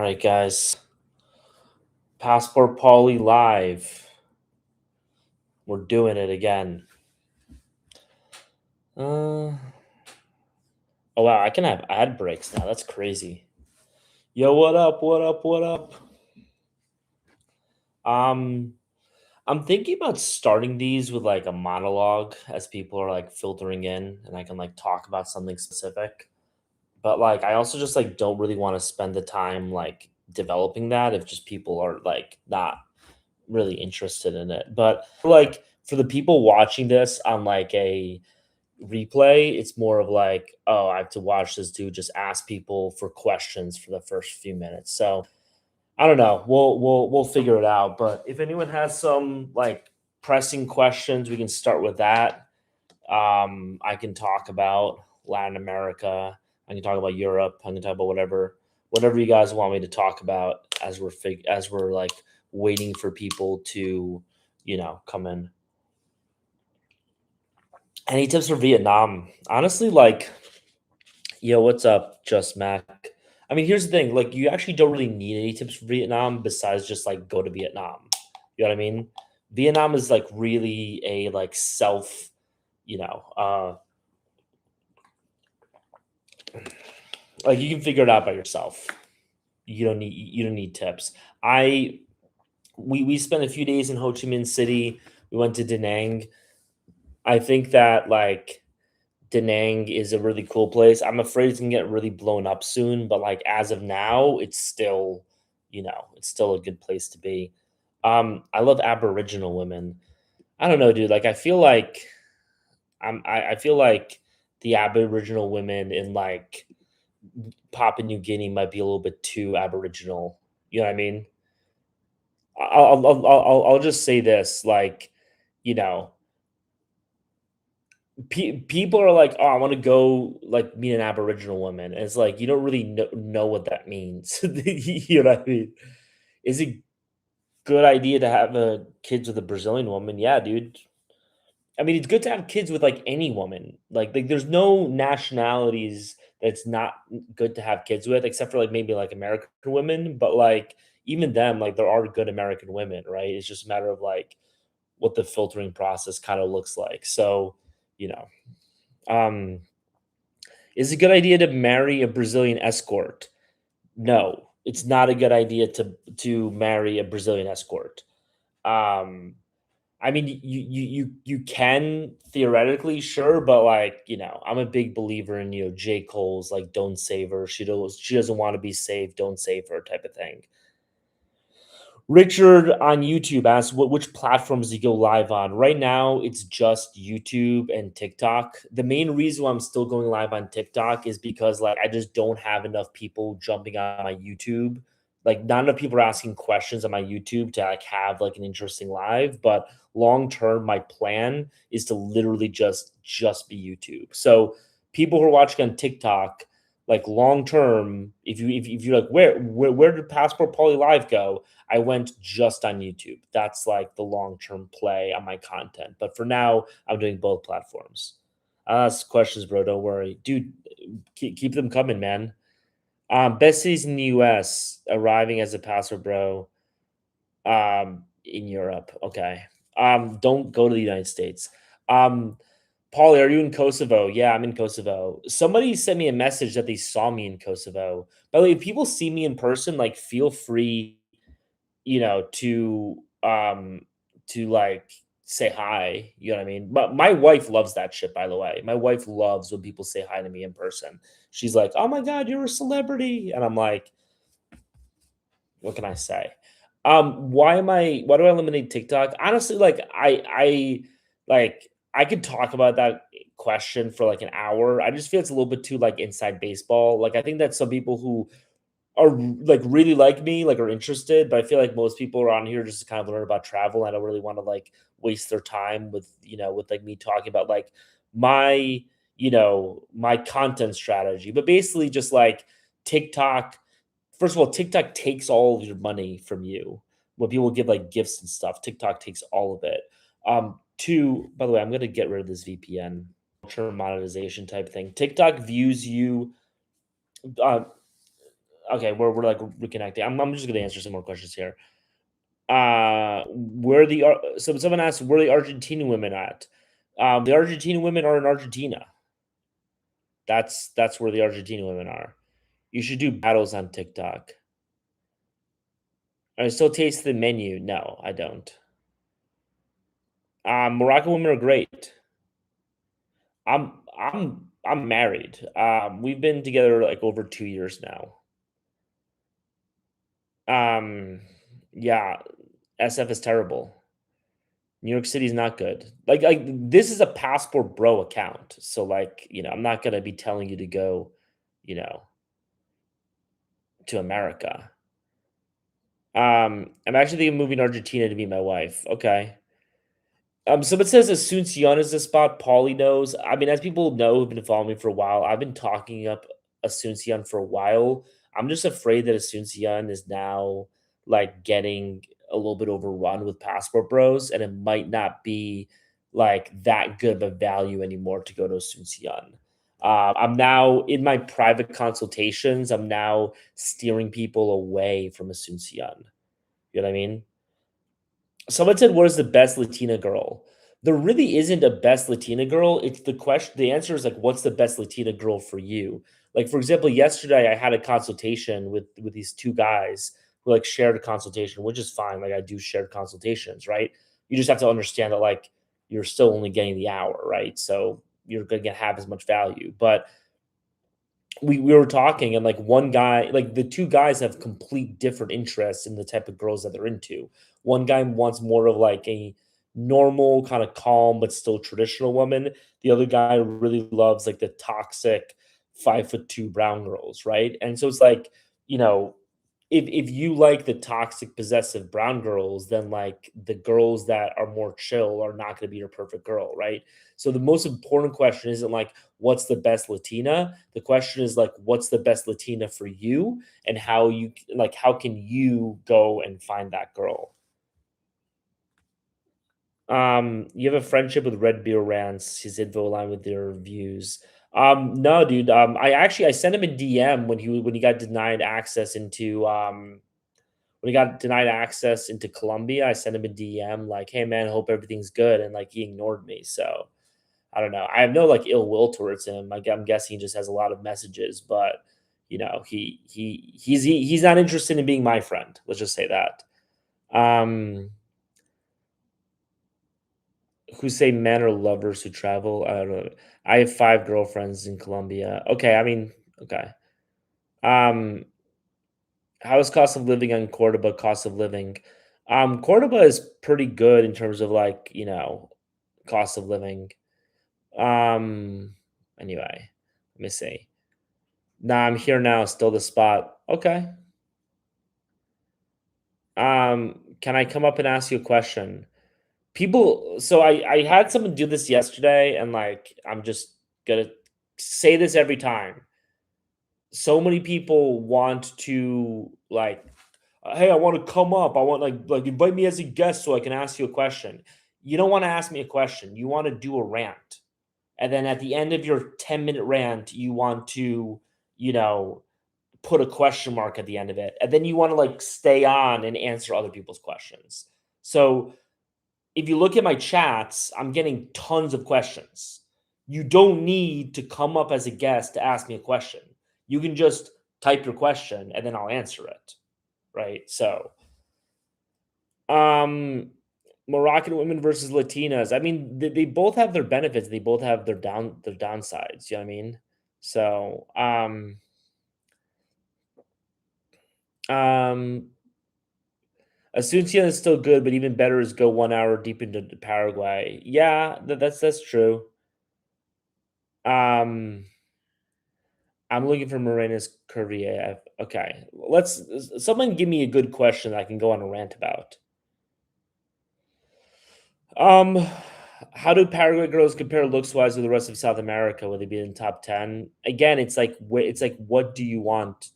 Right, guys. Passport Paulie live. We're doing it again. Uh, oh wow, I can have ad breaks now. That's crazy. Yo, what up? What up? What up? Um, I'm thinking about starting these with like a monologue as people are like filtering in, and I can like talk about something specific. But like, I also just like don't really want to spend the time like developing that if just people are like not really interested in it. But like for the people watching this on like a replay, it's more of like, oh, I have to watch this dude just ask people for questions for the first few minutes. So I don't know. We'll figure it out. But if anyone has some like pressing questions, we can start with that. I can talk about Latin America. I can talk about Europe. I can talk about whatever you guys want me to talk about as we're like waiting for people to come in. Any tips for Vietnam? Honestly, like, yo, what's up, Just Mac? I mean, here's the thing: like, you actually don't really need any tips for Vietnam besides just like go to Vietnam. You know what I mean? Vietnam is like really a like self, you know, like you can figure it out by yourself. You don't need tips. I we spent a few days in Ho Chi Minh City. We went to Da Nang. I think that like Da Nang is a really cool place. I'm afraid it's gonna get really blown up soon, but like as of now, it's still a good place to be. I love Aboriginal women. I don't know, dude. Like I feel like the Aboriginal women in like Papua New Guinea might be a little bit too Aboriginal. You know what I mean? I'll just say this, like, you know, people are like, "Oh, I wanna go, like, meet an Aboriginal woman," and it's like, you don't really know what that means. You know what I mean? Is it good idea to have, kids with a Brazilian woman? Yeah, dude. I mean, it's good to have kids with, like, any woman. There's no nationalities that's not good to have kids with, except for, like, maybe, like, American women, but, like, even them, like, there are good American women, right? It's just a matter of, like, what the filtering process kinda looks like. So, you know, um is it a good idea to marry a Brazilian escort? No, it's not a good idea to marry a Brazilian escort. Um, I mean, you can theoretically, sure, but like I'm a big believer in J. Cole's like "Don't save her." She doesn't want to be saved. Don't save her type of thing. Richard on YouTube asks, which platforms do you go live on? Right now, it's just YouTube and TikTok. The main reason why I'm still going live on TikTok is because like I just don't have enough people jumping on my YouTube. Like not enough people are asking questions on my YouTube to like have like an interesting live. But long term, my plan is to literally just be YouTube. So people who are watching on TikTok, like long term, if you're like where did Passport Poly Live go? I went just on YouTube. That's like the long-term play on my content. But for now, I'm doing both platforms. Ask questions, bro. Don't worry. Dude, keep them coming, man. Best cities in the US, arriving as a passer, bro. In Europe. Okay. Don't go to the United States. Um, Paulie, are you in Kosovo? Yeah, I'm in Kosovo. Somebody sent me a message that they saw me in Kosovo. By the way, if people see me in person, like feel free to like say hi, you know what I mean? But my wife loves that shit, by the way. My wife loves when people say hi to me in person. She's like, "Oh my god, you're a celebrity." And I'm like, "What can I say?" Why do I eliminate TikTok? Honestly, like I could talk about that question for like an hour. I just feel it's a little bit too like inside baseball. Like I think that some people who are like really like me, like are interested, but I feel like most people are on here just to kind of learn about travel. I don't really want to like waste their time with like me talking about like my my content strategy. But basically just like TikTok, first of all, TikTok takes all of your money from you. When people give like gifts and stuff, TikTok takes all of it. Two, by the way, I'm gonna get rid of this VPN term monetization type thing. TikTok views you uh, Okay, we're like reconnecting. I'm just gonna answer some more questions here. So someone asked where the Argentinian women at? The Argentinian women are in Argentina. That's where the Argentinian women are. You should do battles on TikTok. I still taste the menu. No, I don't. Moroccan women are great. I'm married. We've been together like over 2 years now. Um, yeah, SF is terrible. New York City is not good. Like this is a passport bro account. So like, I'm not gonna be telling you to go, you know, to America. I'm actually thinking of moving to Argentina to meet my wife. Okay. Someone says Asuncion is the spot Paulie knows. I mean, as people know who've been following me for a while, I've been talking up Asuncion for a while. I'm just afraid that Asuncion is now like getting a little bit overrun with passport bros, and it might not be like that good of a value anymore to go to Asuncion. I'm now in my private consultations. I'm now steering people away from Asuncion. You know what I mean? Someone said, "What is the best Latina girl?" There really isn't a best Latina girl. It's the question. The answer is like, what's the best Latina girl for you? Like, for example, yesterday I had a consultation with these two guys who like shared a consultation, which is fine. Like, I do shared consultations, right? You just have to understand that like you're still only getting the hour, right? So you're gonna have as much value, but we were talking and like one guy like the two guys have complete different interests in the type of girls that they're into. One guy wants more of like a normal kind of calm but still traditional woman. The other guy really loves like the toxic 5'2" brown girls, right? And so it's like, you know, if you like the toxic possessive brown girls, then like the girls that are more chill are not going to be your perfect girl, right? So the most important question isn't like what's the best Latina. The question is like what's the best Latina for you, and how can you go and find that girl. You have a friendship with Red Beer Rants. His info aligned with their views. No, dude. I sent him a DM when he got denied access into when he got denied access into Colombia. I sent him a DM like, "Hey man, hope everything's good," and like he ignored me. So I don't know. I have no like ill will towards him. I'm guessing he just has a lot of messages, but he's not interested in being my friend. Let's just say that. Um, who say men are lovers who travel? I don't know. I have 5 girlfriends in Colombia. Okay, I mean, okay. Um, how is cost of living on Cordoba? Cost of living. Cordoba is pretty good in terms of like cost of living. Um, anyway, let me see. Nah, I'm here now, still the spot. Okay. Can I come up and ask you a question? I had someone do this yesterday, and like I'm just gonna say this every time. So many people want to like, hey, I want to come up. I want like invite me as a guest so I can ask you a question. You don't want to ask me a question. You want to do a rant. And then at the end of your 10-minute rant, you want to, you know, put a question mark at the end of it. And then you want to like stay on and answer other people's questions. So if you look at my chats, I'm getting tons of questions. You don't need to come up as a guest to ask me a question. You can just type your question and then I'll answer it. Right. So, um, Moroccan women versus Latinas. I mean, they both have their benefits. They both have their downsides. You know what I mean? So, um, Asuncion is still good, but even better is go 1 hour deep into Paraguay. Yeah, that's true. Um, I'm looking for Morena's career. Okay, let's someone give me a good question that I can go on a rant about. Um, how do Paraguay girls compare looks wise with the rest of South America? Will they be in top 10? Again, it's like what do you want?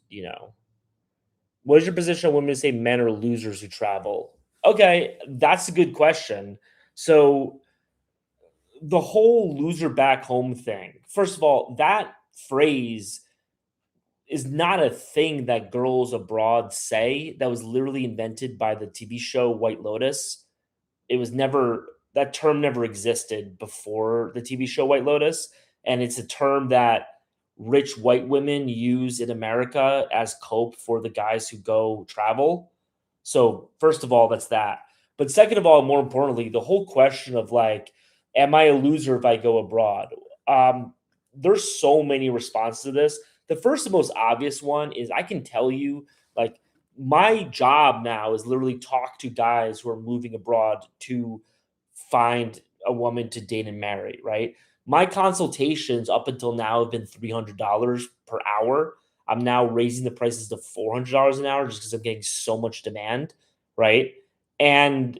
What is your position on women who say men are losers who travel? Okay, that's a good question. So the whole loser back home thing. First of all, that phrase is not a thing that girls abroad say. That was literally invented by the TV show White Lotus. It was never that term never existed before the TV show White Lotus, and it's a term that rich white women use in America as cope for the guys who go travel. So, first of all, that's that. But second of all, more importantly, the whole question of like, am I a loser if I go abroad? Um, there's so many responses to this. The first and most obvious one is I can tell you, like, my job now is literally talk to guys who are moving abroad to find a woman to date and marry, right? My consultations up until now have been $300 per hour. I'm now raising the prices to $400 an hour just because I'm getting so much demand, right? And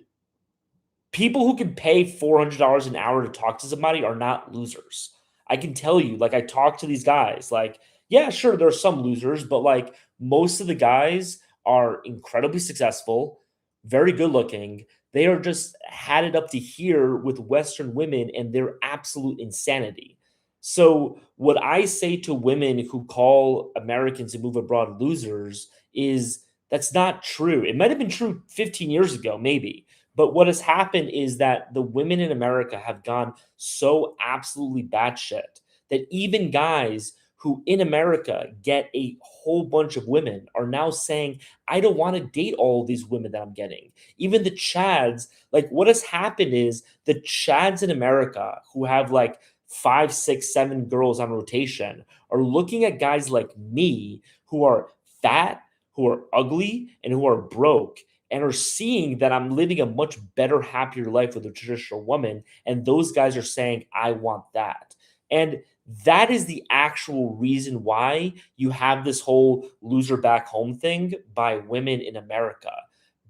people who can pay $400 an hour to talk to somebody are not losers. I can tell you, like, I talk to these guys, like, yeah, sure, there are some losers, but like most of the guys are incredibly successful, very good looking. They are just had it up to here with Western women and their absolute insanity. So, what I say to women who call Americans who move abroad losers is that's not true. It might have been true 15 years ago, maybe, but what has happened is that the women in America have gone so absolutely batshit that even guys who in America get a whole bunch of women are now saying, I don't want to date all of these women that I'm getting. Even the Chads, like what has happened is the Chads in America who have like five, six, seven girls on rotation are looking at guys like me who are fat, who are ugly, and who are broke and are seeing that I'm living a much better, happier life with a traditional woman. And those guys are saying, I want that. And that is the actual reason why you have this whole loser back home thing by women in America.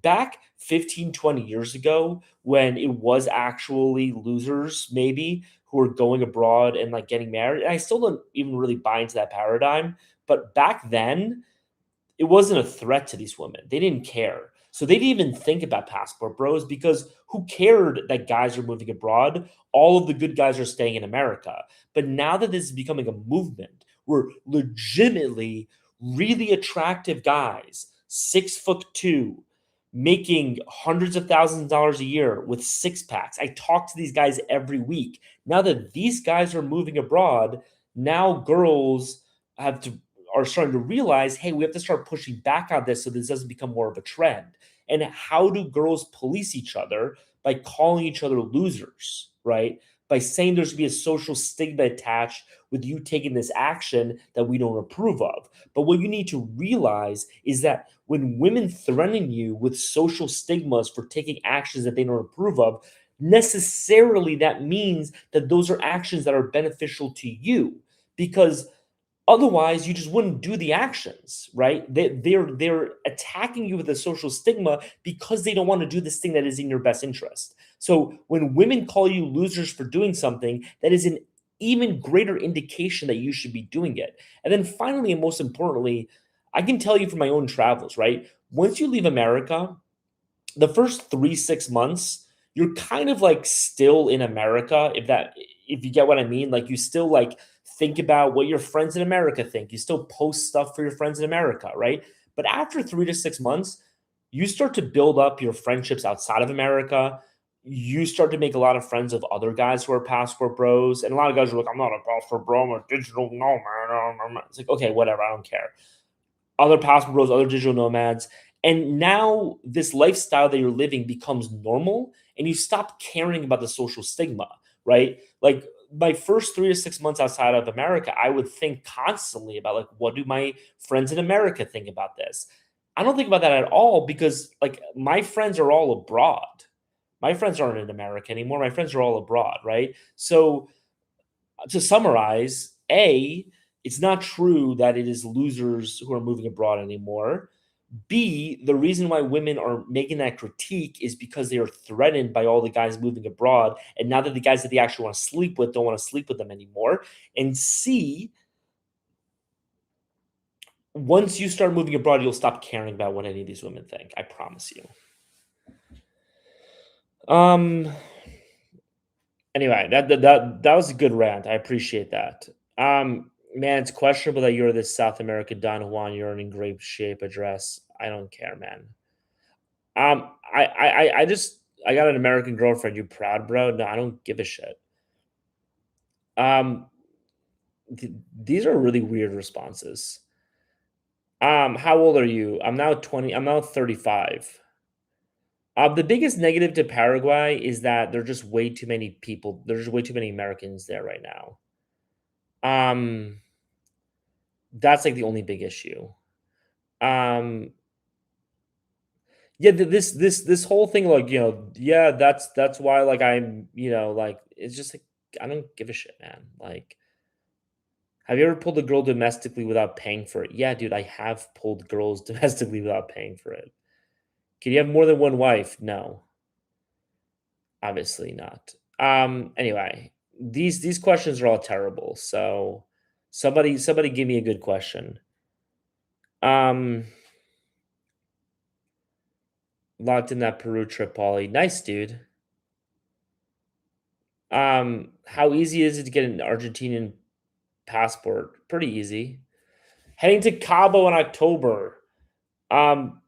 Back 15, 20 years ago, when it was actually losers, maybe, who were going abroad and like getting married, and I still don't even really buy into that paradigm. But back then, it wasn't a threat to these women. They didn't care. So they didn't even think about passport bros because who cared that guys are moving abroad? All of the good guys are staying in America. But now that this is becoming a movement where legitimately really attractive guys, 6'2", making hundreds of thousands of dollars a year with six packs. I talk to these guys every week. Now that these guys are moving abroad, now girls have to are starting to realize, hey, we have to start pushing back on this so this doesn't become more of a trend. And how do girls police each other? By calling each other losers, right? By saying there should be a social stigma attached with you taking this action that we don't approve of. But what you need to realize is that when women threaten you with social stigmas for taking actions that they don't approve of, necessarily that means that those are actions that are beneficial to you because otherwise, you just wouldn't do the actions, right? They're attacking you with a social stigma because they don't want to do this thing that is in your best interest. So when women call you losers for doing something, that is an even greater indication that you should be doing it. And then finally, and most importantly, I can tell you from my own travels, right? Once you leave America, the first 3, 6 months, you're kind of like still in America, if you get what I mean. Like you still like think about what your friends in America think. You still post stuff for your friends in America, right? But after 3 to 6 months, you start to build up your friendships outside of America. You start to make a lot of friends of other guys who are passport bros. And a lot of guys are like, I'm not a passport bro, I'm a digital nomad. It's like, okay, whatever, I don't care. Other passport bros, other digital nomads. And now this lifestyle that you're living becomes normal and you stop caring about the social stigma, right? Like my first 3 to 6 months outside of America, I would think constantly about like, what do my friends in America think about this? I don't think about that at all because like my friends are all abroad. My friends aren't in America anymore. My friends are all abroad, right? So to summarize, A, it's not true that it is losers who are moving abroad anymore. B, the reason why women are making that critique is because they are threatened by all the guys moving abroad. And now that the guys that they actually want to sleep with don't want to sleep with them anymore. And C, once you start moving abroad, you'll stop caring about what any of these women think. I promise you. Um. Anyway, that was a good rant. I appreciate that. Man, it's questionable that you're this South American Don Juan. You're in great shape address. I don't care, man. I just I got an American girlfriend. You proud, bro? No, I don't give a shit. Um, these are really weird responses. How old are you? I'm now 20. I'm now 35. The biggest negative to Paraguay is that there are just way too many people. There's way too many Americans there right now. Um, that's like the only big issue. Um, yeah, this whole thing, like yeah, that's why like I'm like it's just like I don't give a shit, man. Like, have you ever pulled a girl domestically without paying for it? Yeah, dude, I have pulled girls domestically without paying for it. Can you have more than one wife? No, obviously not. Anyway, these questions are all terrible. So somebody give me a good question. Um, Locked in that Peru trip, Paulie. Nice, dude. How easy is it to get an Argentinian passport? Pretty easy. Heading to Cabo in October. Um,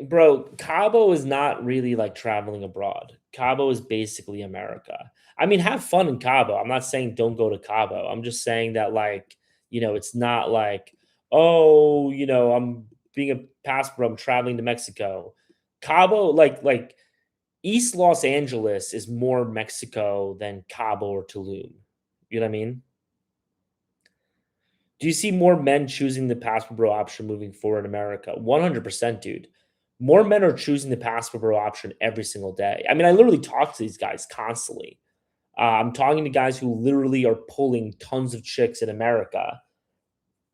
Bro, Cabo is not really like traveling abroad. Cabo is basically America. I mean, have fun in Cabo. I'm not saying don't go to Cabo. I'm just saying that, like, it's not like, oh, I'm being a passport, I'm traveling to Mexico. Cabo, like East Los Angeles is more Mexico than Cabo or Tulum. You know what I mean? Do you see more men choosing the passport bro option moving forward in America? 100%, dude. More men are choosing the passport bro option every single day. I mean, I literally talk to these guys constantly. I'm talking to guys who literally are pulling tons of chicks in America,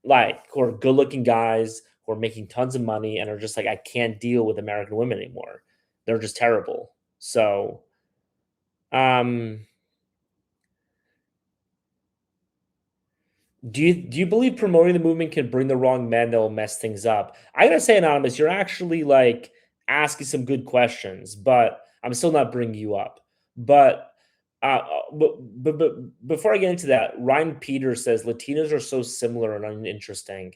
like who are good looking guys who are making tons of money and are just like, I can't deal with American women anymore. They're just terrible. So, um, do you believe promoting the movement can bring the wrong men that will mess things up? I gotta say, anonymous, you're actually like asking some good questions, but I'm still not bringing you up. But but before I get into that, Ryan Peters says Latinos are so similar and uninteresting.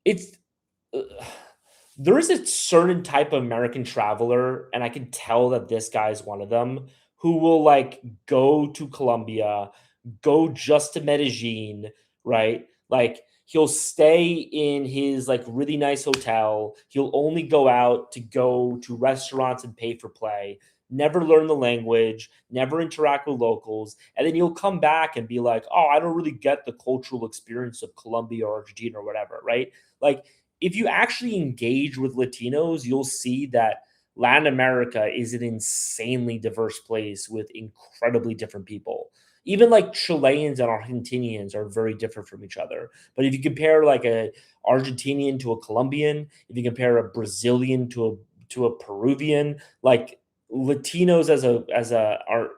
It's uh, there is a certain type of American traveler, and I can tell that this guy is one of them, who will like go to Colombia, go just to Medellin, right? Like he'll stay in his like really nice hotel. He'll only go out to go to restaurants and pay for play. Never learn the language, never interact with locals, and then he'll come back and be like, "Oh, I don't really get the cultural experience of Colombia or Argentina or whatever," right? Like if you actually engage with Latinos, you'll see that Latin America is an insanely diverse place with incredibly different people. Even like Chileans and Argentinians are very different from each other. But if you compare like a Argentinian to a Colombian, if you compare a Brazilian to a Peruvian, like Latinos as a are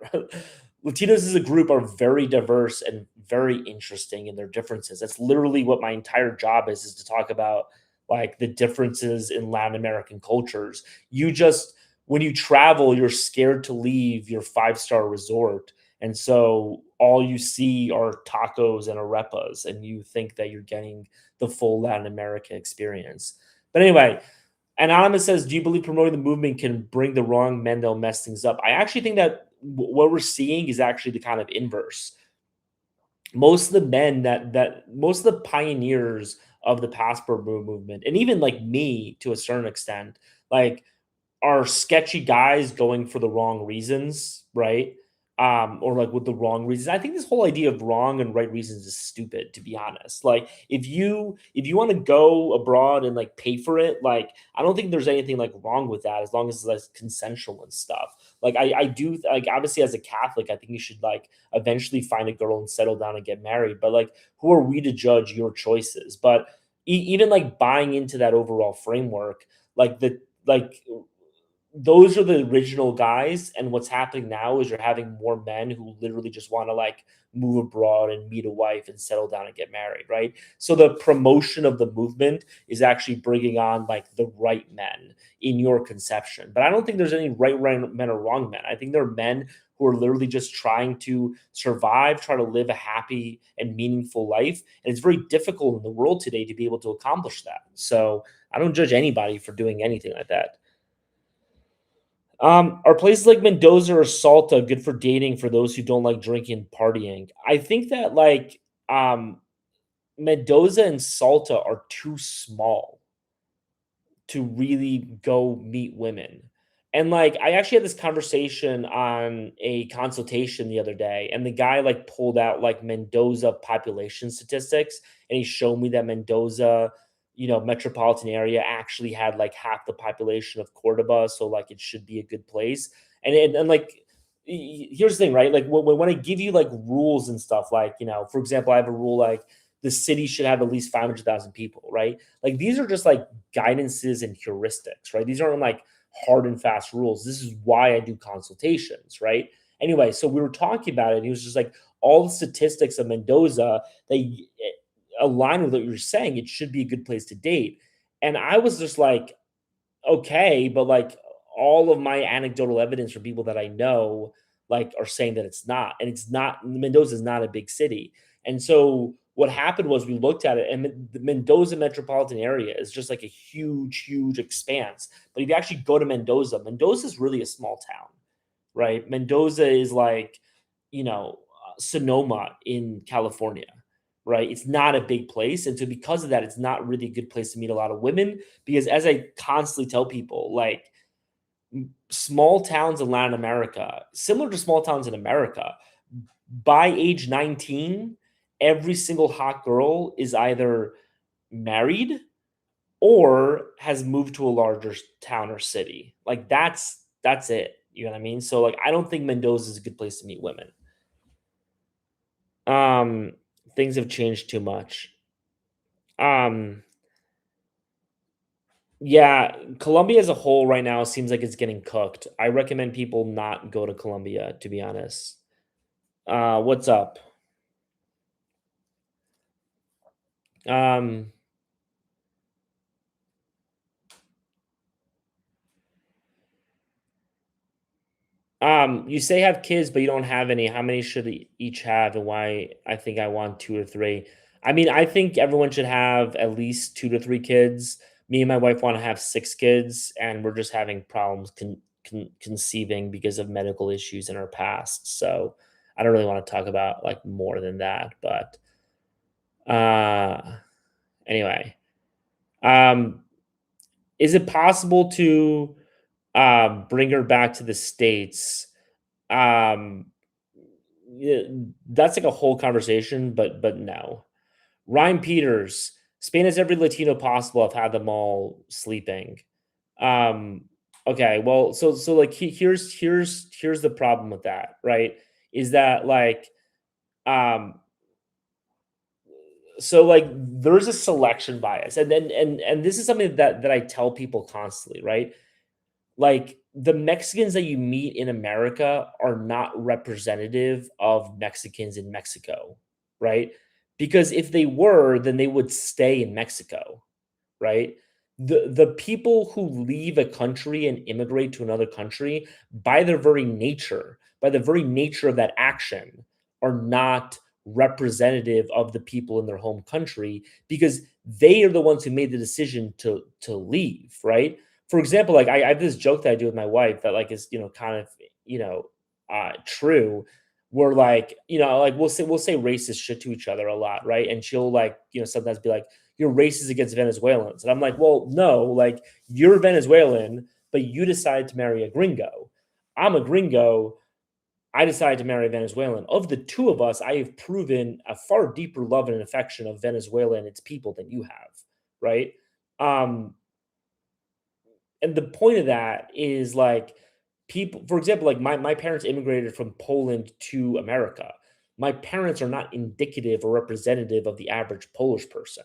Latinos as a group are very diverse and very interesting in their differences. That's literally what my entire job is to talk about like the differences in Latin American cultures. You just when you travel, you're scared to leave your five-star resort. And so all you see are tacos and arepas, and you think that you're getting the full Latin America experience. But anyway, Anonymous says, "Do you believe promoting the movement can bring the wrong men that'll mess things up?" I actually think that what we're seeing is actually the kind of inverse. Most of the men that most of the pioneers of the passport movement, and even like me to a certain extent, like are sketchy guys going for the wrong reasons, right? Or like with the wrong reasons. I think this whole idea of wrong and right reasons is stupid, to be honest. Like if you want to go abroad and like pay for it, like I don't think there's anything like wrong with that as long as it's like consensual and stuff. Like I do like obviously as a Catholic, I think you should like eventually find a girl and settle down and get married. But like who are we to judge your choices? But even like buying into that overall framework, like the like those are the original guys, and what's happening now is you're having more men who literally just wanna, like, move abroad and meet a wife and settle down and get married, right? So the promotion of the movement is actually bringing on, like, the right men in your conception, but I don't think there's any right men or wrong men. I think there are men who are literally just trying to survive, try to live a happy and meaningful life, and it's very difficult in the world today to be able to accomplish that. So, I don't judge anybody for doing anything like that. Are places like Mendoza or Salta good for dating for those who don't like drinking and partying? I think that Mendoza and Salta are too small to really go meet women. And like I actually had this conversation on a consultation the other day, and the guy like pulled out like Mendoza population statistics, and he showed me that Mendoza, metropolitan area actually had like half the population of Cordoba, so like it should be a good place. And like here's the thing, right? Like when I give you like rules and stuff, like for example, I have a rule like the city should have at least 500,000 people, right? Like these are just like guidances and heuristics, right? These aren't like hard and fast rules. This is why I do consultations, right? Anyway, so we were talking about it. And he was just like, all the statistics of Mendoza, they align with what you're saying. It should be a good place to date. And I was just like, okay, but like all of my anecdotal evidence from people that I know, like, are saying that it's not, and it's not. Mendoza is not a big city, and so what happened was we looked at it, and the Mendoza metropolitan area is just like a huge, huge expanse. But if you actually go to Mendoza, Mendoza is really a small town, right? Mendoza is like, Sonoma in California, right? It's not a big place. And so because of that, it's not really a good place to meet a lot of women. Because as I constantly tell people, like small towns in Latin America, similar to small towns in America, by age 19, every single hot girl is either married or has moved to a larger town or city. Like that's it. You know what I mean? So like I don't think Mendoza is a good place to meet women. Um Things have changed too much. Um yeah, Colombia as a whole right now seems like it's getting cooked. I recommend people not go to Colombia, to be honest. What's up? Um you say have kids, but you don't have any. How many should each have, and why? I think I want 2 or 3. I mean, I think everyone should have at least 2 to 3 kids. Me and my wife want to have 6 kids, and we're just having problems conceiving because of medical issues in our past. So I don't really want to talk about like more than that. But uh, anyway, um, is it possible to bring her back to the states? Um, Yeah, that's like a whole conversation, but no. Ryan Peters, Spain has every Latino possible. I've had them all sleeping. Um, okay, well, so like here's the problem with that, right? Is that like um so like there's a selection bias, and then and this is something that I tell people constantly, right? Like the Mexicans that you meet in America are not representative of Mexicans in Mexico, right? Because if they were, then they would stay in Mexico, right? The people who leave a country and immigrate to another country by the very nature of that action, are not representative of the people in their home country because they are the ones who made the decision to leave, right? For example, like I have this joke that I do with my wife that like is kind of true. Where like like we'll say racist shit to each other a lot, right? And she'll like sometimes be like, you're racist against Venezuelans. And I'm like, well, no, like you're Venezuelan, but you decided to marry a gringo. I'm a gringo. I decided to marry a Venezuelan. Of the two of us, I have proven a far deeper love and affection of Venezuela and its people than you have, right? Um, and the point of that is like people, for example, like my parents immigrated from Poland to America. My parents are not indicative or representative of the average Polish person,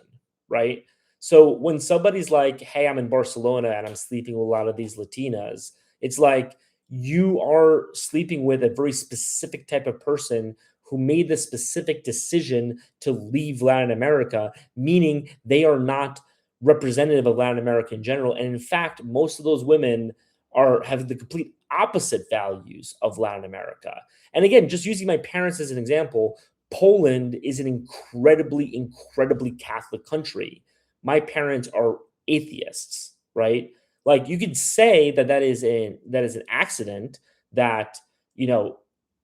right? So when somebody's like, hey, I'm in Barcelona and I'm sleeping with a lot of these Latinas, It's like you are sleeping with a very specific type of person who made the specific decision to leave Latin America, meaning they are not representative of Latin America in general. And in fact, most of those women are have the complete opposite values of Latin America. And again, just using my parents as an example, Poland is an incredibly Catholic country. My parents are atheists, right? Like you could say that that is an accident that you know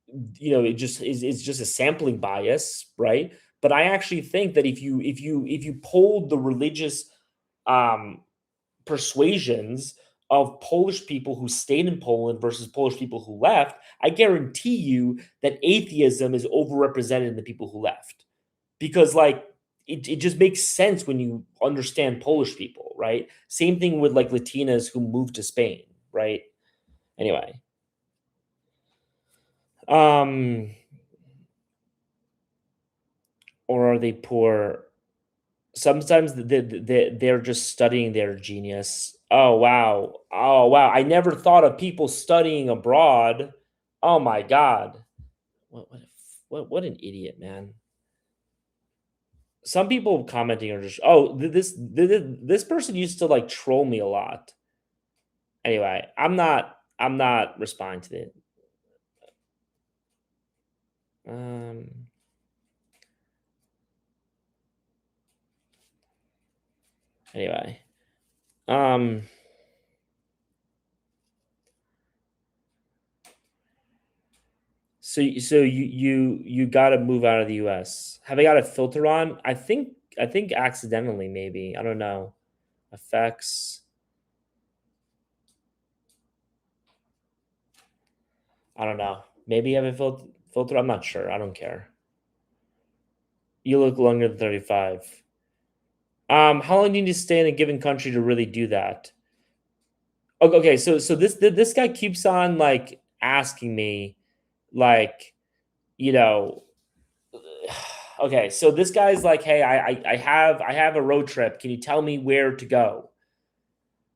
it just is it's just a sampling bias, right? But I actually think that if you polled the religious um, persuasions of Polish people who stayed in Poland versus Polish people who left, I guarantee you that atheism is overrepresented in the people who left because like it just makes sense when you understand Polish people, right? Same thing with like Latinas who moved to Spain, right? Anyway, um, or are they poor? Sometimes they're just studying their genius. Oh wow, oh wow! I never thought of people studying abroad. Oh my god, what an idiot, man! Some people commenting are just this person used to like troll me a lot. Anyway, I'm not responding to it. Um. Anyway. Um. So you got to move out of the U.S. Have I got a filter on? I think accidentally maybe. I don't know. Effects. I don't know. Maybe I have a filter. I'm not sure. I don't care. You look longer than 35. How long do you need to stay in a given country to really do that? Okay, so this guy keeps on like asking me, like, you know, okay, so this guy's like, hey, I have a road trip. Can you tell me where to go?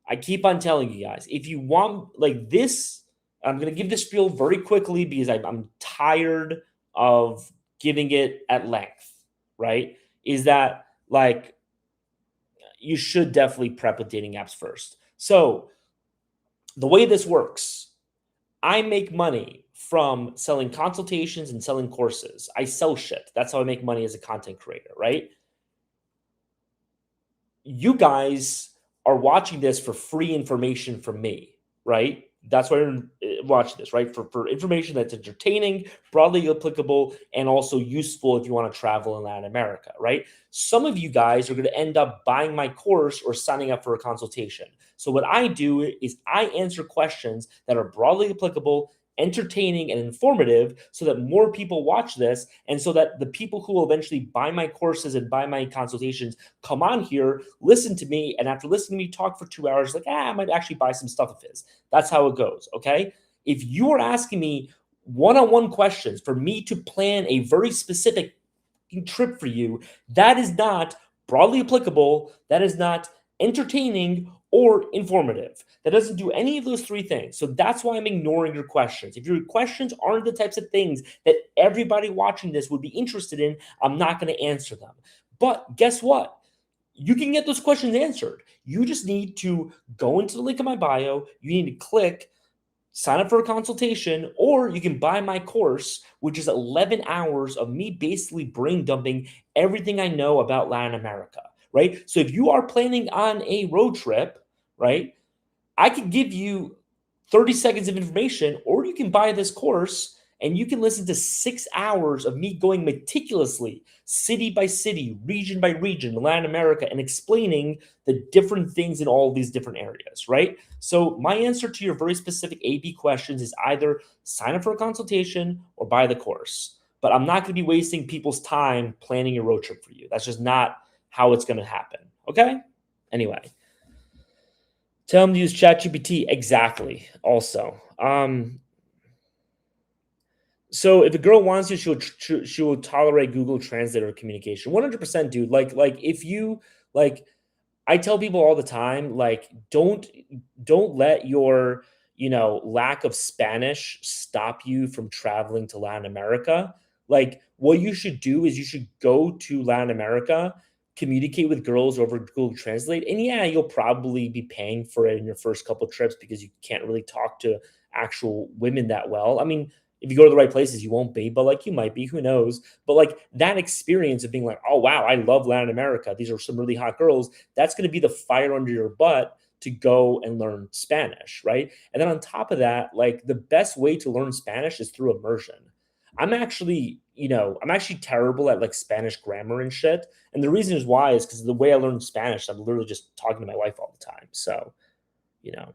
I keep on telling you guys, if you want like this, I'm gonna give this spiel very quickly because I'm tired of giving it at length. Right? Is that like you should definitely prep with dating apps first. So the way this works, I make money from selling consultations and selling courses. I sell shit. That's how I make money as a content creator, right? You guys are watching this for free information from me, right? That's why you're watching this, right? For information that's entertaining, broadly applicable, and also useful if you want to travel in Latin America, right? Some of you guys are going to end up buying my course or signing up for a consultation. So what I do is I answer questions that are broadly applicable, entertaining, and informative so that more people watch this and so that the people who will eventually buy my courses and buy my consultations come on here, listen to me, and after listening to me talk for 2 hours, like, I might actually buy some stuff of his. That's how it goes, okay? If you are asking me one-on-one questions for me to plan a very specific trip for you, that is not broadly applicable, that is not entertaining or informative. That doesn't do any of those three things. So that's why I'm ignoring your questions. If your questions aren't the types of things that everybody watching this would be interested in, I'm not going to answer them. But guess what? You can get those questions answered. You just need to go into the link in my bio. You need to click sign up for a consultation, or you can buy my course, which is 11 hours of me basically brain dumping everything I know about Latin America, right? So if you are planning on a road trip, right, I could give you 30 seconds of information, or you can buy this course and you can listen to 6 hours of me going meticulously, city by city, region by region, Latin America, and explaining the different things in all these different areas, right? So, my answer to your very specific AB questions is either sign up for a consultation or buy the course. But I'm not going to be wasting people's time planning a road trip for you. That's just not how it's going to happen. Okay? Anyway. Tell them to use ChatGPT. Exactly. Also, so if a girl wants you, she will tolerate Google Translator communication. 100%, dude. Like if you like, I tell people all the time, like don't let your lack of Spanish stop you from traveling to Latin America. Like, what you should do is you should go to Latin America, communicate with girls over Google Translate, and yeah, you'll probably be paying for it in your first couple trips because you can't really talk to actual women that well. I mean, if you go to the right places, you won't be, but like you might be, who knows? But like that experience of being like, oh wow, I love Latin America. These are some really hot girls. That's going to be the fire under your butt to go and learn Spanish, right? And then on top of that, like the best way to learn Spanish is through immersion. I'm actually terrible at like Spanish grammar and shit. And the reason is why is because the way I learned Spanish, I'm literally just talking to my wife all the time. So, you know,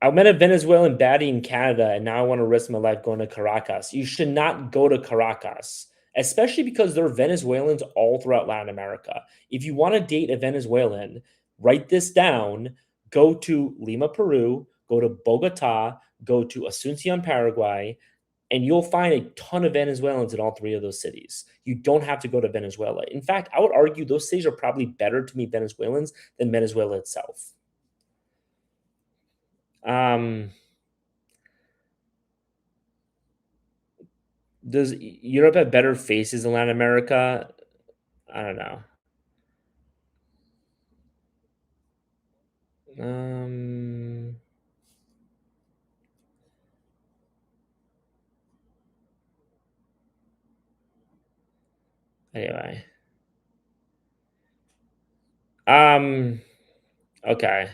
I met a Venezuelan baddie in Canada, and now I want to risk my life going to Caracas. You should not go to Caracas, especially because there are Venezuelans all throughout Latin America. If you want to date a Venezuelan, write this down. Go to Lima, Peru, go to Bogota, go to Asuncion, Paraguay, and you'll find a ton of Venezuelans in all three of those cities. You don't have to go to Venezuela. In fact, I would argue those cities are probably better to meet Venezuelans than Venezuela itself. Um, Does Europe have better faces than Latin America? I don't know. Um, anyway. Um, okay.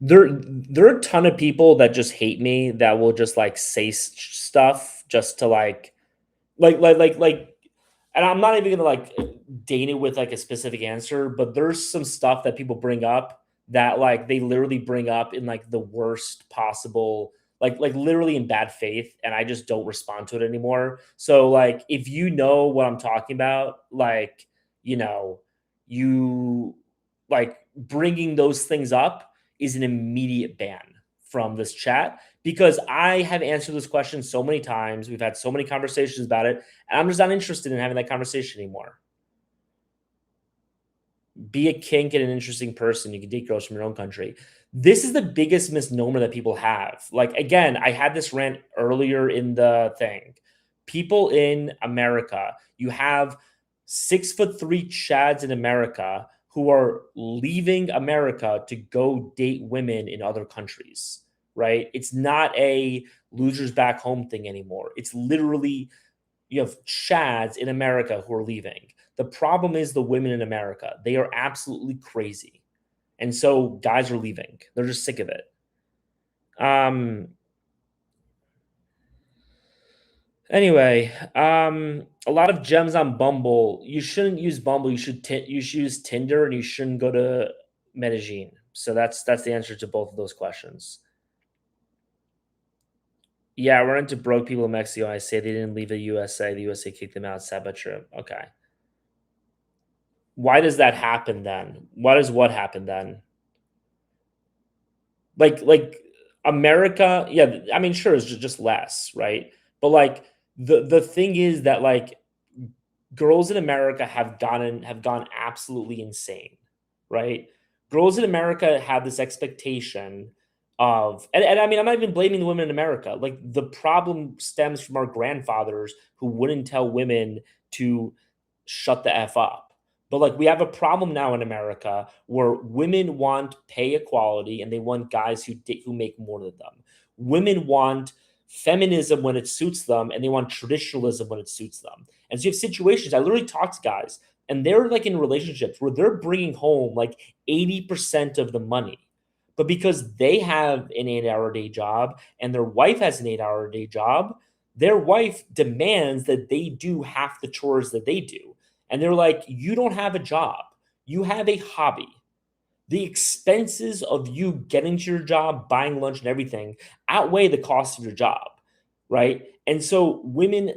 There are a ton of people that just hate me that will just like say stuff just to like and I'm not even gonna like date it with like a specific answer, but there's some stuff that people bring up that like they literally bring up in like the worst possible, like literally in bad faith, and I just don't respond to it anymore. So like if you know what I'm talking about, like you know, you like bringing those things up is an immediate ban from this chat because I have answered this question so many times. We've had so many conversations about it, and I'm just not interested in having that conversation anymore. Be a kink and an interesting person. You can date girls from your own country. This is the biggest misnomer that people have. Like, again, I had this rant earlier in the thing. People in America, you have 6'3" Chads in America who are leaving America to go date women in other countries, right? It's not a losers back home thing anymore. It's literally you have Chads in America who are leaving. The problem is the women in America. They are absolutely crazy. And so guys are leaving. They're just sick of it. Um anyway, a lot of gems on Bumble. You shouldn't use Bumble. You should use Tinder and you shouldn't go to Medellin. So that's the answer to both of those questions. Yeah, we're into broke people in Mexico. I say they didn't leave the USA. The USA kicked them out. Sad but true. Okay. Why does that happen then? Why does what happen then? Like America, yeah, I mean, sure, it's just less, right? But like the thing is that like girls in America have gone absolutely insane, right? Girls in America have this expectation of and I mean I'm not even blaming the women in America. Like the problem stems from our grandfathers who wouldn't tell women to shut the F up. But like we have a problem now in America where women want pay equality and they want guys who make more than them. Women want feminism when it suits them and they want traditionalism when it suits them. And so you have situations, I literally talk to guys and they're like in relationships where they're bringing home like 80% of the money. But because they have an 8-hour day job and their wife has an 8-hour day job, their wife demands that they do half the chores that they do. And they're like, you don't have a job, you have a hobby. The expenses of you getting to your job, buying lunch and everything outweigh the cost of your job, right? And so women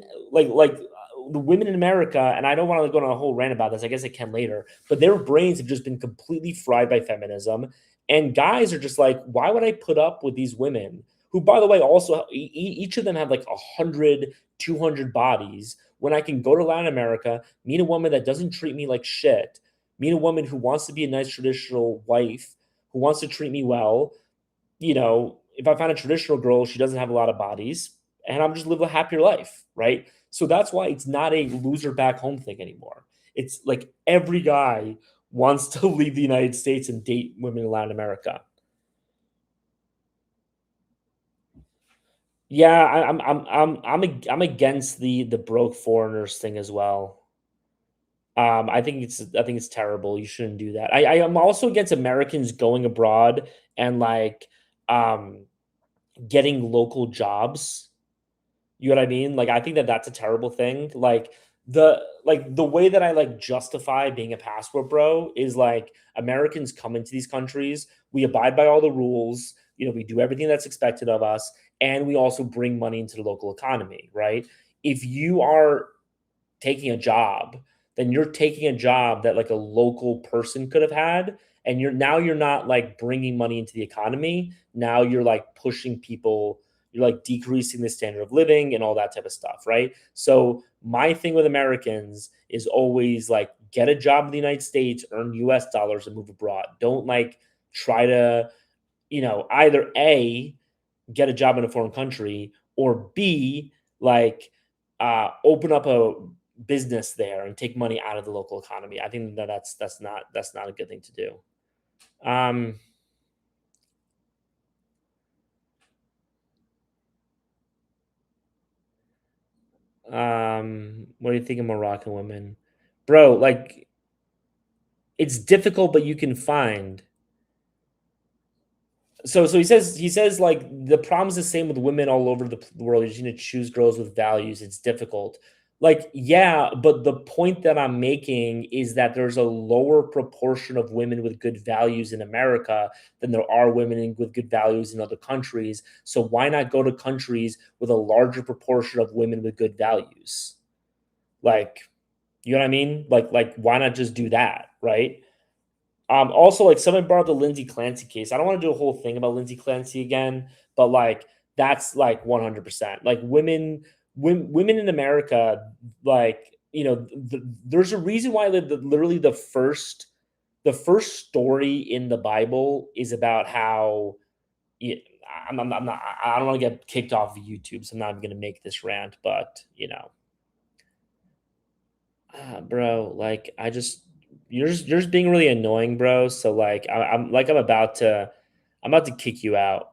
the women in America, and I don't want to go on a whole rant about this. I guess I can later, but their brains have just been completely fried by feminism. And guys are just like, why would I put up with these women who, by the way, also each of them have like 100, 200 bodies when I can go to Latin America, meet a woman that doesn't treat me like shit, meet a woman who wants to be a nice traditional wife, who wants to treat me well. You know, if I find a traditional girl, she doesn't have a lot of bodies, and I'm just live a happier life, right? So that's why it's not a loser back home thing anymore. It's like every guy wants to leave the United States and date women in Latin America. Yeah, I'm against the broke foreigners thing as well. I think it's terrible. You shouldn't do that. I am also against Americans going abroad and um getting local jobs. You know what I mean? Like, I think that that's a terrible thing. The way that I like justify being a passport bro is like Americans come into these countries, we abide by all the rules, you know, we do everything that's expected of us, and we also bring money into the local economy, right? If you are taking a job, then you're taking a job that like a local person could have had, and you're not like bringing money into the economy. Now you're like pushing people, you're like decreasing the standard of living and all that type of stuff, right? So my thing with Americans is always like get a job in the United States, earn US dollars and move abroad. Don't like try to, either A, get a job in a foreign country, or B, like open up a business there and take money out of the local economy. I think that that's not a good thing to do. Um, what do you think of Moroccan women, bro? Like it's difficult, but you can find. So he says like the problem's the same with women all over the world. You're just gonna choose girls with values. It's difficult. Like, yeah, but the point that I'm making is that there's a lower proportion of women with good values in America than there are with good values in other countries. So why not go to countries with a larger proportion of women with good values? Like, you know what I mean? Like why not just do that, right? Also, like someone brought up the Lindsay Clancy case. I don't want to do a whole thing about Lindsay Clancy again, but like that's like 100%. Like women in America, like there's a reason why literally the first story in the Bible is about how. Yeah, I'm not. I don't want to get kicked off of YouTube, so I'm not even going to make this rant. But bro, like you're just being really annoying, bro. So like I'm about to kick you out.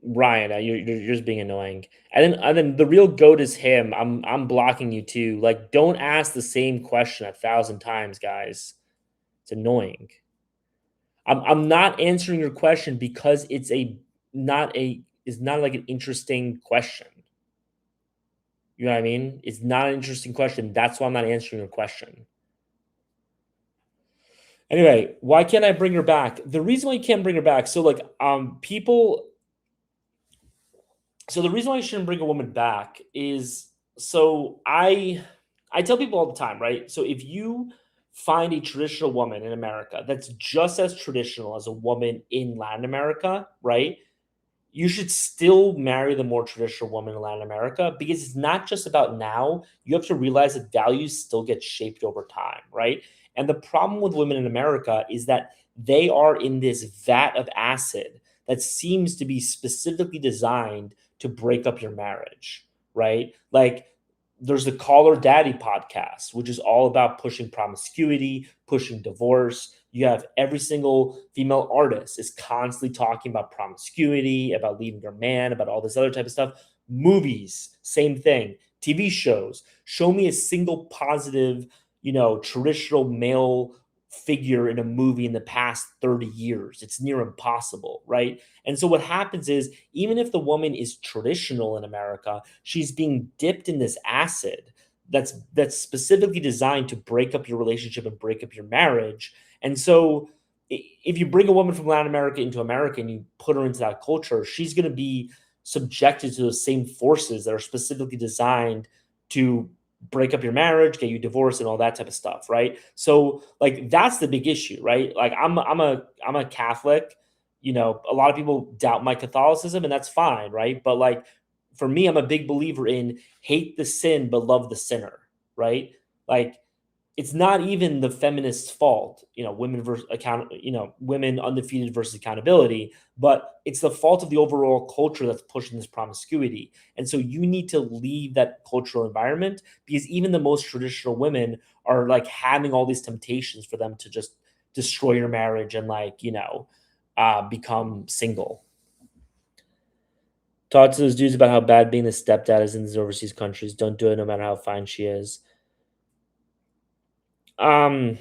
Ryan, you're just being annoying. And then the real goat is him. I'm blocking you too. Like, don't ask the same question 1,000 times, guys. It's annoying. I'm not answering your question because it's not like an interesting question. You know what I mean? It's not an interesting question. That's why I'm not answering your question. Anyway, why can't I bring her back? The reason why you can't bring her back, so like people so the reason why you shouldn't bring a woman back is so I tell people all the time, right? So if you find a traditional woman in America that's just as traditional as a woman in Latin America, right? You should still marry the more traditional woman in Latin America because it's not just about now. You have to realize that values still get shaped over time, right? And the problem with women in America is that they are in this vat of acid that seems to be specifically designed to break up your marriage, right? Like there's the Call Her Daddy podcast, which is all about pushing promiscuity, pushing divorce. You have every single female artist is constantly talking about promiscuity, about leaving your man, about all this other type of stuff. Movies, same thing. TV shows, show me a single positive, traditional male figure in a movie in the past 30 years. It's near impossible, right? And so what happens is even if the woman is traditional in America, she's being dipped in this acid that's specifically designed to break up your relationship and break up your marriage. And so if you bring a woman from Latin America into America and you put her into that culture, she's going to be subjected to those same forces that are specifically designed to break up your marriage, get you divorced, and all that type of stuff, right? So like that's the big issue, right? Like I'm a Catholic. A lot of people doubt my Catholicism, and that's fine, right? But like for me, I'm a big believer in hate the sin but love the sinner, right? Like it's not even the feminists' fault, women versus women undefeated versus accountability, but it's the fault of the overall culture that's pushing this promiscuity. And so you need to leave that cultural environment because even the most traditional women are like having all these temptations for them to just destroy your marriage and become single. Talk to those dudes about how bad being a stepdad is in these overseas countries. Don't do it no matter how fine she is. Um,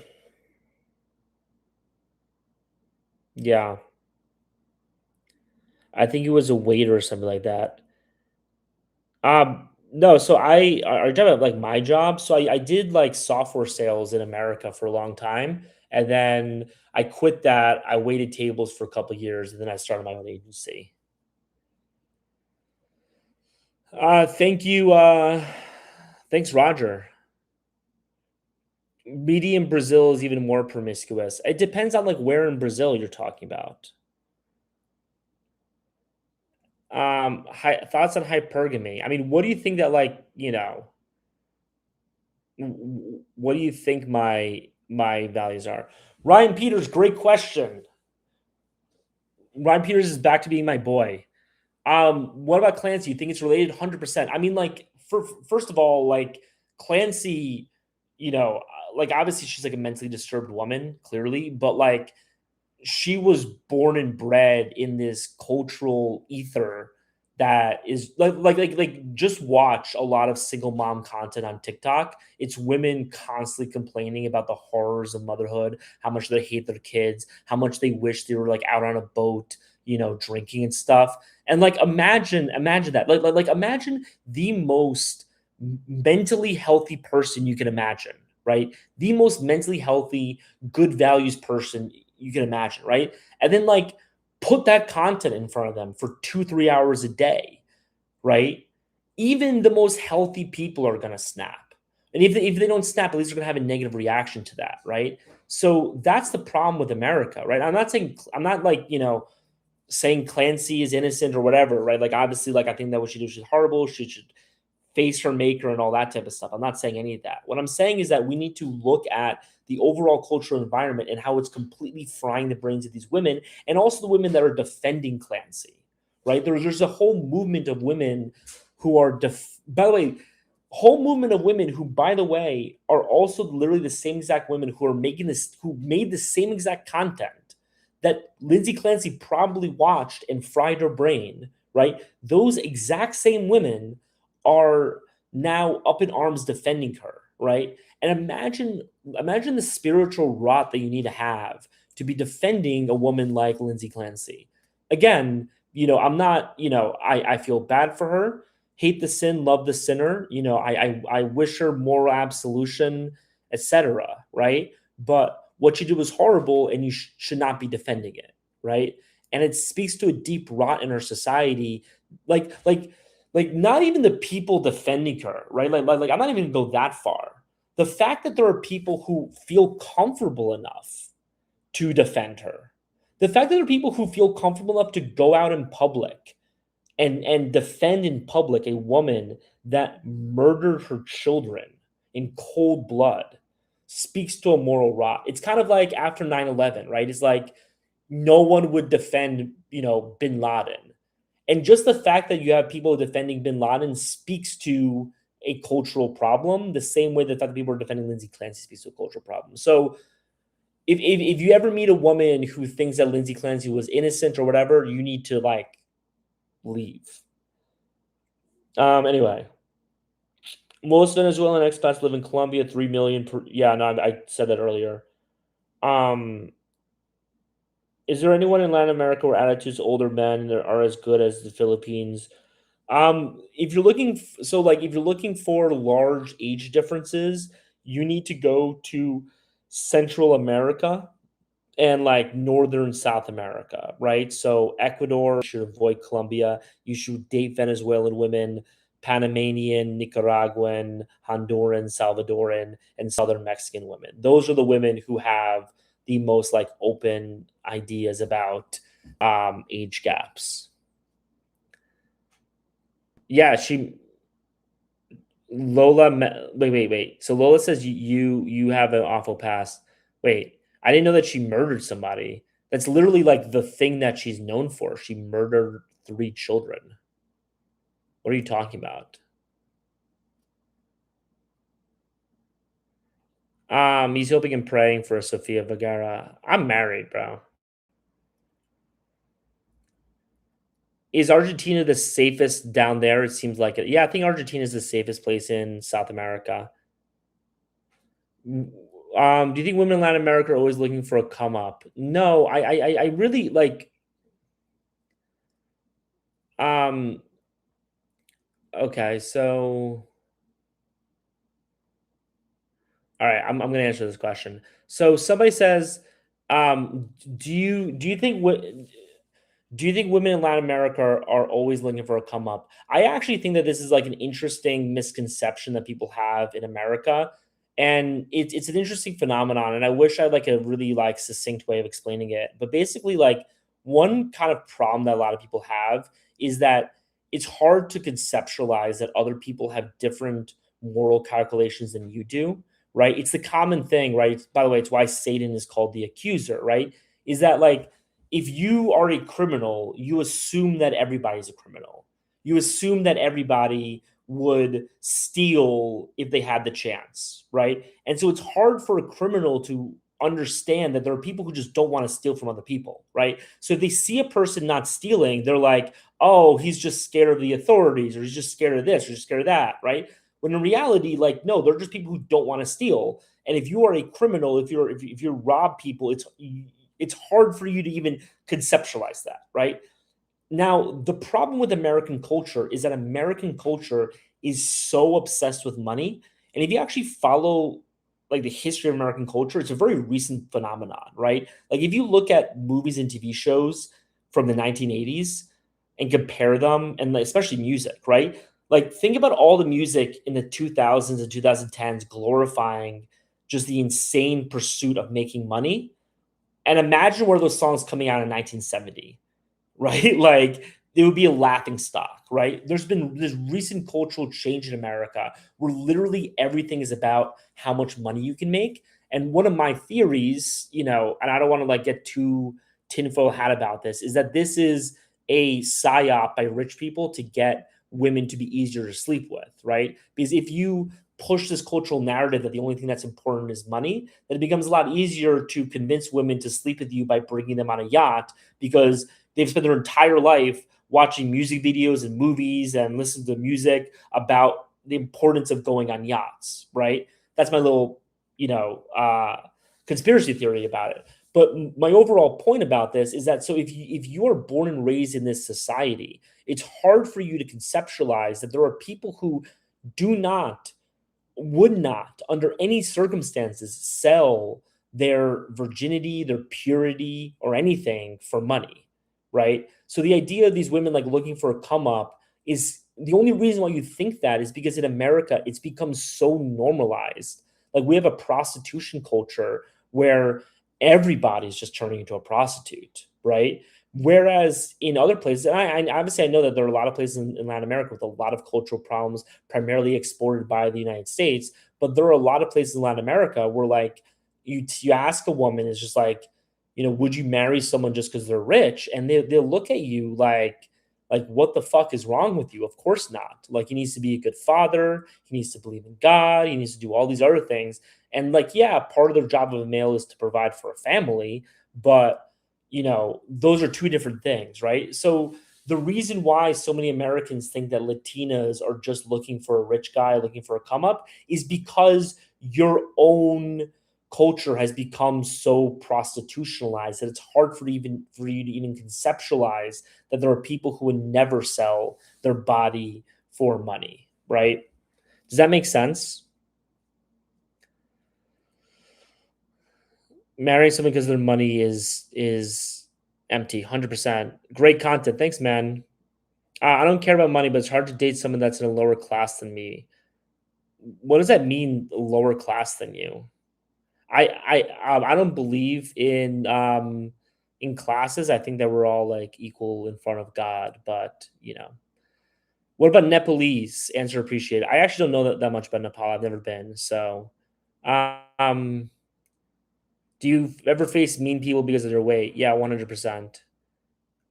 yeah. I think it was a waiter or something like that. No, so I talking about like my job. So I did like software sales in America for a long time, and then I quit that. I waited tables for a couple of years, and then I started my own agency. Thank you. Thanks, Roger. Media in Brazil is even more promiscuous. It depends on like where in Brazil you're talking about. Thoughts on hypergamy. I mean, what do you think that what do you think my values are? Ryan Peters, great question. Ryan Peters is back to being my boy. What about Clancy? You think it's related? 100%. I mean, like, first of all, like Clancy, like obviously she's like a mentally disturbed woman, clearly, but like she was born and bred in this cultural ether that is like just watch a lot of single mom content on TikTok. It's women constantly complaining about the horrors of motherhood, how much they hate their kids, how much they wish they were like out on a boat, drinking and stuff. And like imagine that. Like imagine the most mentally healthy person you can imagine, right? The most mentally healthy, good values person you can imagine, right? And then like put that content in front of them for 2, 3 hours a day, right? Even the most healthy people are going to snap. And if they don't snap, at least they're going to have a negative reaction to that, right? So that's the problem with America, right? I'm not like, saying Clancy is innocent or whatever, right? Like obviously, like I think that what she did was horrible. She should face her maker and all that type of stuff. I'm not saying any of that. What I'm saying is that we need to look at the overall cultural environment and how it's completely frying the brains of these women and also the women that are defending Clancy, right? There's a whole movement of women who are, by the way, whole movement of women who, by the way, are also literally the same exact women who are making this, who made the same exact content that Lindsay Clancy probably watched and fried her brain, right? Those exact same women are now up in arms defending her, right? And imagine the spiritual rot that you need to have to be defending a woman like Lindsay Clancy. Again, I'm not, I feel bad for her. Hate the sin, love the sinner. I wish her moral absolution, etc. Right? But what you did was horrible, and you should not be defending it, right? And it speaks to a deep rot in our society, like like not even the people defending her, right? Like I'm not even gonna go that far. The fact that there are people who feel comfortable enough to defend her, the fact that there are people who feel comfortable enough to go out in public and defend in public a woman that murdered her children in cold blood speaks to a moral rot. It's kind of like after 9/11, right? It's like no one would defend, bin Laden. And just the fact that you have people defending bin Laden speaks to a cultural problem, the same way the fact that people are defending Lindsay Clancy speaks to a cultural problem. So if you ever meet a woman who thinks that Lindsay Clancy was innocent or whatever, you need to like leave. Anyway, most Venezuelan expats live in Colombia, 3 million per. Yeah, no, I said that earlier. Um, is there anyone in Latin America where attitudes older men are as good as the Philippines? If you're looking, if you're looking for large age differences, you need to go to Central America and like northern South America, right? So Ecuador, you should avoid Colombia. You should date Venezuelan women, Panamanian, Nicaraguan, Honduran, Salvadoran, and Southern Mexican women. Those are the women who have the most like open ideas about age gaps. Yeah, wait. So Lola says you have an awful past. Wait, I didn't know that she murdered somebody. That's literally like the thing that she's known for. She murdered 3 children. What are you talking about? He's hoping and praying for Sofia Vergara. I'm married, bro. Is Argentina the safest down there? It seems like it. Yeah, I think Argentina is the safest place in South America. Do you think women in Latin America are always looking for a come up? No, I really like. Um, okay, so all right, I'm gonna answer this question. So somebody says, do you think what do you think women in Latin America are always looking for a come up? I actually think that this is like an interesting misconception that people have in America, and it's an interesting phenomenon. And I wish I had like a really like succinct way of explaining it. But basically, like one kind of problem that a lot of people have is that it's hard to conceptualize that other people have different moral calculations than you do, right? It's the common thing, right? By the way, it's why Satan is called the accuser, right? Is that like if you are a criminal, you assume that everybody's a criminal. You assume that everybody would steal if they had the chance, right? And so it's hard for a criminal to understand that there are people who just don't want to steal from other people, right? So if they see a person not stealing, they're like, "Oh, he's just scared of the authorities or he's just scared of this or just scared of that," right? When in reality, like no, they're just people who don't want to steal. And if you are a criminal, if you rob people, it's hard for you to even conceptualize that, right? Now, the problem with American culture is that American culture is so obsessed with money. And if you actually follow like the history of American culture, it's a very recent phenomenon, right? Like if you look at movies and TV shows from the 1980s and compare them, and like, especially music, right? Like think about all the music in the 2000s and 2010s glorifying just the insane pursuit of making money, and imagine where those songs coming out in 1970, right? Like it would be a laughing stock, right? There's been this recent cultural change in America where literally everything is about how much money you can make. And one of my theories, and I don't want to like get too tinfoil hat about this, is that this is a psyop by rich people to get women to be easier to sleep with, right? Because if you push this cultural narrative that the only thing that's important is money, then it becomes a lot easier to convince women to sleep with you by bringing them on a yacht because they've spent their entire life watching music videos and movies and listening to music about the importance of going on yachts, right? That's my little, you know, uh, conspiracy theory about it. But my overall point about this is that so if you are born and raised in this society, it's hard for you to conceptualize that there are people who do not would not, under any circumstances, sell their virginity, their purity, or anything for money, right? So the idea of these women like looking for a come up is the only reason why you think that is because in America it's become so normalized. Like we have a prostitution culture where everybody's just turning into a prostitute, right? Whereas in other places, and I obviously I know that there are a lot of places in Latin America with a lot of cultural problems, primarily exported by the United States. But there are a lot of places in Latin America where, like, you ask a woman, it's just like, would you marry someone just because they're rich? And they'll look at you like, what the fuck is wrong with you? Of course not. Like, he needs to be a good father. He needs to believe in God. He needs to do all these other things. And like, yeah, part of the job of a male is to provide for a family, but those are two different things, right? So the reason why so many Americans think that Latinas are just looking for a rich guy, looking for a come up, is because your own culture has become so prostitutionalized that it's hard for you to even conceptualize that there are people who would never sell their body for money, right? Does that make sense? Marrying someone because their money is empty, 100%. Great content. Thanks, man. I don't care about money, but it's hard to date someone that's in a lower class than me. What does that mean, lower class than you? I don't believe in classes. I think that we're all like equal in front of God, but What about Nepalese? Answer appreciated. I actually don't know that much about Nepal. I've never been. So, um, do you ever face mean people because of their weight? Yeah, 100%.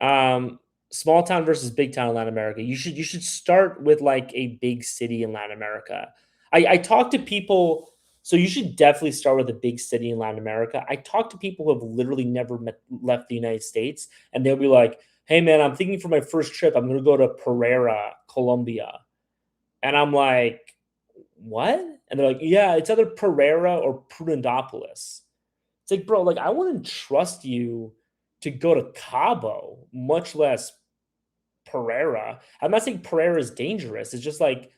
Um, Small town versus big town in Latin America. You should start with like a big city in Latin America. I talk to people, so you should definitely start with a big city in Latin America. I talk to people who have literally never left the United States, and they'll be like, "Hey man, I'm thinking for my first trip, I'm going to go to Pereira, Colombia," and I'm like, "What?" And they're like, "Yeah, it's either Pereira or Prudentopoulos." It's like, bro, like I wouldn't trust you to go to Cabo, much less Pereira. I'm not saying Pereira is dangerous. It's just like,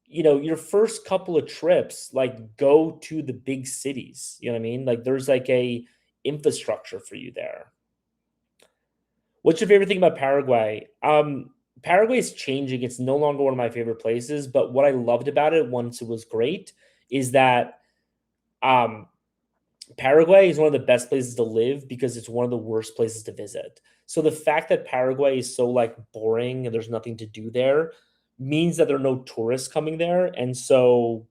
your first couple of trips, like go to the big cities. You know what I mean? Like there's like a infrastructure for you there. What's your favorite thing about Paraguay? Paraguay is changing. It's no longer one of my favorite places, but what I loved about it once it was great is that um Paraguay is one of the best places to live because it's one of the worst places to visit. So the fact that Paraguay is so like boring and there's nothing to do there means that there are no tourists coming there. And so,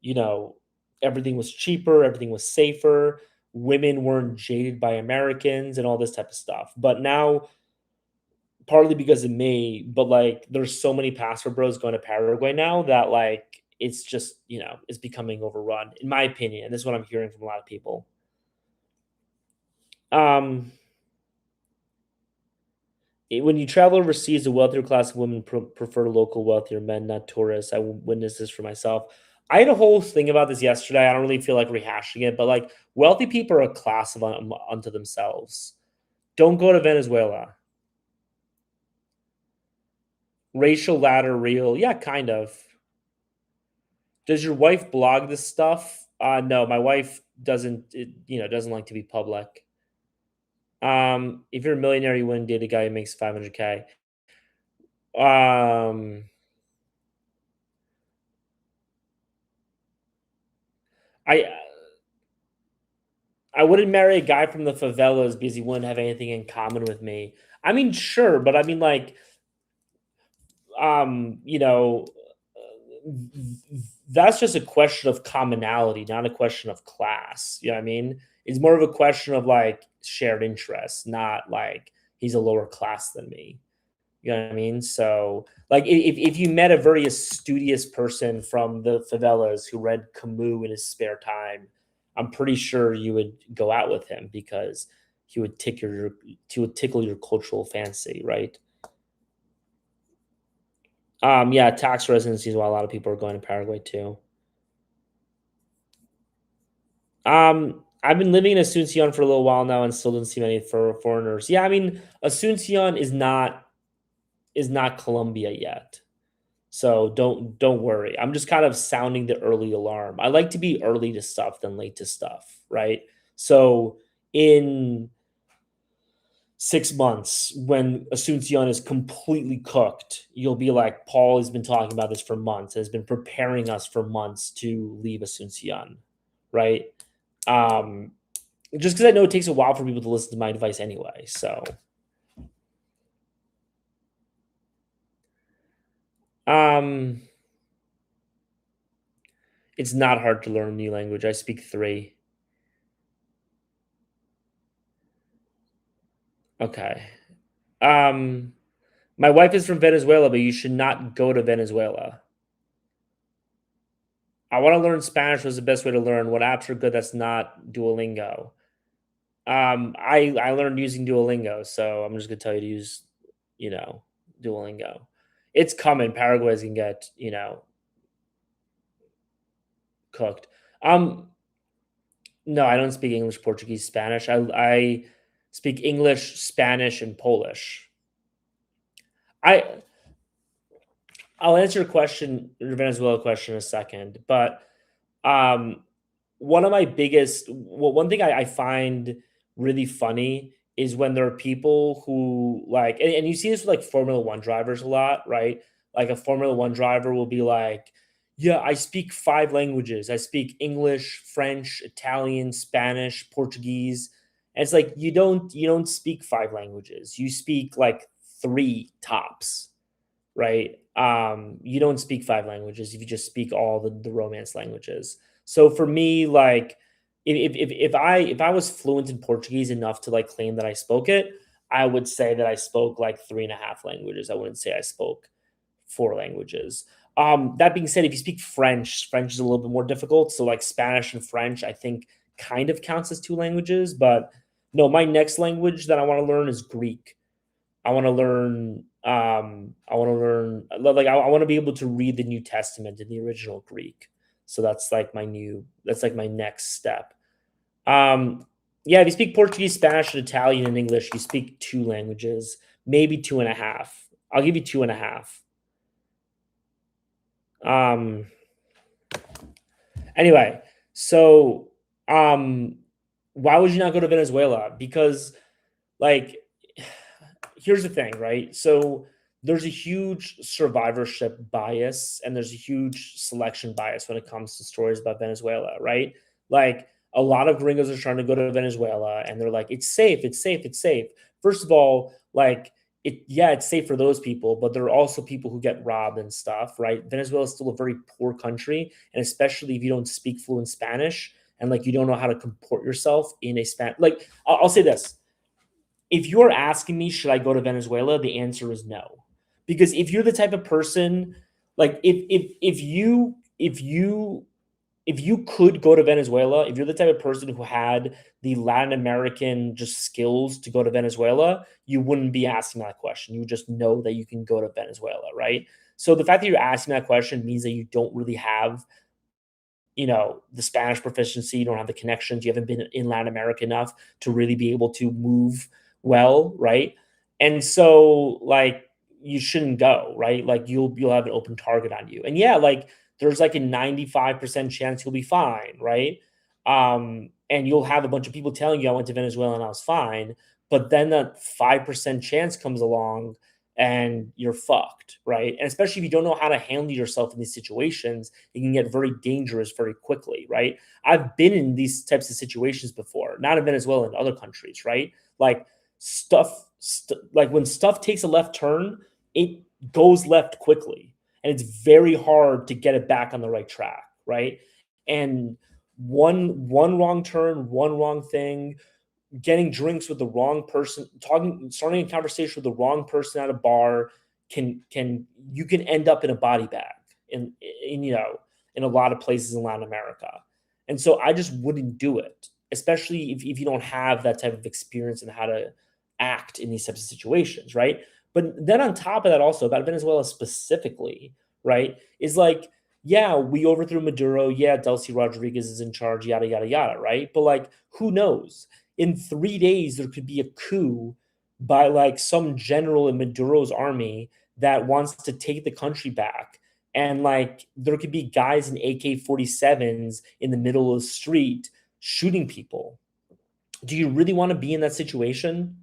you know, everything was cheaper, everything was safer, women weren't jaded by Americans and all this type of stuff. But now, partly because of me, but like there's so many passport bros going to Paraguay now that like it's just, it's becoming overrun, in my opinion. And this is what I'm hearing from a lot of people. Um, when you travel overseas, the wealthier class of women prefer local wealthier men, not tourists. Witnessed this for myself. I had a whole thing about this yesterday. I don't really feel like rehashing it, but like wealthy people are a class of unto themselves. Don't go to Venezuela. Racial ladder real, yeah, kind of. Does your wife blog this stuff? No, my wife doesn't like to be public. If you're a millionaire, you wouldn't date a guy who makes 500K. Um, I I wouldn't marry a guy from the favelas because he wouldn't have anything in common with me. I mean, sure, but I mean, like, you know, that's just a question of commonality, not a question of class. You know what I mean? It's more of a question of like shared interests, not like he's a lower class than me. You know what I mean? So, like, if you met a very studious person from the favelas who read Camus in his spare time, I'm pretty sure you would go out with him because he would tickle your cultural fancy, right? Yeah, tax residency is why a lot of people are going to Paraguay too. I've been living in Asuncion for a little while now and still didn't see many for foreigners. Yeah, I mean, Asuncion is not Colombia yet. So don't worry. I'm just kind of sounding the early alarm. I like to be early to stuff than late to stuff, right? So in 6 months, when Asuncion is completely cooked, you'll be like, Paul has been talking about this for months, has been preparing us for months to leave Asuncion, right? Um, just because I know it takes a while for people to listen to my advice anyway. So um it's not hard to learn a new language. I speak three. Okay. Um My wife is from Venezuela, but you should not go to Venezuela. I want to learn Spanish. Was the best way to learn? What apps are good? That's not Duolingo. I learned using Duolingo, so I'm just gonna tell you to use, you know, Duolingo. It's coming. Paraguay's gonna get cooked. Um, no, I don't speak English, Portuguese, Spanish. I speak English, Spanish, and Polish. I I'll answer your Venezuela question in a second, but um, one of my one thing I find really funny is when there are people who like, and you see this with like Formula One drivers a lot, right? Like a Formula One driver will be like, "Yeah, I speak 5 languages. I speak English, French, Italian, Spanish, Portuguese." And it's like you don't speak 5 languages. You speak like three tops, right? You don't speak 5 languages if you just speak all the Romance languages. So for me, like, if I was fluent in Portuguese enough to, like, claim that I spoke it, I would say that I spoke, like, 3.5 languages. I wouldn't say I spoke 4 languages. That being said, if you speak French, French is a little bit more difficult. So, like, Spanish and French, I think, kind of counts as 2 languages. But no, my next language that I want to learn is Greek. I want to learn, like, I want to be able to read the New Testament in the original Greek. So that's like my next step. Um, yeah, if you speak Portuguese, Spanish, and Italian and English, you speak 2 languages, maybe 2.5. I'll give you 2.5. Um, anyway, so um, why would you not go to Venezuela? Because, like, here's the thing, right? So there's a huge survivorship bias and there's a huge selection bias when it comes to stories about Venezuela, right? Like, a lot of gringos are trying to go to Venezuela and they're like, it's safe, it's safe, it's safe. First of all, like, yeah, it's safe for those people, but there are also people who get robbed and stuff, right? Venezuela is still a very poor country, and especially if you don't speak fluent Spanish and, like, you don't know how to comport yourself in a like, I'll say this: if you're asking me, should I go to Venezuela? The answer is no. Because if you're the type of person, like, if you could go to Venezuela, if you're the type of person who had the Latin American just skills to go to Venezuela, you wouldn't be asking that question. You would just know that you can go to Venezuela, right? So the fact that you're asking that question means that you don't really have, the Spanish proficiency, you don't have the connections, you haven't been in Latin America enough to really be able to move well, right? And so, like, you shouldn't go, right? Like, you'll have an open target on you. And yeah, like, there's like a 95% chance you'll be fine, right? And you'll have a bunch of people telling you I went to Venezuela and I was fine, but then that 5% chance comes along and you're fucked, right? And especially if you don't know how to handle yourself in these situations, it can get very dangerous very quickly, right? I've been in these types of situations before, not in Venezuela, in other countries, right? Like, like, when stuff takes a left turn, it goes left quickly, and it's very hard to get it back on the right track, right? And one wrong turn, one wrong thing, getting drinks with the wrong person, starting a conversation with the wrong person at a bar can you can end up in a body bag in in a lot of places in Latin America. And so I just wouldn't do it, especially if you don't have that type of experience and how to act in these types of situations, right? But then on top of that, also about Venezuela specifically, right, is like, yeah, we overthrew Maduro. Yeah, Delcy Rodriguez is in charge, yada, yada, yada, right? But, like, who knows? In 3 days, there could be a coup by, like, some general in Maduro's army that wants to take the country back. And, like, there could be guys in AK-47s in the middle of the street shooting people. Do you really want to be in that situation?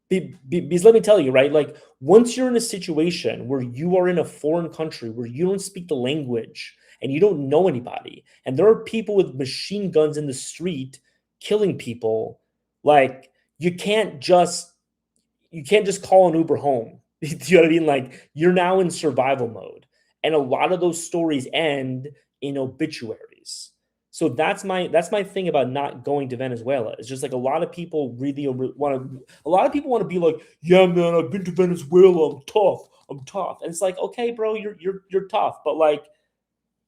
Because let me tell you, right? Like, once you're in a situation where you are in a foreign country where you don't speak the language and you don't know anybody, and there are people with machine guns in the street killing people, like, you can't just call an Uber home. Do you know what I mean? Like, you're now in survival mode. And a lot of those stories end in obituaries. So that's my thing about not going to Venezuela. It's just like a lot of people really want to be like, yeah, man, I've been to Venezuela. I'm tough. I'm tough. And it's like, okay, bro, you're tough, but, like,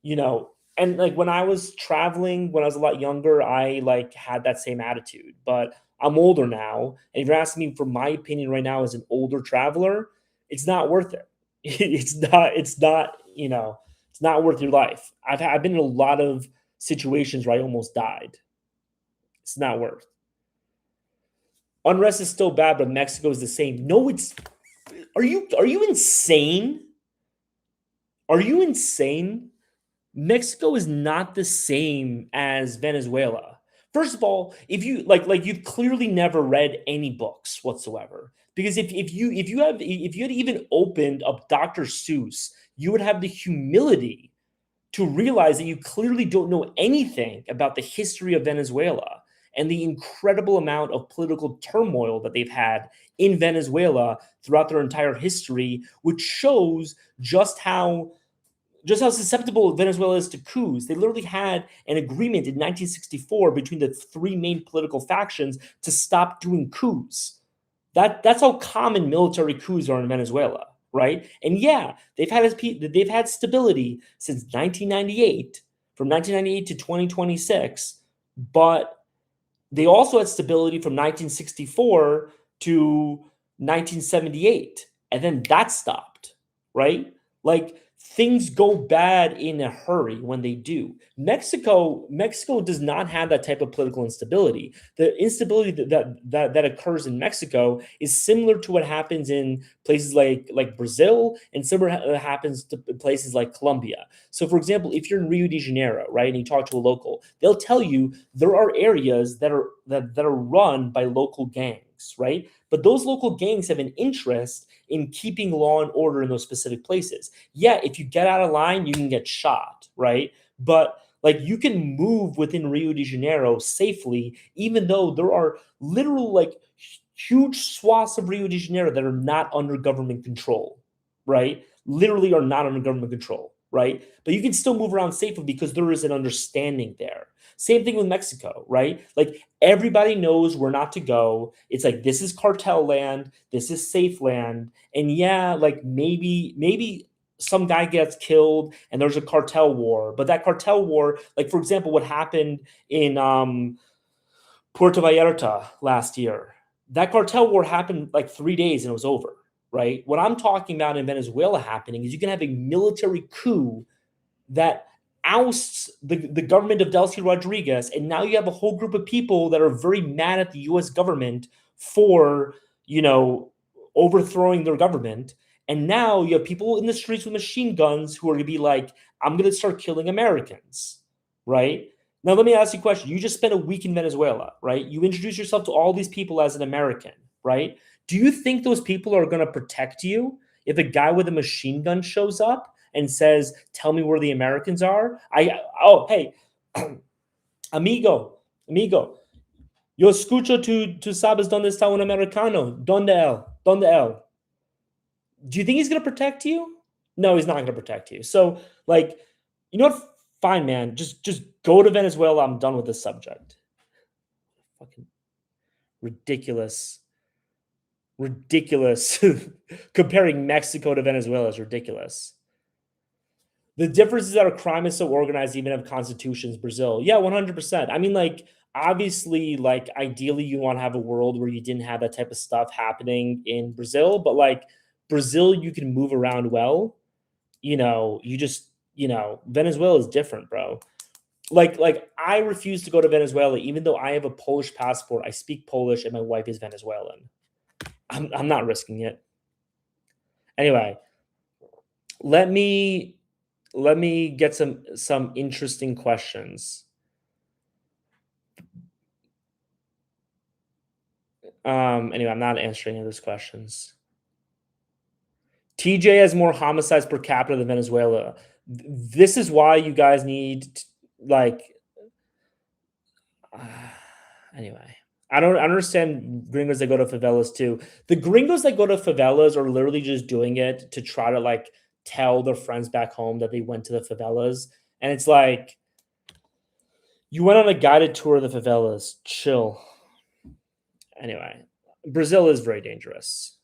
and, like, when I was traveling when I was a lot younger, I, like, had that same attitude. But I'm older now, and if you're asking me for my opinion right now as an older traveler, it's not worth it. It's not worth your life. I've been in a lot of situations where I almost died. It's not worth. Unrest is still bad, but Mexico is the same. No, it's are you insane? Are you insane? Mexico is not the same as Venezuela. First of all, if you like you've clearly never read any books whatsoever. Because if you had even opened up Dr. Seuss, you would have the humility to realize that you clearly don't know anything about the history of Venezuela. and the incredible amount of political turmoil that they've had in Venezuela throughout their entire history, which shows just how susceptible Venezuela is to coups. They literally had an agreement in 1964 between the three main political factions to stop doing coups. That's how common military coups are in Venezuela, right? And yeah, they've had stability since 1998, from 1998 to 2026, but they also had stability from 1964 to 1978, and then that stopped, right? Like things go bad in a hurry when they do. Mexico does not have that type of political instability. The instability that occurs in Mexico is similar to what happens in places like Brazil, and similar happens to places like Colombia. So, for example, if you're in Rio de Janeiro, right, and you talk to a local, they'll tell you there are areas that are run by local gangs, right? But those local gangs have an interest in keeping law and order in those specific places. Yeah, if you get out of line, you can get shot, right? But like you can move within Rio de Janeiro safely, even though there are literal like huge swaths of Rio de Janeiro that are not under government control, right? Literally are not under government control, right? But you can still move around safely because there is an understanding there. Same thing with Mexico, right? Like everybody knows where not to go. It's like this is cartel land, this is safe land, and yeah, like maybe some guy gets killed and there's a cartel war, but that cartel war, like for example, what happened in Puerto Vallarta last year, that cartel war happened like 3 days and it was over, right? What I'm talking about in Venezuela happening is you can have a military coup that ousts the government of Delcy Rodriguez, and now you have a whole group of people that are very mad at the U.S. government for, you know, overthrowing their government. And now you have people in the streets with machine guns who are going to be like, I'm going to start killing Americans, right? Now, let me ask you a question. You just spent a week in Venezuela, right? You introduce yourself to all these people as an American, right? Do you think those people are going to protect you if a guy with a machine gun shows up and says, "Tell me where the Americans are"? Hey, amigo, yo escucho tú sabes dónde está un americano. ¿Dónde él? Do you think he's going to protect you? No, he's not going to protect you. So, like, you know what? Fine, man. Just go to Venezuela. I'm done with this subject. Fucking ridiculous. Ridiculous. Comparing Mexico to Venezuela is ridiculous. The difference is that our crime is so organized, even have constitutions. Brazil, yeah, 100%. I mean, like, obviously, like, ideally, you want to have a world where you didn't have that type of stuff happening in Brazil, but like, Brazil, you can move around well. Venezuela is different, bro. Like, I refuse to go to Venezuela, even though I have a Polish passport. I speak Polish, and my wife is Venezuelan. I'm not risking it. Anyway, let me get some interesting questions. Anyway, I'm not answering any of those questions. TJ has more homicides per capita than Venezuela. This is why you guys need anyway. I don't understand gringos that go to favelas too. The gringos that go to favelas are literally just doing it to try to like tell their friends back home that they went to the favelas. And it's like, you went on a guided tour of the favelas. Chill. Anyway, Brazil is very dangerous.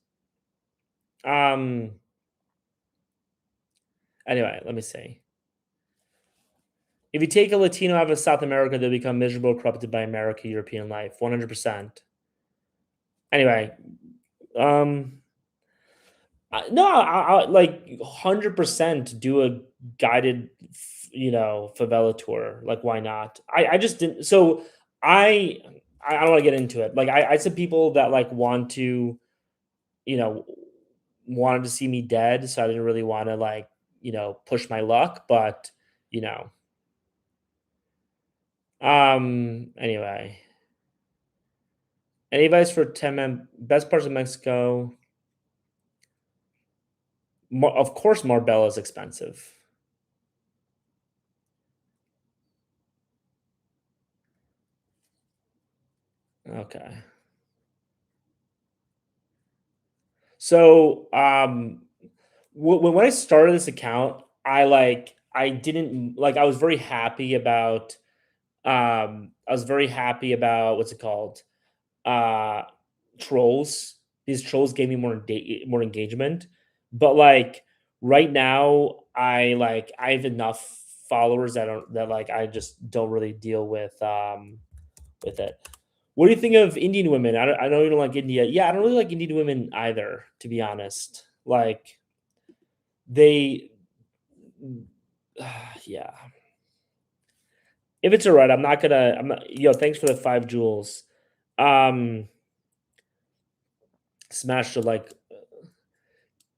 Anyway, let me see. If you take a Latino out of South America, they'll become miserable, corrupted by America, European life. 100%. Anyway, no, I like 100% do a guided, favela tour. Like, why not? I just didn't. So I I don't want to get into it. Like, I said, people that like want to, you know, wanted to see me dead, so I didn't really want to like, push my luck. But you know, anyway, any advice for 10 best parts of Mexico? Of course, Marbella is expensive. Okay. So, when I started this account, I didn't like I was very happy about I was very happy about what's it called? Uh trolls. These trolls gave me more engagement. But like right now I have enough followers that like I just don't really deal with it. What do you think of Indian women? I know you don't like India. Yeah, I don't really like Indian women either, to be honest. Like they yeah. If it's alright, I'm not yo, thanks for the 5 jewels. Um, smash the like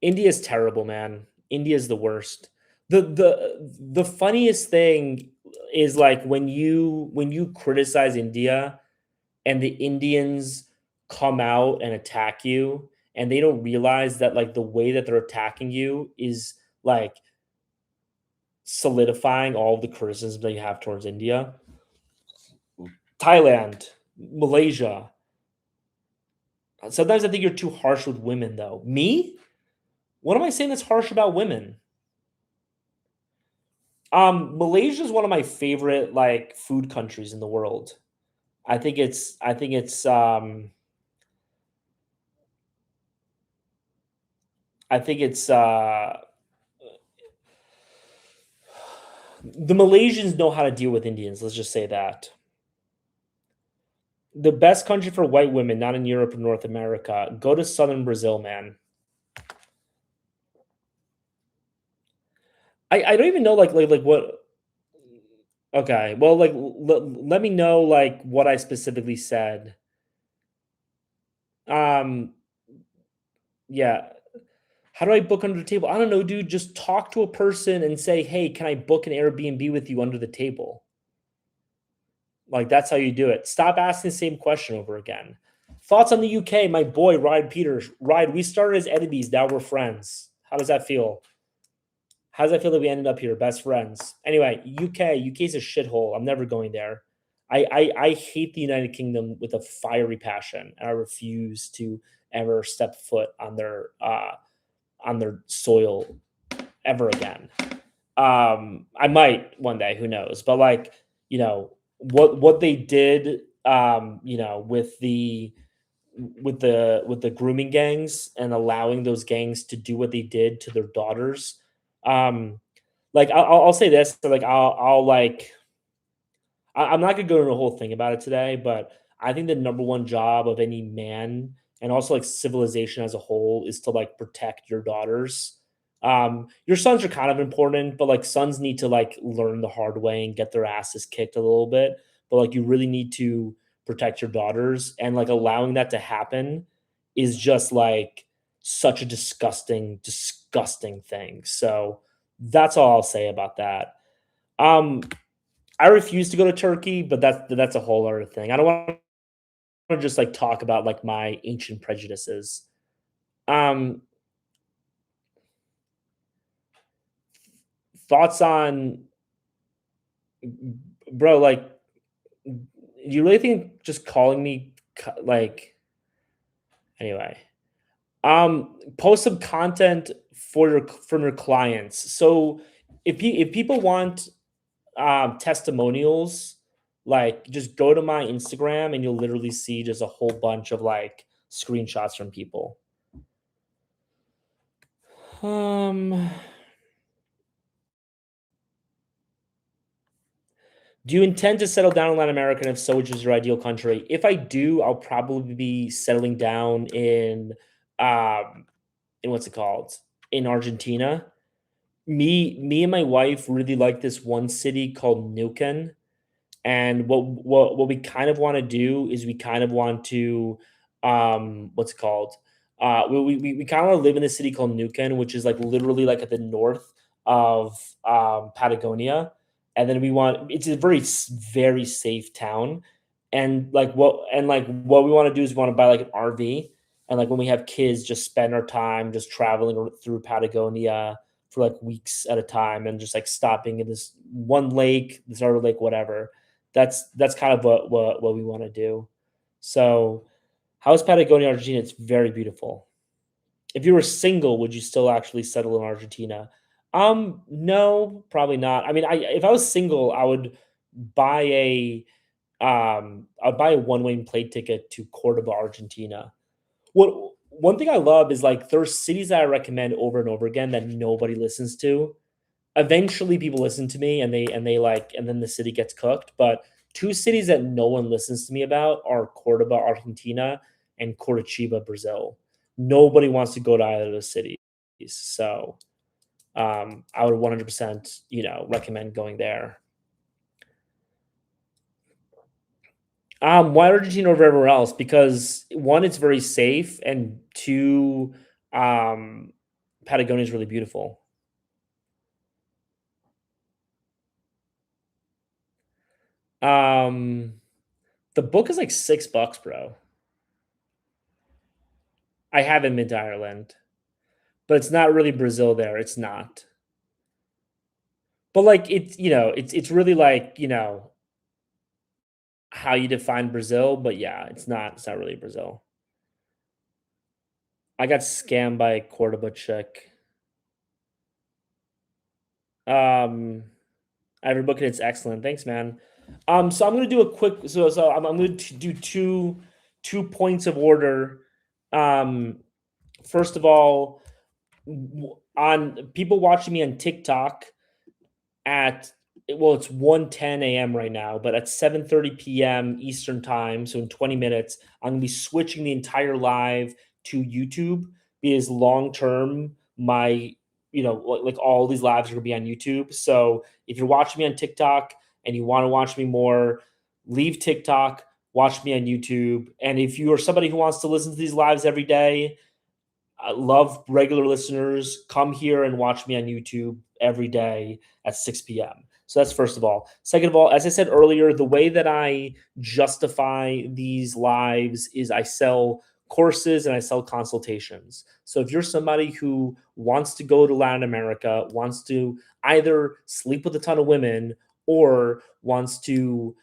India's terrible, man. India's the worst. The funniest thing is like when you criticize India and the Indians come out and attack you and they don't realize that like the way that they're attacking you is like solidifying all of the criticism that you have towards India. Thailand, Malaysia. Sometimes I think you're too harsh with women though. Me? What am I saying that's harsh about women? Malaysia is one of my favorite like food countries in the world. I think it's the Malaysians know how to deal with Indians, let's just say that. The best country for white women, not in Europe or North America. Go to southern Brazil, man. I don't even know like what okay. Well, like let me know like what I specifically said. Um yeah. How do I book under the table? I don't know, dude. Just talk to a person and say, "Hey, can I book an Airbnb with you under the table?" Like that's how you do it. Stop asking the same question over again. Thoughts on the UK? My boy, Ryan Peters. Ryan, we started as enemies. Now we're friends. How does that feel? How does that feel that we ended up here, best friends? Anyway, UK is a shithole. I'm never going there. I hate the United Kingdom with a fiery passion, and I refuse to ever step foot on their soil ever again. I might one day, who knows? But like, you know, what they did, you know, with the grooming gangs and allowing those gangs to do what they did to their daughters. Um, like I'll say this, so like I'll like I'm not gonna go into a whole thing about it today, but I think the number one job of any man and also like civilization as a whole is to like protect your daughters. Your sons are kind of important, but like sons need to like learn the hard way and get their asses kicked a little bit. But like you really need to protect your daughters, and like allowing that to happen is just like such a disgusting thing. So that's all I'll say about that. Um, I refuse to go to Turkey, but that's a whole other thing. I don't wanna just, like, talk about, like, my ancient prejudices. Um, thoughts on bro, like, you really think just calling me like anyway. Post some content for your from your clients. So if people want testimonials, like just go to my Instagram and you'll literally see just a whole bunch of like screenshots from people. Um, do you intend to settle down in Latin America? And if so, which is your ideal country? If I do, I'll probably be settling down um in what's it called? In Argentina. Me and my wife really like this one city called Neuquén. And what we kind of want to do is we kind of want to what's it called? We kind of want to live in a city called Neuquén, which is like literally like at the north of Patagonia, and then we want it's a very safe town, and like what we want to do is we want to buy like an RV, and like when we have kids, just spend our time just traveling through Patagonia for like weeks at a time, and just like stopping in this one lake, this other lake, whatever. That's kind of what we wanna do. So, how's Patagonia, Argentina? It's very beautiful. If you were single, would you still actually settle in Argentina? No, probably not. I mean, I if I was single, I would buy a I'd buy a one-way plane ticket to Cordoba, Argentina. What one thing I love is like there's cities that I recommend over and over again that nobody listens to. Eventually people listen to me and they like and then the city gets cooked, but 2 cities that no one listens to me about are Cordoba, Argentina, and Curitiba, Brazil. Nobody wants to go to either of those cities. So, I would 100%, recommend going there. Why Argentina over everywhere else? Because 1, it's very safe, and 2, um, Patagonia is really beautiful. Um, the book is like $6, bro. I haven't been to Ireland, but it's not really Brazil there. It's not. But like it's really like, how you define Brazil, but yeah, it's not really Brazil. I got scammed by a Cordoba chick. Um Every book and it's excellent. Thanks, man. So I'm gonna do a quick I'm gonna do two points of order. Um First of all, on people watching me on TikTok, at well, it's 1:10 a.m. right now, but at 7:30 p.m. Eastern time, so in 20 minutes, I'm gonna be switching the entire live to YouTube because long term, my like all these lives are gonna be on YouTube. So if you're watching me on TikTok and you want to watch me more, leave TikTok, watch me on YouTube. And if you are somebody who wants to listen to these lives every day, I love regular listeners. Come here and watch me on YouTube every day at 6 p.m. So that's first of all. Second of all, as I said earlier, the way that I justify these lives is I sell courses and I sell consultations. So if you're somebody who wants to go to Latin America, wants to either sleep with a ton of women or wants to,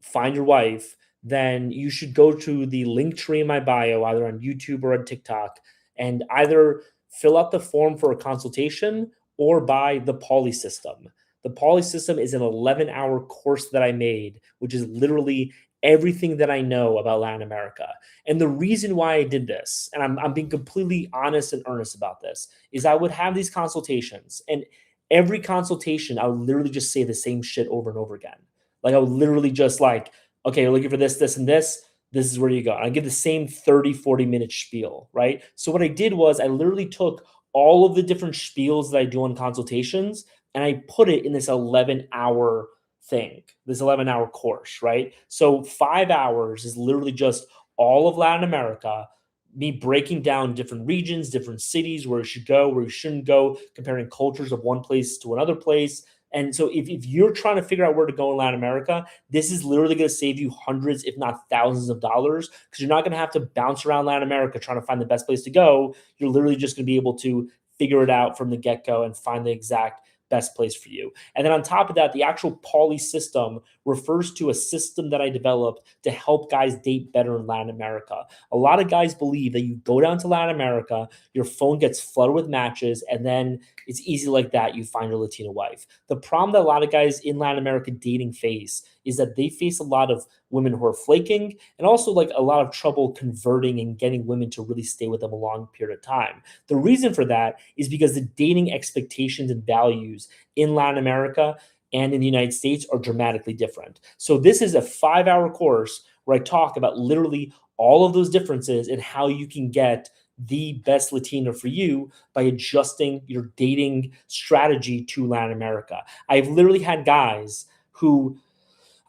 find your wife, then you should go to the link tree in my bio, either on YouTube or on TikTok, and either fill out the form for a consultation or buy the Paulie system. The Paulie system is an 11-hour course that I made, which is literally everything that I know about Latin America. And the reason why I did this, and I'm being completely honest and earnest about this, is I would have these consultations, and every consultation, I would literally just say the same shit over and over again. Like I would literally just like, okay, you're looking for this, this, and this is where you go. And I give the same 30, 40-minute spiel, right? So what I did was I literally took all of the different spiels that I do on consultations and I put it in this 11-hour thing, this 11-hour course, right? So 5 hours is literally just all of Latin America, me breaking down different regions, different cities, where you should go, where you shouldn't go, comparing cultures of one place to another place. And so if you're trying to figure out where to go in Latin America, this is literally going to save you hundreds, if not thousands of dollars, because you're not going to have to bounce around Latin America trying to find the best place to go. You're literally just going to be able to figure it out from the get go and find the exact best place for you. And then on top of that, the actual Paulie system refers to a system that I developed to help guys date better in Latin America. A lot of guys believe that you go down to Latin America, your phone gets flooded with matches, and then it's easy like that. You find your Latina wife. The problem that a lot of guys in Latin America dating face is that they face a lot of women who are flaking and also like a lot of trouble converting and getting women to really stay with them a long period of time. The reason for that is because the dating expectations and values in Latin America and in the United States are dramatically different. So this is a 5-hour course where I talk about literally all of those differences and how you can get the best Latina for you by adjusting your dating strategy to Latin America. I've literally had guys who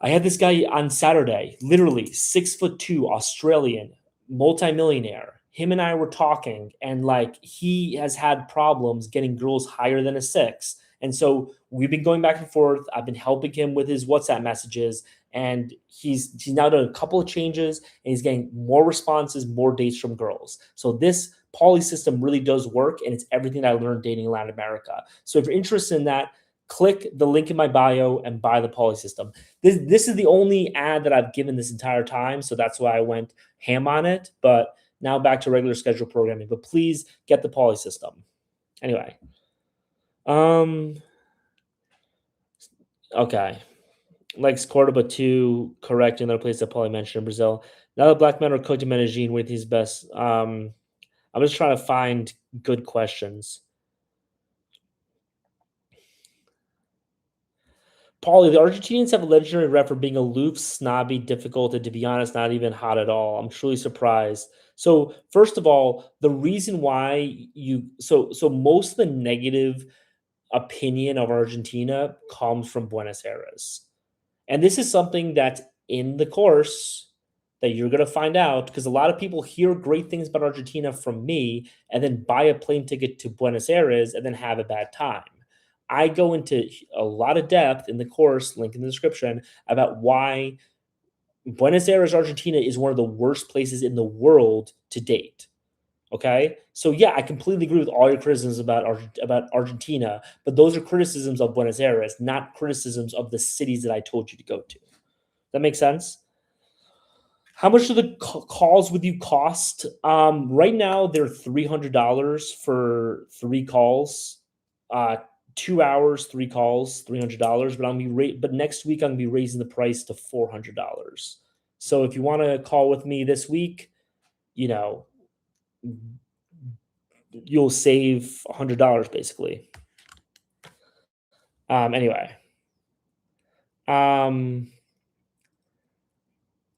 I had this guy on Saturday, literally 6'2", Australian, multimillionaire. Him and I were talking, and like he has had problems getting girls higher than a six. And so we've been going back and forth. I've been helping him with his WhatsApp messages, and he's now done a couple of changes, and he's getting more responses, more dates from girls. So this poly system really does work, and it's everything that I learned dating in Latin America. So if you're interested in that, click the link in my bio and buy the Paulie system. This is the only ad that I've given this entire time, so that's why I went ham on it. But now back to regular schedule programming. But please get the Paulie system. Anyway, um, okay. Likes Cordoba 2, correct, another place that Paulie mentioned in Brazil. Now that black men are cooked in Medellin, what do you think is best? I'm just trying to find good questions. Paulie, the Argentinians have a legendary rep for being aloof, snobby, difficult, and to be honest, not even hot at all. I'm truly surprised. So, first of all, the reason why so most of the negative opinion of Argentina comes from Buenos Aires. And this is something that's in the course that you're going to find out because a lot of people hear great things about Argentina from me and then buy a plane ticket to Buenos Aires and then have a bad time. I go into a lot of depth in the course, link in the description, about why Buenos Aires, Argentina is one of the worst places in the world to date. Okay, so yeah, I completely agree with all your criticisms about Argentina, but those are criticisms of Buenos Aires, not criticisms of the cities that I told you to go to. That makes sense. How much do the calls with you cost? Right now they're $300 for 3 calls, 2 hours, 3 calls, $300. But but next week I'm gonna be raising the price to $400. So if you want to call with me this week, you know, you'll save $100 basically. Anyway, um,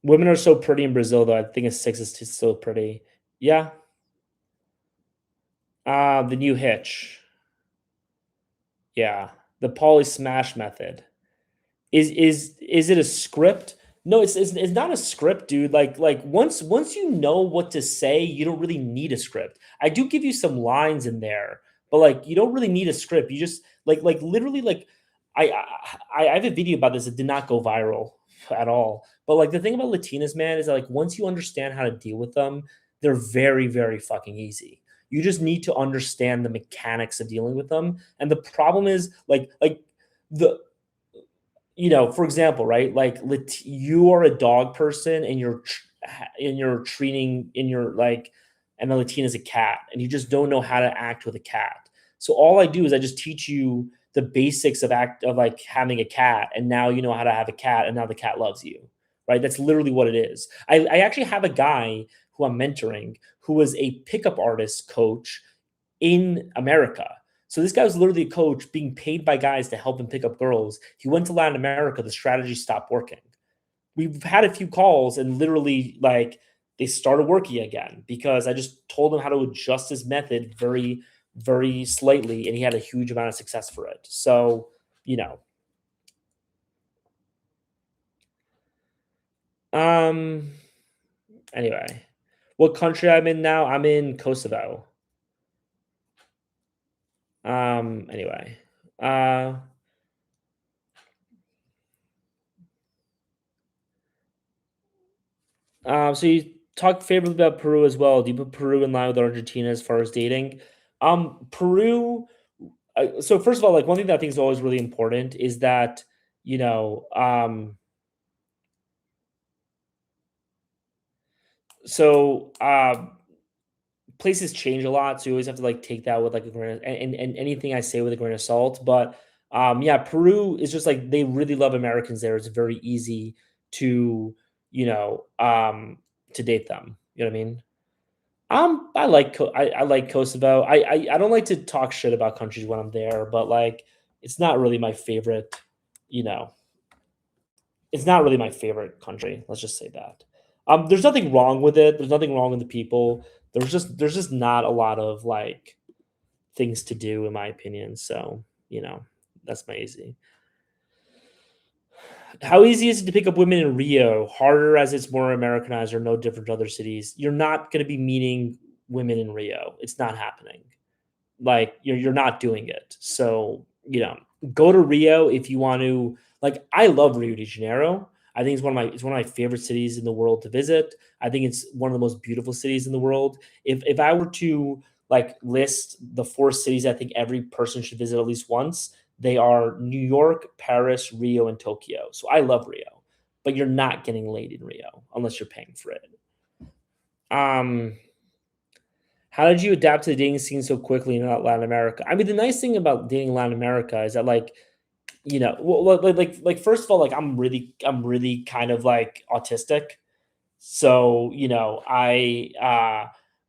women are so pretty in Brazil, though. I think a 6 is so pretty. Yeah. The new Hitch. Yeah, the Pauly Smash method. Is it a script? No, it's not a script, dude. Once you know what to say, you don't really need a script. I do give you some lines in there, but like you don't really need a script. You just literally I have a video about this that did not go viral at all. But like the thing about Latinas, man, is that like once you understand how to deal with them, they're very, very fucking easy. You just need to understand the mechanics of dealing with them. And the problem is the for example, right? You are a dog person and you're treating and you're like and the Latina is a cat and you just don't know how to act with a cat. So all I do is I just teach you the basics of like having a cat and now you know how to have a cat and now the cat loves you. Right? That's literally what it is. I actually have a guy who I'm mentoring who was a pickup artist coach in America. So this guy was literally a coach being paid by guys to help him pick up girls. He went to Latin America. The strategy stopped working. We've had a few calls and literally like they started working again because I just told him how to adjust his method very, very slightly, and he had a huge amount of success for it. So, you know. Um anyway. What country I'm in now? I'm in Kosovo. Anyway. Uh so you talk favorably about Peru as well. Do you put Peru in line with Argentina as far as dating? Peru. So first of all, like one thing that I think is always really important is that you know, so places change a lot, so you always have to like take that with like a grain of, and anything I say with a grain of salt. But yeah, Peru is just like they really love Americans there. It's very easy to you know to date them. You know what I mean? I like Kosovo. I don't like to talk shit about countries when I'm there, but like it's not really my favorite. You know, it's not really my favorite country. Let's just say that. There's nothing wrong with it. There's nothing wrong with the people. There's just not a lot of like things to do in my opinion. So that's my easy. How easy is it to pick up women in Rio? Harder as it's more Americanized or no different to other cities. You're not going to be meeting women in Rio. It's not happening. Like you're not doing it. So, go to Rio if you want to like I love Rio de Janeiro. I think it's one of my favorite cities in the world to visit. I think it's one of the most beautiful cities in the world. If I were to like list the 4 cities I think every person should visit at least once, They are New York, Paris, Rio, and Tokyo. So I love Rio, but you're not getting laid in Rio unless you're paying for it. Um, how did you adapt to the dating scene so quickly in Latin America? I mean, the nice thing about dating Latin America is that first of all, like I'm really kind of like autistic. So,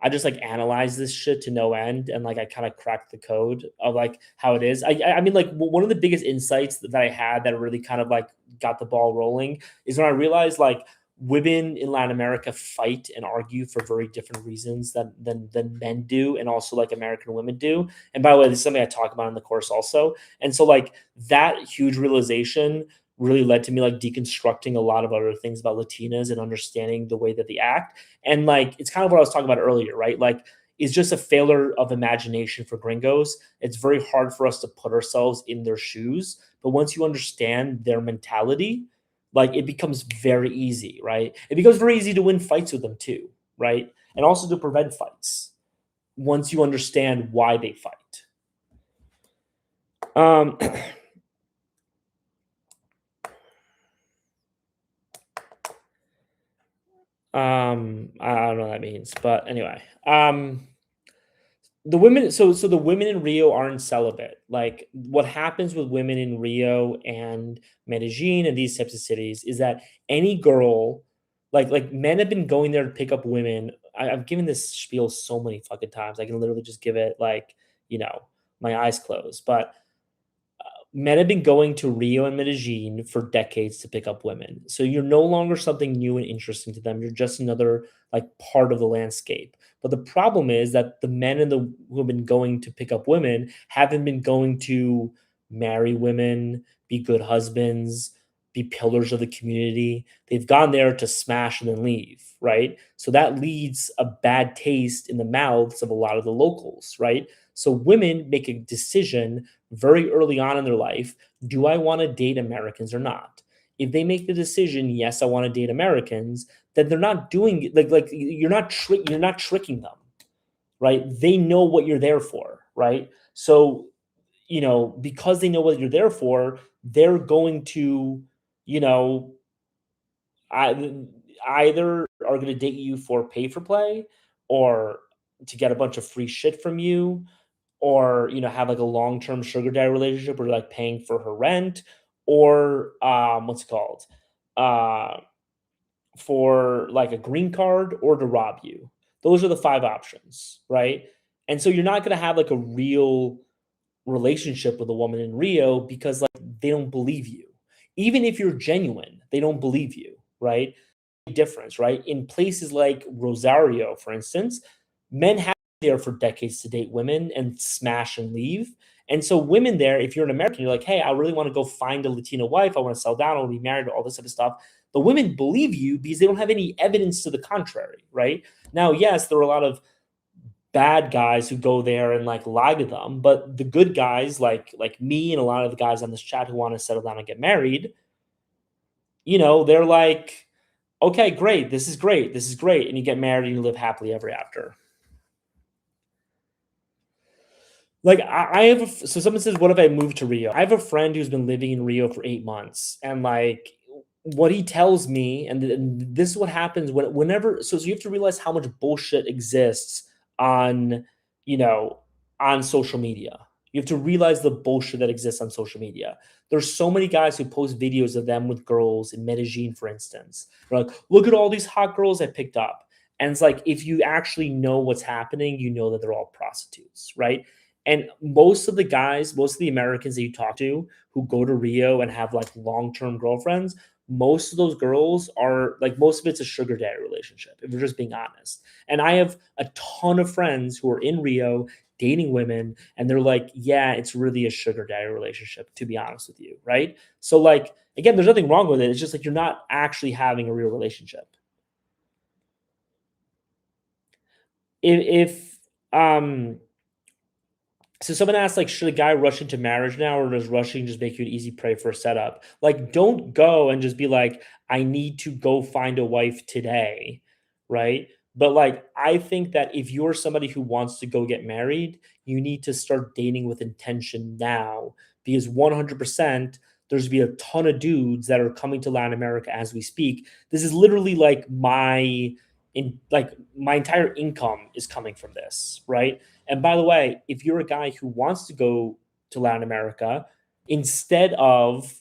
I just like analyze this shit to no end and like I kind of crack the code of like how it is. I mean like one of the biggest insights that I had that really kind of like got the ball rolling is when I realized like women in Latin America fight and argue for very different reasons than men do and also like American women do. And by the way, this is something I talk about in the course also. And so like that huge realization really led to me like deconstructing a lot of other things about Latinas and understanding the way that they act. And like it's kind of what I was talking about earlier, right? Like it's just a failure of imagination for gringos. It's very hard for us to put ourselves in their shoes. But once you understand their mentality, like it becomes very easy, right? It becomes very easy to win fights with them too, right? And also to prevent fights once you understand why they fight. Um, I don't know what that means, but anyway. The women so the women in Rio aren't celibate. Like what happens with women in Rio and Medellin and these types of cities is that any girl, like men have been going there to pick up women. I've given this spiel so many fucking times. I can literally just give it like, my eyes closed. But men have been going to Rio and Medellin for decades to pick up women. So you're no longer something new and interesting to them. You're just another like part of the landscape. But the problem is that the men who have been going to pick up women haven't been going to marry women, be good husbands, be pillars of the community. They've gone there to smash and then leave, right? So that leads a bad taste in the mouths of a lot of the locals, right? So women make a decision very early on in their life, do I want to date Americans or not? If they make the decision, yes, I want to date Americans, then they're not doing it like you're not tricking them, right? They know what you're there for, right? So, because they know what you're there for, they're going to, you know, I, either are going to date you for pay for play or to get a bunch of free shit from you or have like a long-term sugar daddy relationship where you're like paying for her rent or what's it called uh for like a green card or to rob you. Those are the five options, right? And so you're not going to have like a real relationship with a woman in Rio because like they don't believe you. Even if you're genuine, they don't believe you, right? Difference, right? In places like Rosario, for instance, men have been there for decades to date women and smash and leave. And so women there, if you're an American, you're like, hey, I really want to go find a Latina wife. I want to settle down. I want to be married, all this type of stuff. The women believe you because they don't have any evidence to the contrary, right? Now, yes, there are a lot of bad guys who go there and like lie to them, but the good guys, like me and a lot of the guys on this chat who want to settle down and get married, they're like, okay, great. This is great. This is great. And you get married and you live happily ever after. Like I have so someone says, what if I moved to Rio? I have a friend who's been living in Rio for 8 months. And like what he tells me, and this is what happens whenever so you have to realize how much bullshit exists on, you know, on social media. You have to realize the bullshit that exists on social media. There's so many guys who post videos of them with girls in Medellin, for instance. They're like, look at all these hot girls I picked up. And it's like, if you actually know what's happening, you know that they're all prostitutes, right? And most of the guys, most of the Americans that you talk to who go to Rio and have like long-term girlfriends, most of those girls are like most of it's a sugar daddy relationship, if we're just being honest. And I have a ton of friends who are in Rio dating women, and they're like, yeah, it's really a sugar daddy relationship, to be honest with you, right? So like again, there's nothing wrong with it. It's just like you're not actually having a real relationship. If so someone asked, like, should a guy rush into marriage now, or does rushing just make you an easy prey for a setup? Like, don't go and just be like, I need to go find a wife today, right? But like, I think that if you're somebody who wants to go get married, you need to start dating with intention now because 100% there's be a ton of dudes that are coming to Latin America as we speak. This is literally like my entire income is coming from this, right? And by the way, if you're a guy who wants to go to Latin America, instead of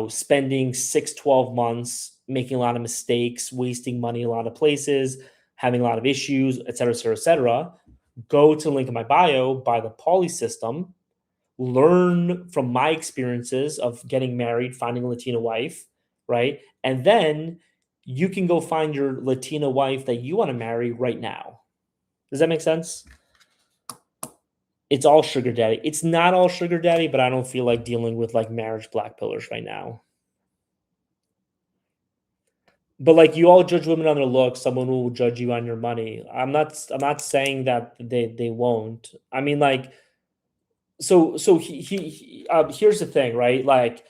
spending 6, 12 months making a lot of mistakes, wasting money in a lot of places, having a lot of issues, et cetera, et cetera, et cetera, go to the link in my bio, buy the Paulie system, learn from my experiences of getting married, finding a Latina wife, right? And then you can go find your Latina wife that you want to marry right now. Does that make sense? It's all sugar daddy. It's not all sugar daddy, but I don't feel like dealing with like marriage black pillars right now. But like you all judge women on their looks, someone will judge you on your money. I'm not saying that they won't. I mean like here's the thing, right? Like,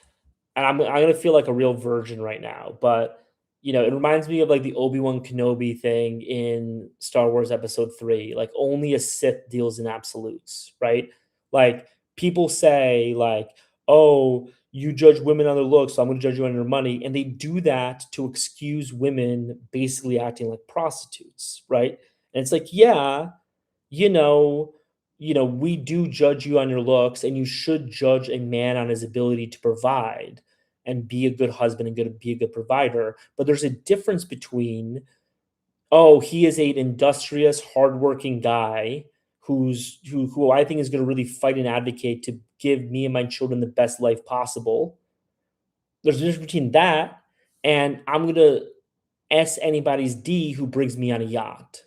and I'm gonna feel like a real virgin right now, but it reminds me of like the Obi-Wan Kenobi thing in Star Wars Episode 3. Like only a Sith deals in absolutes, right? Like people say, like, oh, you judge women on their looks, so I'm gonna judge you on your money. And they do that to excuse women basically acting like prostitutes, right? And it's like, yeah, you know, we do judge you on your looks, and you should judge a man on his ability to provide and be a good husband and be a good provider. But there's a difference between, oh, he is an industrious, hardworking guy who I think is going to really fight and advocate to give me and my children the best life possible. There's a difference between that and I'm going to S anybody's D who brings me on a yacht,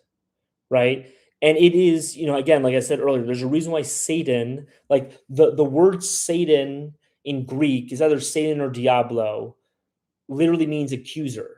right? And it is, again, like I said earlier, there's a reason why Satan, like the word Satan in Greek is either Satan or Diablo, literally means accuser.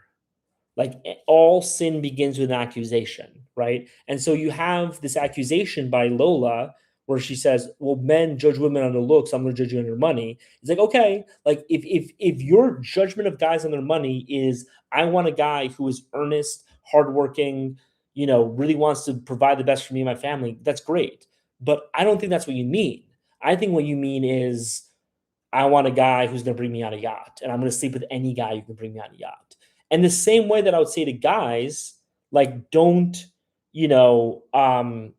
Like all sin begins with an accusation, right? And so you have this accusation by Lola where she says, "Well, men judge women on their looks. I'm going to judge you on your money." It's like, okay, like if your judgment of guys on their money is, I want a guy who is earnest, hardworking, really wants to provide the best for me and my family, that's great. But I don't think that's what you mean. I think what you mean is, I want a guy who's going to bring me on a yacht, and I'm going to sleep with any guy who can bring me on a yacht. And the same way that I would say to guys, like, you know, um,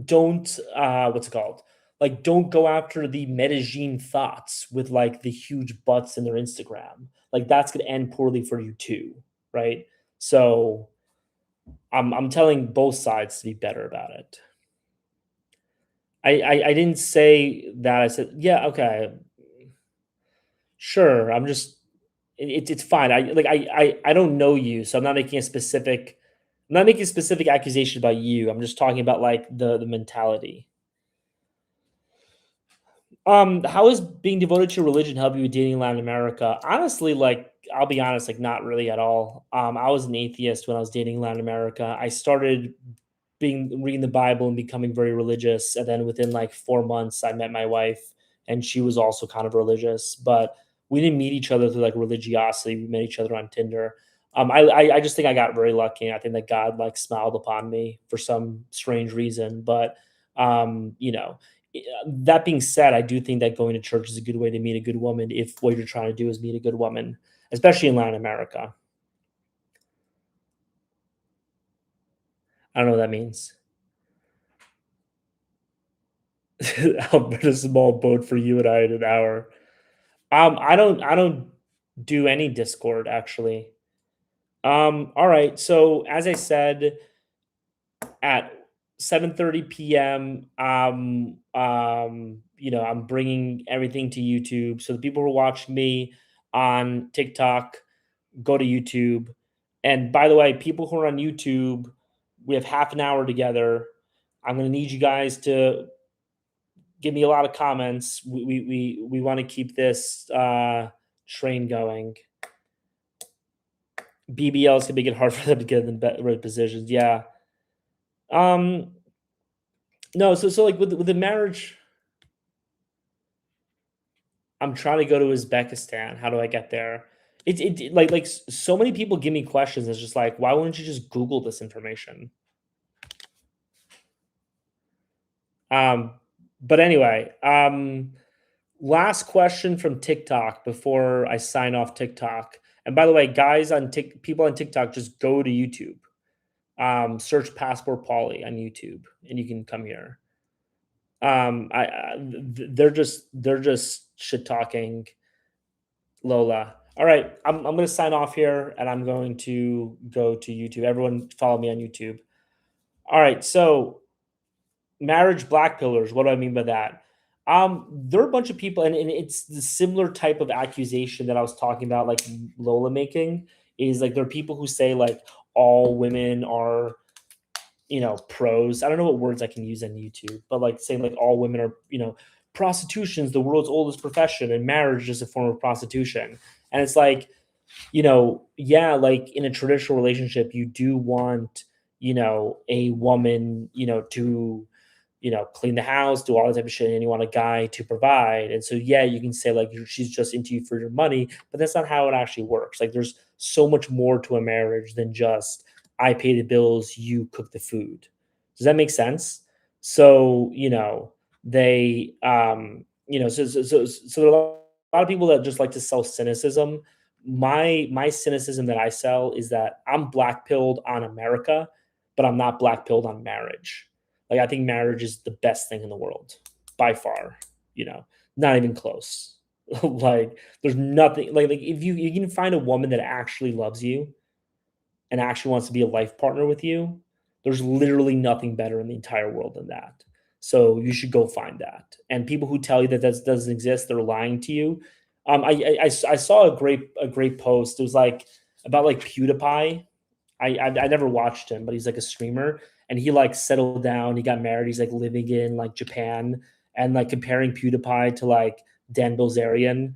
don't what's it called? Like, don't go after the Medellin thoughts with like the huge butts in their Instagram. Like, that's going to end poorly for you too, right? So I'm telling both sides to be better about it. I didn't say that. I said, yeah, okay, sure. It's fine. I don't know you, so I'm not making a specific accusation about you. I'm just talking about like the mentality. How is being devoted to religion help you with dating in Latin America? Honestly, like I'll be honest, like not really at all. I was an atheist when I was dating in Latin America. I started being reading the Bible and becoming very religious, and then within like 4 months, I met my wife, and she was also kind of religious, but we didn't meet each other through like religiosity. We met each other on Tinder. I just think I got very lucky. I think that God like smiled upon me for some strange reason, but you know that being said, I do think that going to church is a good way to meet a good woman if what you're trying to do is meet a good woman, especially in Latin America. I don't know what that means. I'll bet a small boat for you and I in an hour. I don't do any Discord actually. All right. So as I said, at 7:30 p.m. I'm bringing everything to YouTube. So the people who are watching me on TikTok, go to YouTube. And by the way, people who are on YouTube, we have half an hour together. I'm going to need you guys to give me a lot of comments. We want to keep this train going. BBLs can make it hard for them to get in the right positions. Yeah. Um. No. So like with the marriage, I'm trying to go to Uzbekistan. How do I get there? So many people give me questions. It's just like, why wouldn't you just Google this information? Um. But anyway. Last question from TikTok before I sign off TikTok. And by the way, guys on people on TikTok, just go to YouTube. Search Passport Paulie on YouTube, and you can come here. They're just shit talking Lola. All right, I'm gonna sign off here, and I'm going to go to YouTube. Everyone, follow me on YouTube. All right, so marriage black pillars. What do I mean by that? There are a bunch of people, and it's the similar type of accusation that I was talking about, like Lola making. Is like there are people who say like all women are pros. I don't know what words I can use on YouTube, but like saying like all women are, prostitution's the world's oldest profession and marriage is a form of prostitution. And it's like, yeah, like in a traditional relationship, you do want, a woman, to, clean the house, do all that type of shit, and you want a guy to provide. And so, yeah, you can say like she's just into you for your money, but that's not how it actually works. Like, there's so much more to a marriage than just I pay the bills, you cook the food. Does that make sense? So, so there are a lot of people that just like to sell cynicism. My cynicism that I sell is that I'm black pilled on America, but I'm not black pilled on marriage. Like I think marriage is the best thing in the world by far, you know, not even close. Like there's nothing like if you can find a woman that actually loves you and actually wants to be a life partner with you, there's literally nothing better in the entire world than that. So you should go find that. And people who tell you that that doesn't exist, they're lying to you. I saw a great post. It was like about like PewDiePie. I never watched him, but he's like a streamer, and he like settled down. He got married. He's like living in like Japan, and like comparing PewDiePie to like Dan Bilzerian,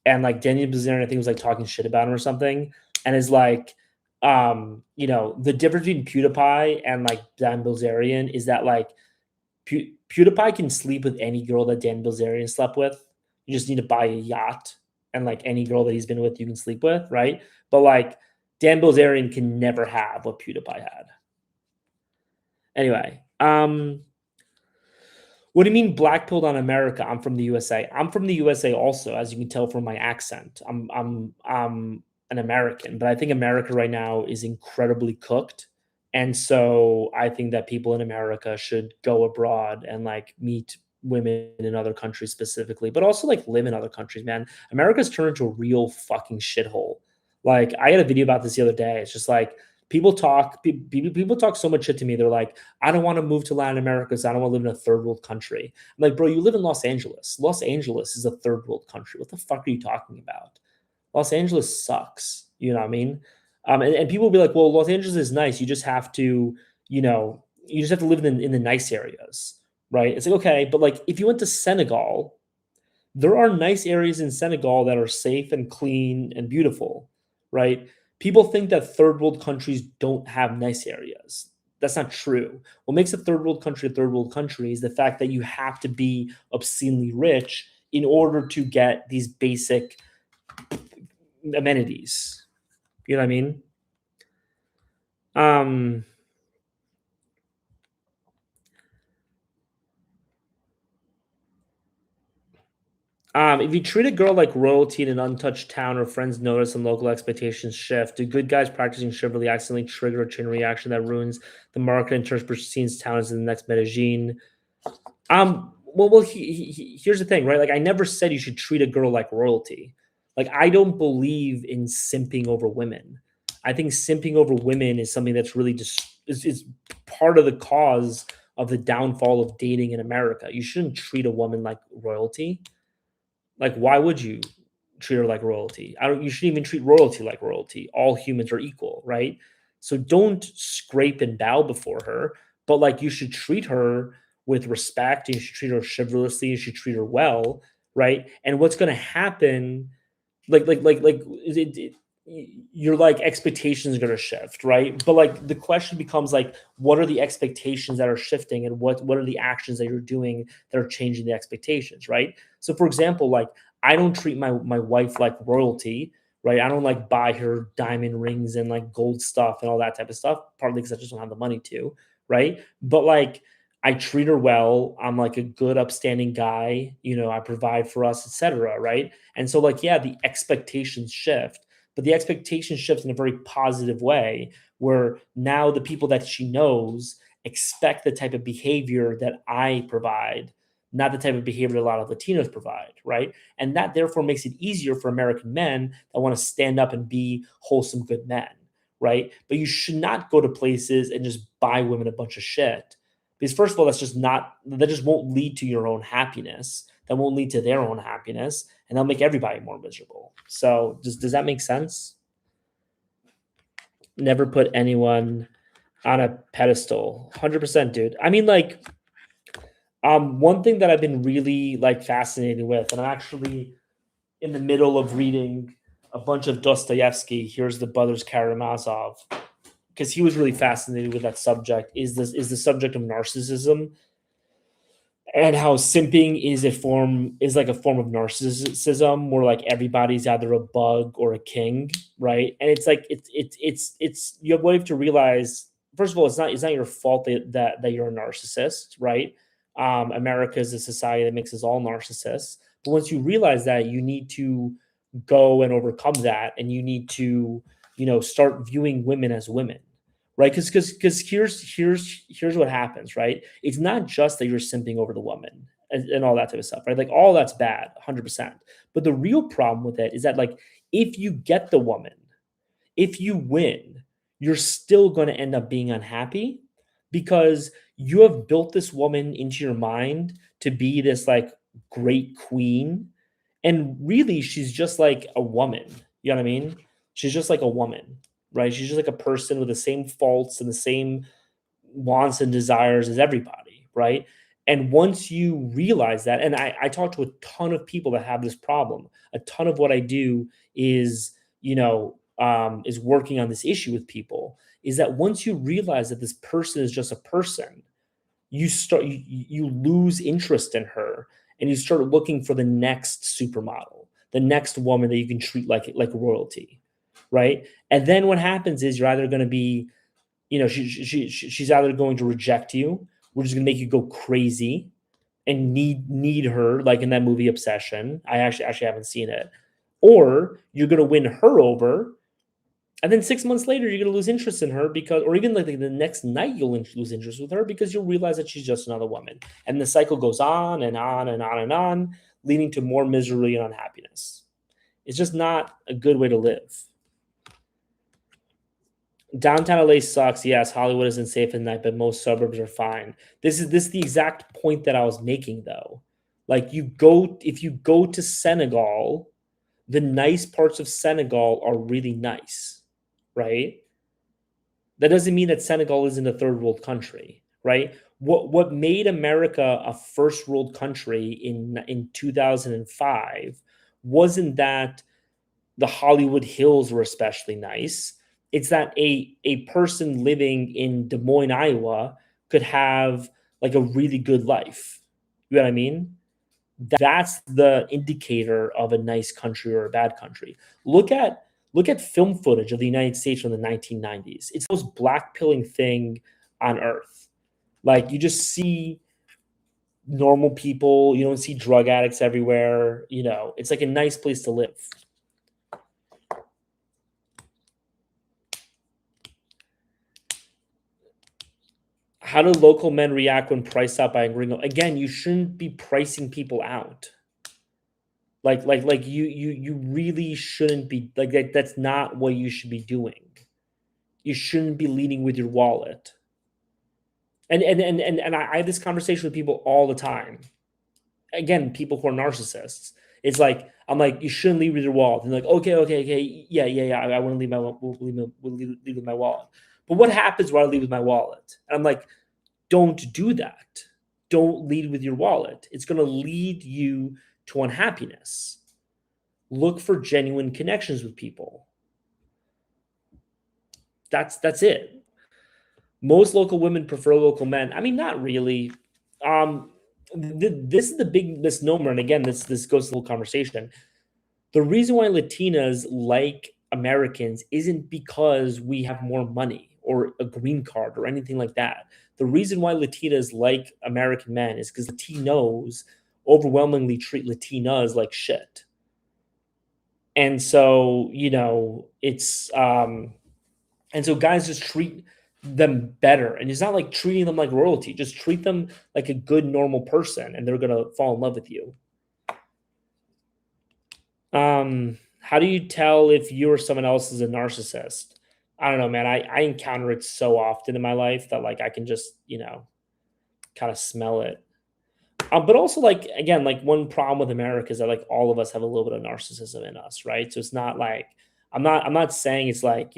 and like Daniel Bilzerian I think was like talking shit about him or something, and is like, the difference between PewDiePie and like Dan Bilzerian is that like PewDiePie can sleep with any girl that Dan Bilzerian slept with. You just need to buy a yacht, and like any girl that he's been with, you can sleep with, right? But like Dan Bilzerian can never have what PewDiePie had. Anyway, what do you mean black pilled on America? I'm from the USA. I'm from the USA also, as you can tell from my accent. I'm an American, but I think America right now is incredibly cooked. And so I think that people in America should go abroad and like meet women in other countries specifically, but also like live in other countries, man. America's turned into a real fucking shithole. Like I had a video about this the other day. It's just like people talk so much shit to me. They're like, I don't want to move to Latin America because I don't want to live in a third world country. I'm like, bro, you live in Los Angeles. Los Angeles is a third world country. What the fuck are you talking about? Los Angeles sucks. You know what I mean? And people will be like, well, Los Angeles is nice. You just have to, you just have to live in the nice areas, right? It's like, okay, but like if you went to Senegal, there are nice areas in Senegal that are safe and clean and beautiful, right? People think that third world countries don't have nice areas. That's not true. What makes a third world country is the fact that you have to be obscenely rich in order to get these basic amenities. You know what I mean? Um, if you treat a girl like royalty in an untouched town, her friends notice and local expectations shift. Do good guys practicing chivalry accidentally trigger a chain reaction that ruins the market and turns Pristines town into the next Medellin? Here's the thing, right? Like, I never said you should treat a girl like royalty. Like, I don't believe in simping over women. I think simping over women is something that's really just is part of the cause of the downfall of dating in America. You shouldn't treat a woman like royalty. Like, why would you treat her like royalty? I don't. You shouldn't even treat royalty like royalty. All humans are equal, right? So don't scrape and bow before her, but like you should treat her with respect. You should treat her chivalrously. You should treat her well, right? And what's going to happen like your like expectations are going to shift, right? But like the question becomes like what are the expectations that are shifting, and what are the actions that you're doing that are changing the expectations, right? So for example, like I don't treat my wife like royalty, right? I don't like buy her diamond rings and like gold stuff and all that type of stuff, partly because I just don't have the money to, right? But like I treat her well. I'm like a good upstanding guy, I provide for us, etc., right? And so like yeah, the expectations shift, but the expectation shifts in a very positive way where now the people that she knows expect the type of behavior that I provide, not the type of behavior that a lot of Latinos provide, right? And that therefore makes it easier for American men that want to stand up and be wholesome good men, right? But you should not go to places and just buy women a bunch of shit because first of all, that just won't lead to your own happiness. That won't lead to their own happiness, and that'll make everybody more miserable. So does that make sense? Never put anyone on a pedestal. 100%, dude. I mean, like, one thing that I've been really like fascinated with, and I'm actually in the middle of reading a bunch of Dostoevsky. Here's the Brothers Karamazov, because he was really fascinated with that subject. Is the subject of narcissism and how simping is like a form of narcissism where like everybody's either a bug or a king, right? And it's like it's what you have to realize. First of all, it's not your fault that you're a narcissist, right? America is a society that makes us all narcissists, but once you realize that, you need to go and overcome that, and you need to start viewing women as women, right? Because here's what happens, right? It's not just that you're simping over the woman and all that type of stuff, right? Like all that's bad, 100%. But the real problem with it is that like if you get the woman, if you win, you're still going to end up being unhappy because you have built this woman into your mind to be this like great queen. And really, she's just like a woman. You know what I mean? She's just like a woman, right? She's just like a person with the same faults and the same wants and desires as everybody, right? And once you realize that, and I talk to a ton of people that have this problem. A ton of what I do is, is working on this issue with people. Is that once you realize that this person is just a person, you lose interest in her, and you start looking for the next supermodel, the next woman that you can treat like royalty, right? And then what happens is you're either going to be she's either going to reject you, which is going to make you go crazy and need her, like in that movie Obsession. I actually haven't seen it. Or you're going to win her over, and then 6 months later you're going to lose interest in her because, or even like the next night you'll lose interest with her because you'll realize that she's just another woman, and the cycle goes on and on and on and on, leading to more misery and unhappiness. It's just not a good way to live. Downtown LA sucks. Yes, Hollywood isn't safe at night, but most suburbs are fine. This is the exact point that I was making though. Like if you go to Senegal, the nice parts of Senegal are really nice, right? That doesn't mean that Senegal isn't a third world country, right? What made America a first world country in 2005 wasn't that the Hollywood Hills were especially nice. It's that a person living in Des Moines, Iowa could have like a really good life. You know what I mean? That's the indicator of a nice country or a bad country. Look at film footage of the United States from the 1990s. It's the most blackpilling thing on earth. Like you just see normal people, you don't see drug addicts everywhere, it's like a nice place to live. How do local men react when priced out by a gringo? Again, you shouldn't be pricing people out. Like you really shouldn't be like that. That's not what you should be doing. You shouldn't be leading with your wallet. And I have this conversation with people all the time. Again, people who are narcissists. It's like I'm like, you shouldn't lead with your wallet. And they're like, okay, yeah. I want to leave lead with my wallet. But what happens when I leave with my wallet? And I'm like, don't do that. Don't lead with your wallet. It's going to lead you to unhappiness. Look for genuine connections with people. That's it. Most local women prefer local men. I mean, not really. This is the big misnomer, and again, this goes to the whole conversation. The reason why Latinas like Americans isn't because we have more money or a green card or anything like that. The reason why Latinas like American men is because Latinos overwhelmingly treat Latinas like shit. And so, and so guys just treat them better. And it's not like treating them like royalty. Just treat them like a good, normal person, and they're gonna fall in love with you. How do you tell if you or someone else is a narcissist? I don't know, man. I encounter it so often in my life that like I can just, kind of smell it. But also, like, again, like one problem with America is that like all of us have a little bit of narcissism in us, right? So it's not like I'm not saying it's like,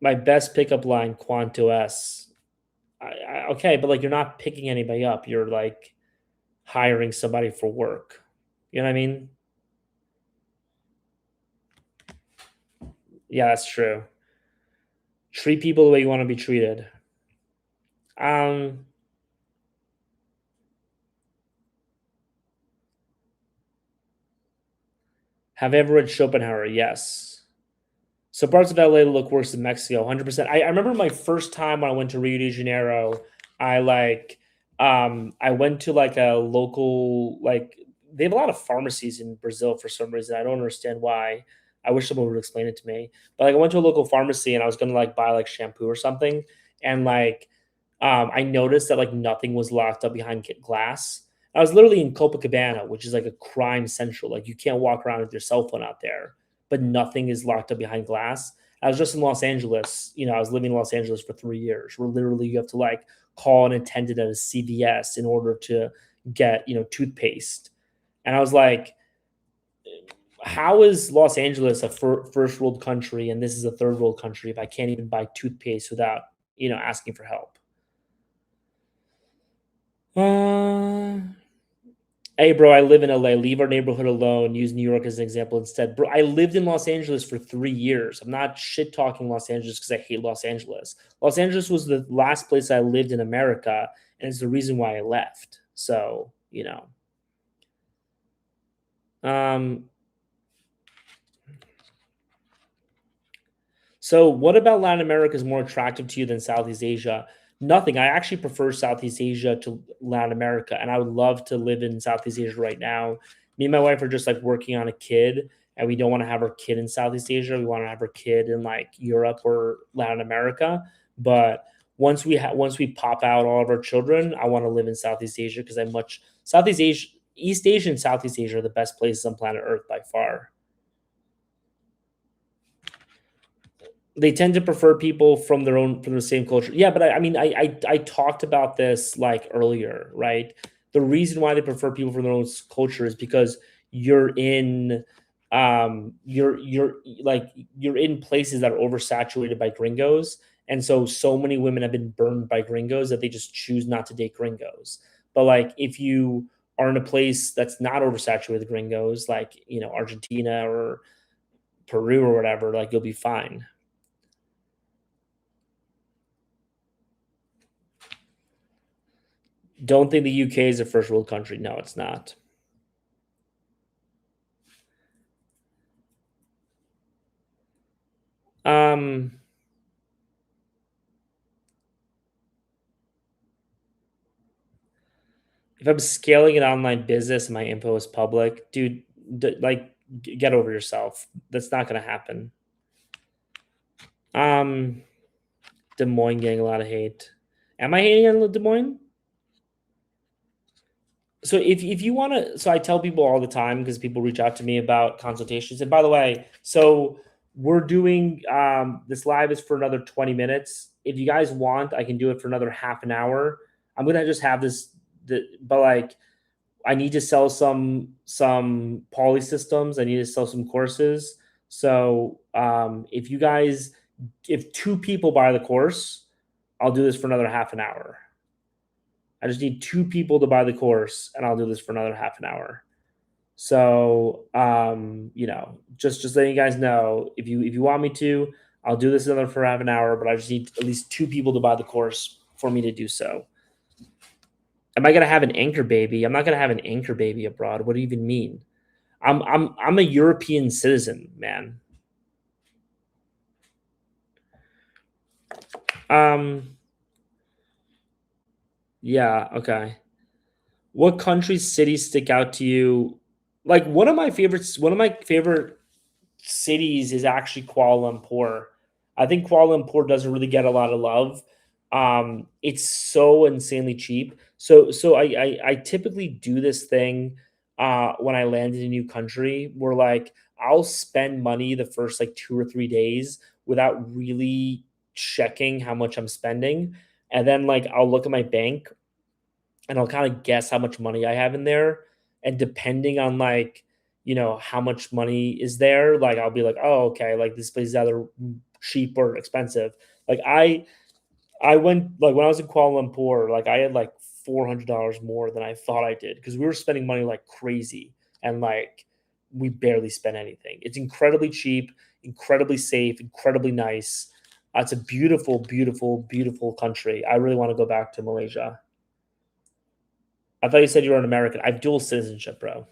my best pickup line, Quanto S. Okay, but like you're not picking anybody up. You're like hiring somebody for work. You know what I mean? Yeah, that's true. Treat people the way you want to be treated. Um, have I ever read Schopenhauer? Yes. So parts of LA look worse than Mexico, 100%. I remember my first time when I went to Rio de Janeiro, I like I went to like a local like they have a lot of pharmacies in Brazil for some reason. I don't understand why. I wish someone would explain it to me. But like I went to a local pharmacy and I was gonna like buy like shampoo or something, and like I noticed that like nothing was locked up behind glass. I was literally in Copacabana, which is like a crime central. Like you can't walk around with your cell phone out there, but nothing is locked up behind glass. I was just in Los Angeles. I was living in Los Angeles for 3 years, where literally you have to like call an attendant at a CVS in order to get toothpaste. And I was like, how is Los Angeles a first world country and this is a third world country if I can't even buy toothpaste without asking for help? Uh, Hey, bro, I live in LA. Leave our neighborhood alone. Use New York as an example instead. Bro, I lived in Los Angeles for 3 years. I'm not shit talking Los Angeles because I hate Los Angeles. Los Angeles was the last place I lived in America, and it's the reason why I left. So, Um, So, what about Latin America is more attractive to you than Southeast Asia? Nothing. I actually prefer Southeast Asia to Latin America, and I would love to live in Southeast Asia right now. Me and my wife are just like working on a kid, and we don't want to have our kid in Southeast Asia. We want to have our kid in like Europe or Latin America. But once we pop out all of our children, I want to live in Southeast Asia because Southeast Asia, East Asia, and Southeast Asia are the best places on planet Earth by far. They tend to prefer people from the same culture. Yeah, but I mean, I talked about this like earlier, right? The reason why they prefer people from their own culture is because you're in you're in places that are oversaturated by gringos, and so many women have been burned by gringos that they just choose not to date gringos. But like if you are in a place that's not oversaturated with gringos, like Argentina or Peru or whatever, like you'll be fine. Don't think the UK is a first world country. No, it's not. Um, if I'm scaling an online business and my info is public, dude, get over yourself. That's not going to happen. Um, Des Moines getting a lot of hate. Am I hating on Des Moines? So if you want to, so I tell people all the time because people reach out to me about consultations. And by the way, so we're doing this live is for another 20 minutes. If you guys want, I can do it for another half an hour. I'm gonna just have but like I need to sell some Paulie systems. I need to sell some courses. So if two people buy the course, I'll do this for another half an hour. I just need two people to buy the course, and I'll do this for another half an hour. So, just letting you guys know, if you want me to, I'll do this another for half an hour, but I just need at least two people to buy the course for me to do so. Am I gonna have an anchor baby? I'm not gonna have an anchor baby abroad. What do you even mean? I'm a European citizen, man. Um, yeah, okay. What countries, cities stick out to you? Like one of my favorite cities is actually Kuala Lumpur. I think Kuala Lumpur doesn't really get a lot of love. It's so insanely cheap. So I typically do this thing when I land in a new country where like I'll spend money the first like 2 or 3 days without really checking how much I'm spending. And then like I'll look at my bank and I'll kind of guess how much money I have in there. And depending on like, how much money is there, like I'll be like, oh, okay, like this place is either cheap or expensive. Like I went like when I was in Kuala Lumpur, like I had like $400 more than I thought I did because we were spending money like crazy and like we barely spent anything. It's incredibly cheap, incredibly safe, incredibly nice. It's a beautiful, beautiful, beautiful country. I really want to go back to Malaysia. I thought you said you were an American. I have dual citizenship, bro.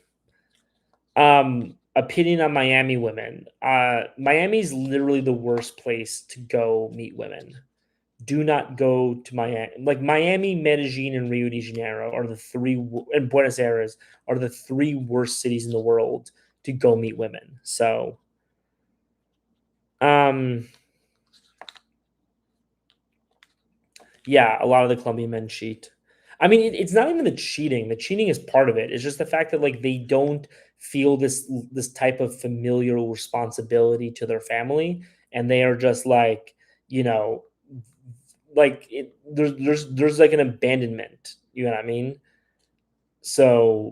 Opinion on Miami women. Miami's literally the worst place to go meet women. Do not go to Miami. Like Miami, Medellin, and Rio de Janeiro are the and Buenos Aires are the three worst cities in the world to go meet women. So, um, yeah, a lot of the Colombian men cheat. I mean, it's not even the cheating. The cheating is part of it. It's just the fact that like they don't feel this type of familial responsibility to their family, and they are just like you know, there's like an abandonment. You know what I mean? So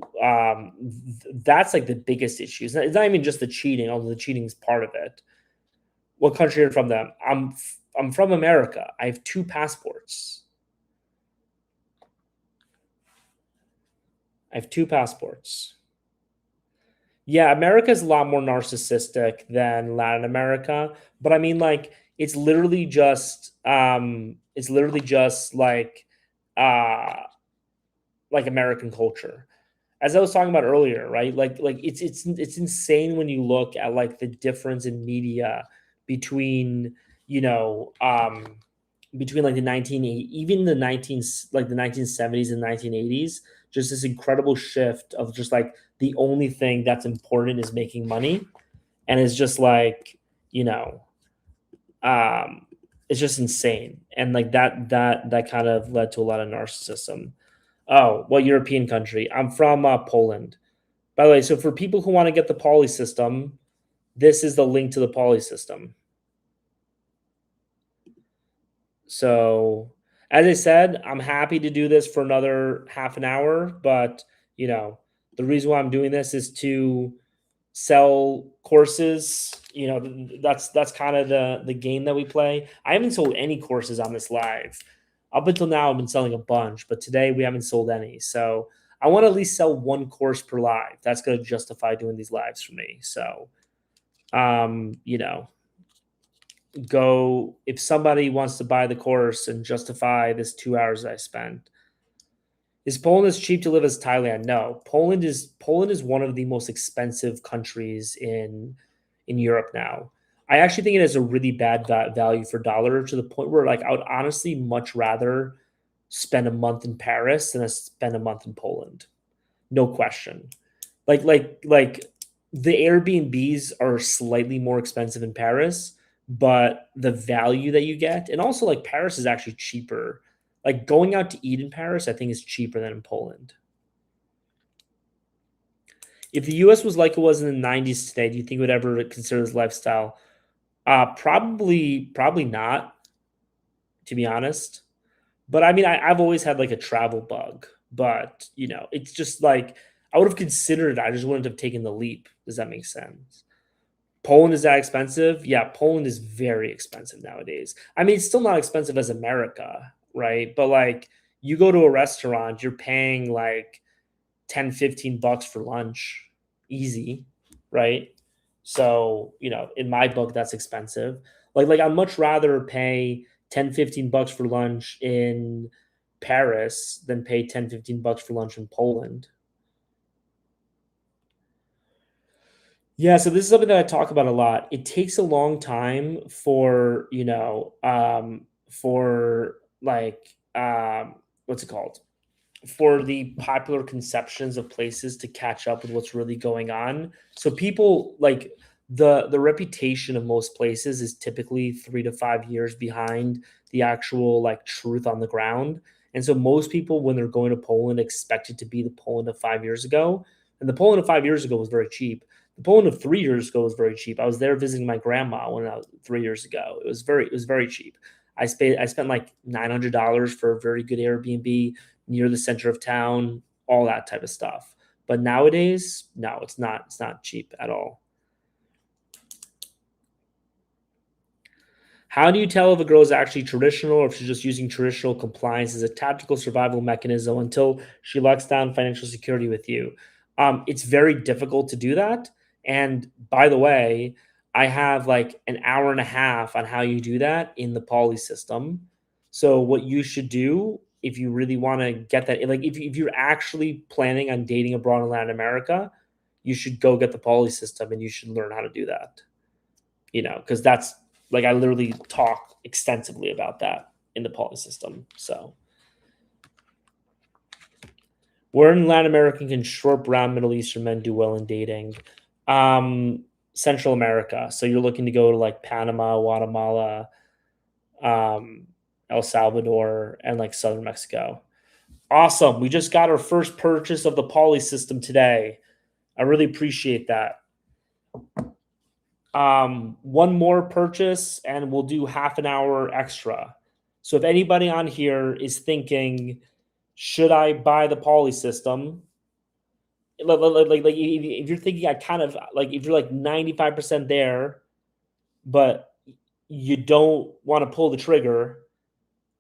that's like the biggest issue. It's not even just the cheating, although the cheating is part of it. What country are you from? Them? I'm from America. I have two passports. I have two passports. Yeah, America's a lot more narcissistic than Latin America, but I mean like it's literally just uh like American culture. As I was talking about earlier, right? Like it's insane when you look at like the difference in media between, you know, between like the 1980 even the 19 like the 1970s and 1980s, just this incredible shift of just like the only thing that's important is making money, and it's just like, you know, um it's just insane, and like that kind of led to a lot of narcissism. Oh, what European country? I'm from Poland. By the way, so for people who want to get the Paulie system, this is the link to the Paulie system. So, as I said, I'm happy to do this for another half an hour, but you know, the reason why I'm doing this is to sell courses. You know, that's kind of the game that we play. I haven't sold any courses on this live. Up until now, I've been selling a bunch, but today we haven't sold any. So I want to at least sell one course per live. That's going to justify doing these lives for me. So, you know, go if somebody wants to buy the course and justify this 2 hours I spent. Is Poland as cheap to live as Thailand? No. Poland is one of the most expensive countries in Europe now. I actually think it has a really bad value for dollar, to the point where like I would honestly much rather spend a month in Paris than I spend a month in Poland. No question. Like the Airbnbs are slightly more expensive in Paris, but the value that you get, and also like Paris is actually cheaper. Like going out to eat in Paris, I think is cheaper than in Poland. If the US was like it was in the 90s today, do you think it would ever consider this lifestyle? Probably not, to be honest. But I mean, I've always had like a travel bug, but it's just like I would have considered it. I just wouldn't have taken the leap. Does that make sense? Poland is that expensive? Yeah, Poland is very expensive nowadays. I mean, it's still not expensive as America, right? But like you go to a restaurant, you're paying like 10, $15 for lunch, easy, right? So, in my book, that's expensive. Like I'd much rather pay 10, $15 for lunch in Paris than pay 10, $15 for lunch in Poland. Yeah, so this is something that I talk about a lot. It takes a long time for, for like what's it called? For the popular conceptions of places to catch up with what's really going on. So people like the reputation of most places is typically 3 to 5 years behind the actual like truth on the ground. And so most people when they're going to Poland expect it to be the Poland of 5 years ago. And the Poland of 5 years ago was very cheap. The Poland of 3 years ago was very cheap. I was there visiting my grandma when I was 3 years ago. It was very cheap. I spent like $900 for a very good Airbnb near the center of town, all that type of stuff. But nowadays, no, it's not. It's not cheap at all. How do you tell if a girl is actually traditional or if she's just using traditional compliance as a tactical survival mechanism until she locks down financial security with you? It's very difficult to do that. And by the way, I have like an hour and a half on how you do that in the Paulie system. So what you should do if you really want to get that, like if you're actually planning on dating abroad in Latin America, you should go get the Paulie system and you should learn how to do that. Because that's like I literally talk extensively about that in the Paulie system. So where in Latin America can short brown Middle Eastern men do well in dating? Central America. So you're looking to go to like Panama, Guatemala, um, El Salvador, and like southern Mexico. Awesome. We just got our first purchase of the Paulie system today. I really appreciate that. One more purchase and we'll do half an hour extra. So if anybody on here is thinking, should I buy the Paulie system? Like if you're thinking, I kind of like if you're like 95% there, but you don't want to pull the trigger.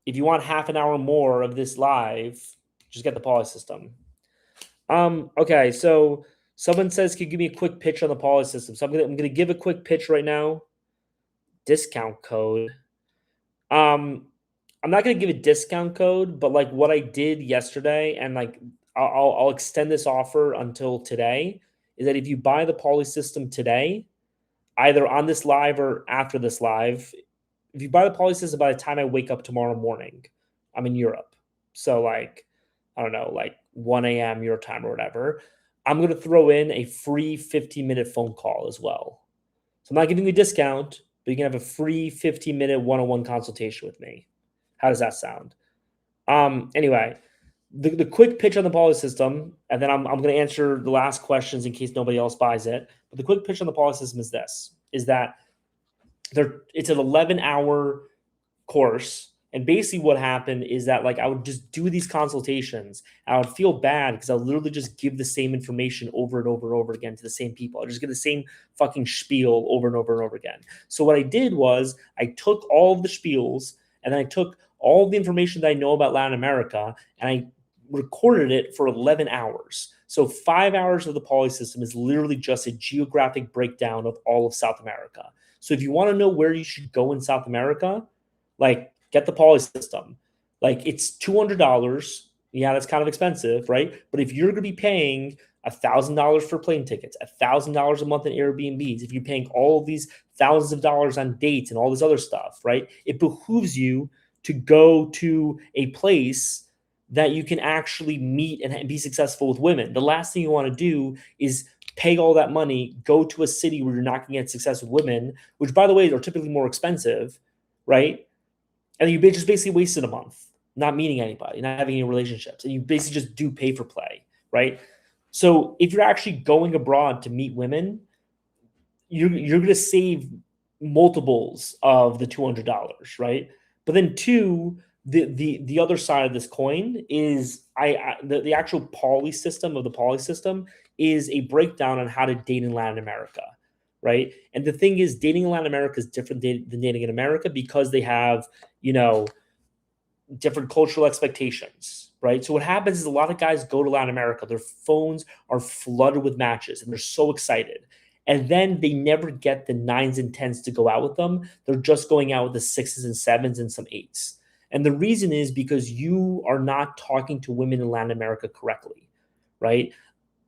If you want half an hour more of this live, just get the Paulie system. Okay, so someone says, "Can you give me a quick pitch on the Paulie system?" So I'm gonna give a quick pitch right now. Discount code. Um, I'm not gonna give a discount code, but like what I did yesterday, and like I'll extend this offer until today, is that if you buy the Paulie system today, either on this live or after this live, if you buy the Paulie system by the time I wake up tomorrow morning, I'm in Europe. So like, I don't know, like 1 a.m. your time or whatever. I'm gonna throw in a free 15-minute phone call as well. So I'm not giving you a discount, but you can have a free 15-minute one-on-one consultation with me. How does that sound? Anyway, the quick pitch on the Paulie system, and then I'm going to answer the last questions in case nobody else buys it. But the quick pitch on the Paulie system is this: is that it's an 11-hour course. And basically what happened is that like I would just do these consultations. I would feel bad because I would literally just give the same information over and over and over again to the same people. I just get the same fucking spiel over and over and over again. So what I did was I took all of the spiels and then I took all of the information that I know about Latin America and I recorded it for 11 hours. So 5 hours of the Paulie system is literally just a geographic breakdown of all of South America. So if you want to know where you should go in South America, like get the Paulie system. Like it's $200. Yeah, that's kind of expensive, right? But if you're going to be paying $1,000 for plane tickets, $1,000 a month in Airbnbs, if you're paying all of these thousands of dollars on dates and all this other stuff, right? It behooves you to go to a place that you can actually meet and be successful with women. The last thing you want to do is pay all that money, go to a city where you're not going to get success with women, which by the way are typically more expensive, right? And you just basically wasted a month not meeting anybody, not having any relationships, and you basically just do pay for play, right? So if you're actually going abroad to meet women, you're going to save multiples of the $200, right? But then two, the other side of this coin is the actual Paulie system of the Paulie system is a breakdown on how to date in Latin America, right? And the thing is, dating in Latin America is different than dating in America because they have, different cultural expectations, right? So what happens is a lot of guys go to Latin America, their phones are flooded with matches and they're so excited. And then they never get the nines and tens to go out with them. They're just going out with the sixes and sevens and some eights. And the reason is because you are not talking to women in Latin America correctly, right?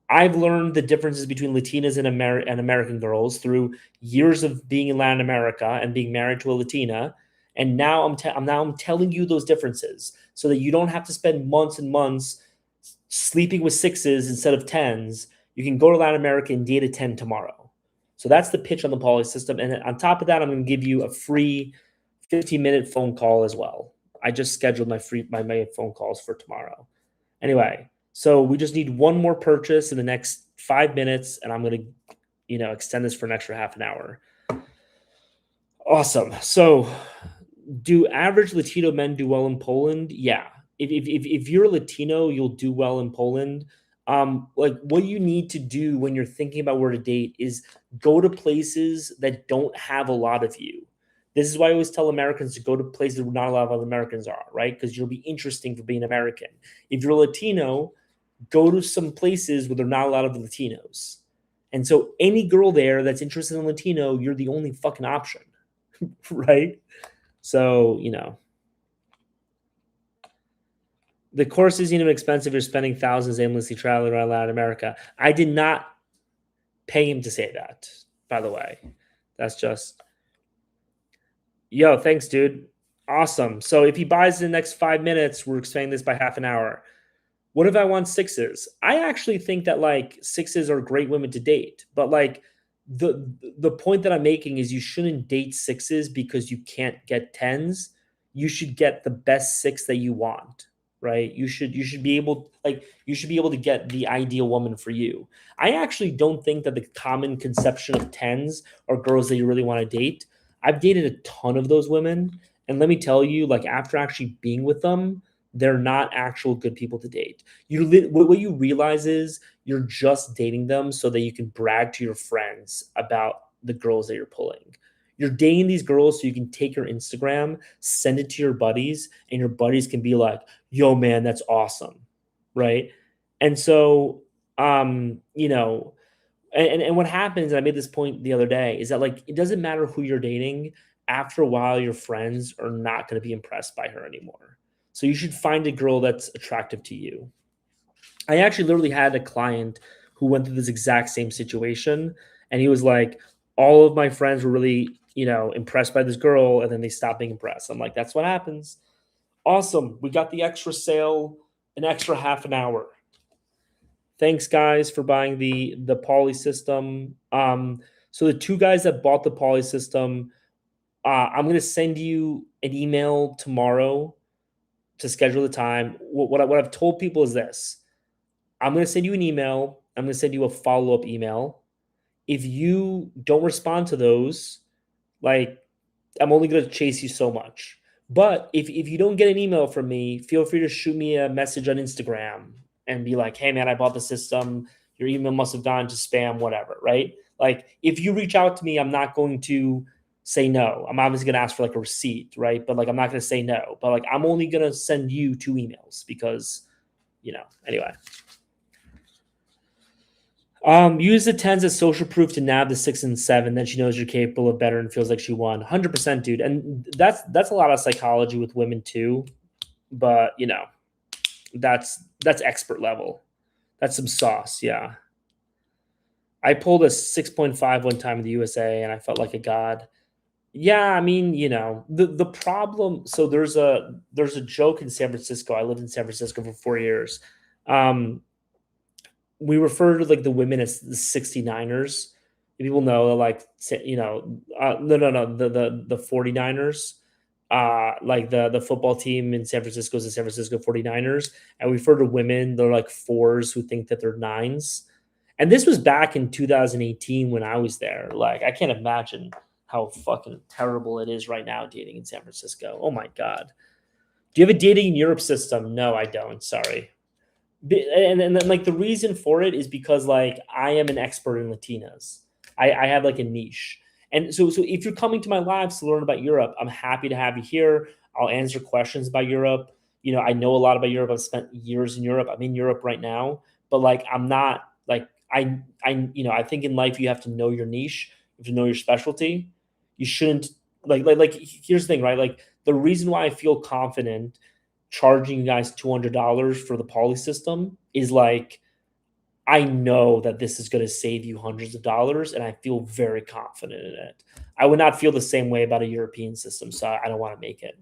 I've learned the differences between Latinas and American girls through years of being in Latin America and being married to a Latina And now I'm telling you those differences so that you don't have to spend months and months sleeping with sixes instead of tens. You can go to Latin America and date a 10 tomorrow. So that's the pitch on the Paulie system. And on top of that, I'm going to give you a free 15-minute phone call as well. I just scheduled my phone calls for tomorrow. Anyway, so we just need one more purchase in the next 5 minutes, and I'm going to, extend this for an extra half an hour. Awesome. So, do average Latino men do well in Poland? Yeah. If you're a Latino, you'll do well in Poland. Like what you need to do when you're thinking about where to date is go to places that don't have a lot of you. This is why I always tell Americans to go to places where not a lot of other Americans are, right? Because you'll be interesting for being American. If you're Latino, go to some places where there are not a lot of Latinos. And so any girl there that's interested in Latino, you're the only fucking option, right? So, the course isn't even expensive. You're spending thousands aimlessly traveling around Latin America. I did not pay him to say that, by the way. That's just, yo, thanks, dude. Awesome. So if he buys in the next 5 minutes, we're expanding this by half an hour. What if I want sixes? I actually think that like sixes are great women to date, but like the point that I'm making is you shouldn't date sixes because you can't get tens. You should get the best six that you want, right? You should be able to get the ideal woman for you. I actually don't think that the common conception of tens are girls that you really want to date. I've dated a ton of those women, and let me tell you, like after actually being with them, they're not actual good people to date. What you realize is you're just dating them so that you can brag to your friends about the girls that you're pulling. You're dating these girls so you can take your Instagram, send it to your buddies, and your buddies can be like, "Yo, man, that's awesome," right? And so, and what happens, and I made this point the other day, is that like it doesn't matter who you're dating. After a while, your friends are not going to be impressed by her anymore. So you should find a girl that's attractive to you. I actually literally had a client who went through this exact same situation, and he was like, all of my friends were really, impressed by this girl, and then they stopped being impressed. I'm like, that's what happens. Awesome. We got the extra sale, an extra half an hour. Thanks, guys, for buying the Paulie system. So the two guys that bought the Paulie system, I'm going to send you an email tomorrow to schedule the time. What I've told people is this. I'm going to send you an email. I'm going to send you a follow-up email. If you don't respond to those, like I'm only going to chase you so much. But if you don't get an email from me, feel free to shoot me a message on Instagram and be like, hey, man, I bought the system. Your email must have gone to spam, whatever, right? Like if you reach out to me, I'm not going to say no. I'm obviously going to ask for like a receipt, right? But like I'm not going to say no. But like I'm only going to send you 2 emails because, anyway. Use the tens as social proof to nab the 6 and 7. Then she knows you're capable of better and feels like she won. 100%, dude. And that's a lot of psychology with women too. But that's expert level. That's some sauce, yeah. I pulled a 6.5 one time in the USA, and I felt like a god. Yeah, I mean, the problem. So there's a joke in San Francisco. I lived in San Francisco for 4 years. We refer to like the women as the 69ers. People know like no the 49ers. Like the football team in San Francisco is the San Francisco 49ers. And we refer to women, they're like 4s who think that they're 9s. And this was back in 2018 when I was there. Like I can't imagine how fucking terrible it is right now dating in San Francisco. Oh my God. Do you have a dating in Europe system? No, I don't. Sorry. And then like the reason for it is because like I am an expert in Latinas. I have like a niche. And so if you're coming to my lives to learn about Europe, I'm happy to have you here. I'll answer questions about Europe. I know a lot about Europe. I've spent years in Europe. I'm in Europe right now, but like I'm not like I think in life you have to know your niche, you have to know your specialty. You shouldn't like here's the thing, right? Like the reason why I feel confident charging you guys $200 for the Paulie system is like I know that this is going to save you hundreds of dollars, and I feel very confident in it. I would not feel the same way about a European system, so I don't want to make it.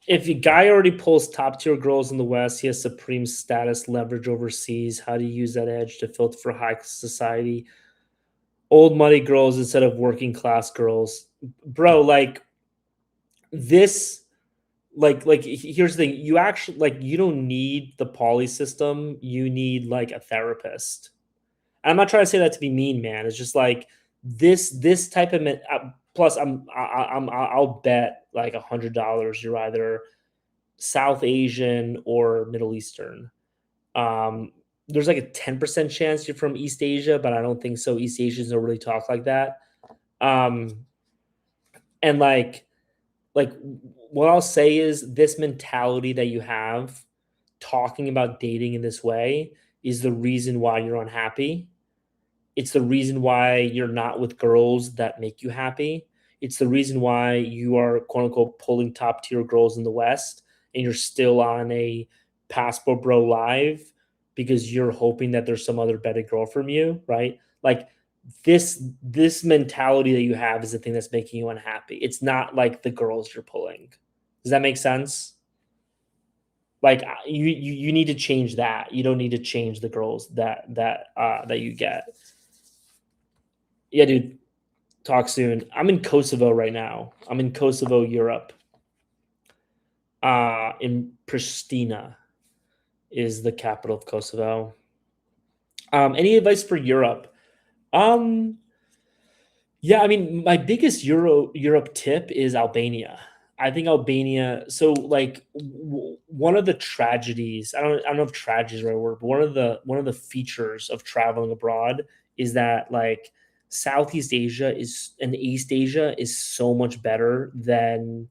If a guy already pulls top tier girls in the West, he has supreme status leverage overseas. How do you use that edge to filter for high society? Old money girls instead of working class girls. Bro, like this, here's the thing. You actually like you don't need the Paulie system. You need like a therapist. And I'm not trying to say that to be mean, man. It's just like this type of plus I'll bet like $100 you're either South Asian or Middle Eastern. There's like a 10% chance you're from East Asia, but I don't think so. East Asians don't really talk like that. Um, and like what I'll say is this mentality that you have talking about dating in this way is the reason why you're unhappy. It's the reason why you're not with girls that make you happy. It's the reason why you are quote unquote pulling top tier girls in the West and you're still on a Passport Bro live because you're hoping that there's some other better girl from you, right? Like this mentality that you have is the thing that's making you unhappy. It's not like the girls you're pulling. Does that make sense? Like you need to change that. You don't need to change the girls that you get. Yeah, dude. Talk soon. I'm in Kosovo right now. I'm in Kosovo, Europe. In Pristina is the capital of Kosovo. Any advice for Europe? Um, yeah, I mean, my biggest Europe tip is Albania. I think Albania. So, like, one of the tragedies. I don't know if tragedy is the right word, but one of the features of traveling abroad is that like Southeast Asia is and East Asia is so much better than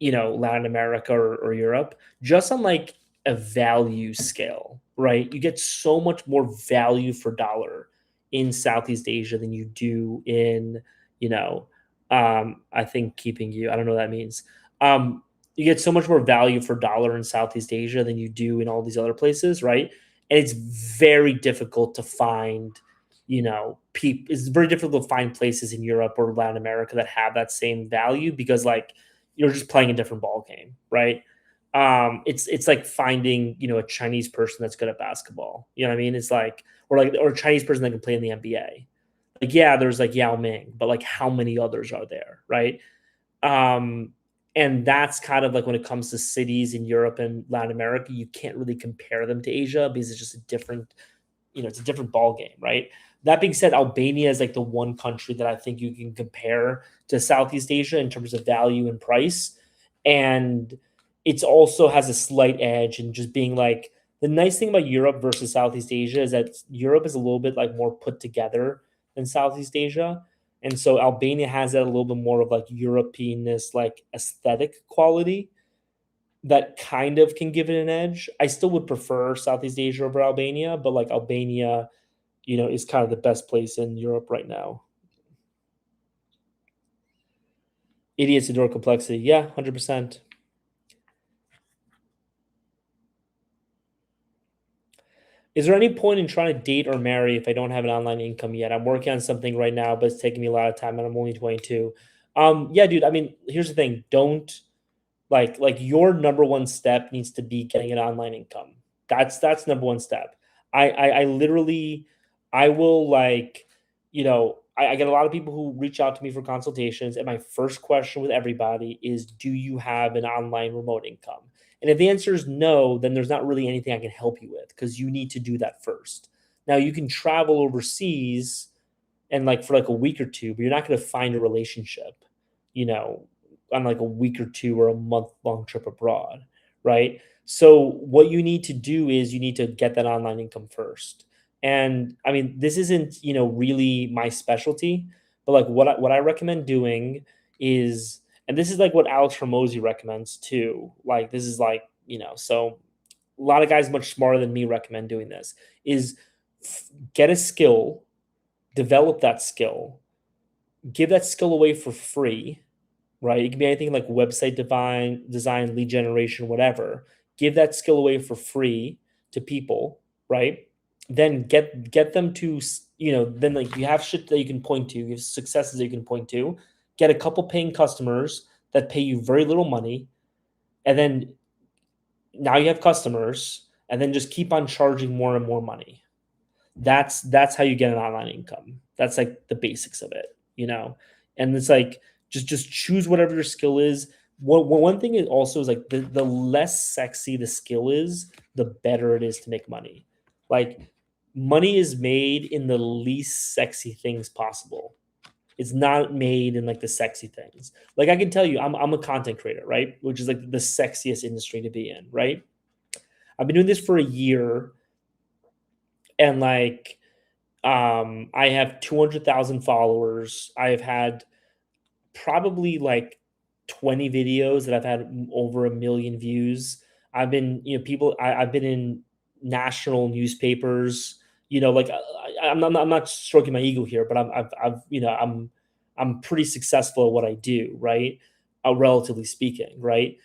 Latin America or Europe, just on like a value scale, right? You get so much more value for dollar in Southeast Asia than you do in, you know, I think keeping you, I don't know what that means. You get so much more value for dollar in Southeast Asia than you do in all these other places, right? And it's very difficult to find, it's very difficult to find places in Europe or Latin America that have that same value because like you're just playing a different ball game, right? It's like finding a Chinese person that's good at basketball. You know what I mean? It's like or a Chinese person that can play in the NBA. Like yeah, there's like Yao Ming, but like how many others are there, right? Um, and that's kind of like when it comes to cities in Europe and Latin America, you can't really compare them to Asia because it's just a different it's a different ball game, right? That being said, Albania is like the one country that I think you can compare to Southeast Asia in terms of value and price. And it's also has a slight edge and just being like the nice thing about Europe versus Southeast Asia is that Europe is a little bit like more put together than Southeast Asia. And so Albania has that a little bit more of like Europeanness, like aesthetic quality that kind of can give it an edge. I still would prefer Southeast Asia over Albania, but like Albania, is kind of the best place in Europe right now. Idiots adore complexity. Yeah, 100%. Is there any point in trying to date or marry if I don't have an online income yet? I'm working on something right now, but it's taking me a lot of time and I'm only 22. Yeah, dude. I mean, here's the thing. Don't like your number one step needs to be getting an online income. That's number one step. I literally I will I get a lot of people who reach out to me for consultations, and my first question with everybody is, do you have an online remote income? And if the answer is no, then there's not really anything I can help you with because you need to do that first. Now you can travel overseas and like for like a week or two, but you're not going to find a relationship, you know, on like a week or two or a month long trip abroad, right? So what you need to do is you need to get that online income first. And I mean, this isn't, really my specialty, but like what I recommend doing is, and this is like what Alex Hormozy recommends too. Like this is like, so a lot of guys much smarter than me recommend doing this is get a skill, develop that skill, give that skill away for free, right? It can be anything like website design, lead generation, whatever. Give that skill away for free to people, right? Then get them to then like you have shit that you can point to, you have successes that you can point to. Get a couple paying customers that pay you very little money, and then now you have customers, and then just keep on charging more and more money. That's how you get an online income. That's like the basics of it. And it's like just choose whatever your skill is. One thing is also is like the less sexy the skill is, the better it is to make money. Like money is made in the least sexy things possible. It's not made in like the sexy things. Like I can tell you, I'm a content creator, right? Which is like the sexiest industry to be in, right? I've been doing this for a year, and like I have 200,000 followers. I have had probably like 20 videos that I've had over a million views. I've been, I've been in national newspapers. Like I'm not stroking my ego here, but I'm pretty successful at what I do, right? Relatively speaking, right?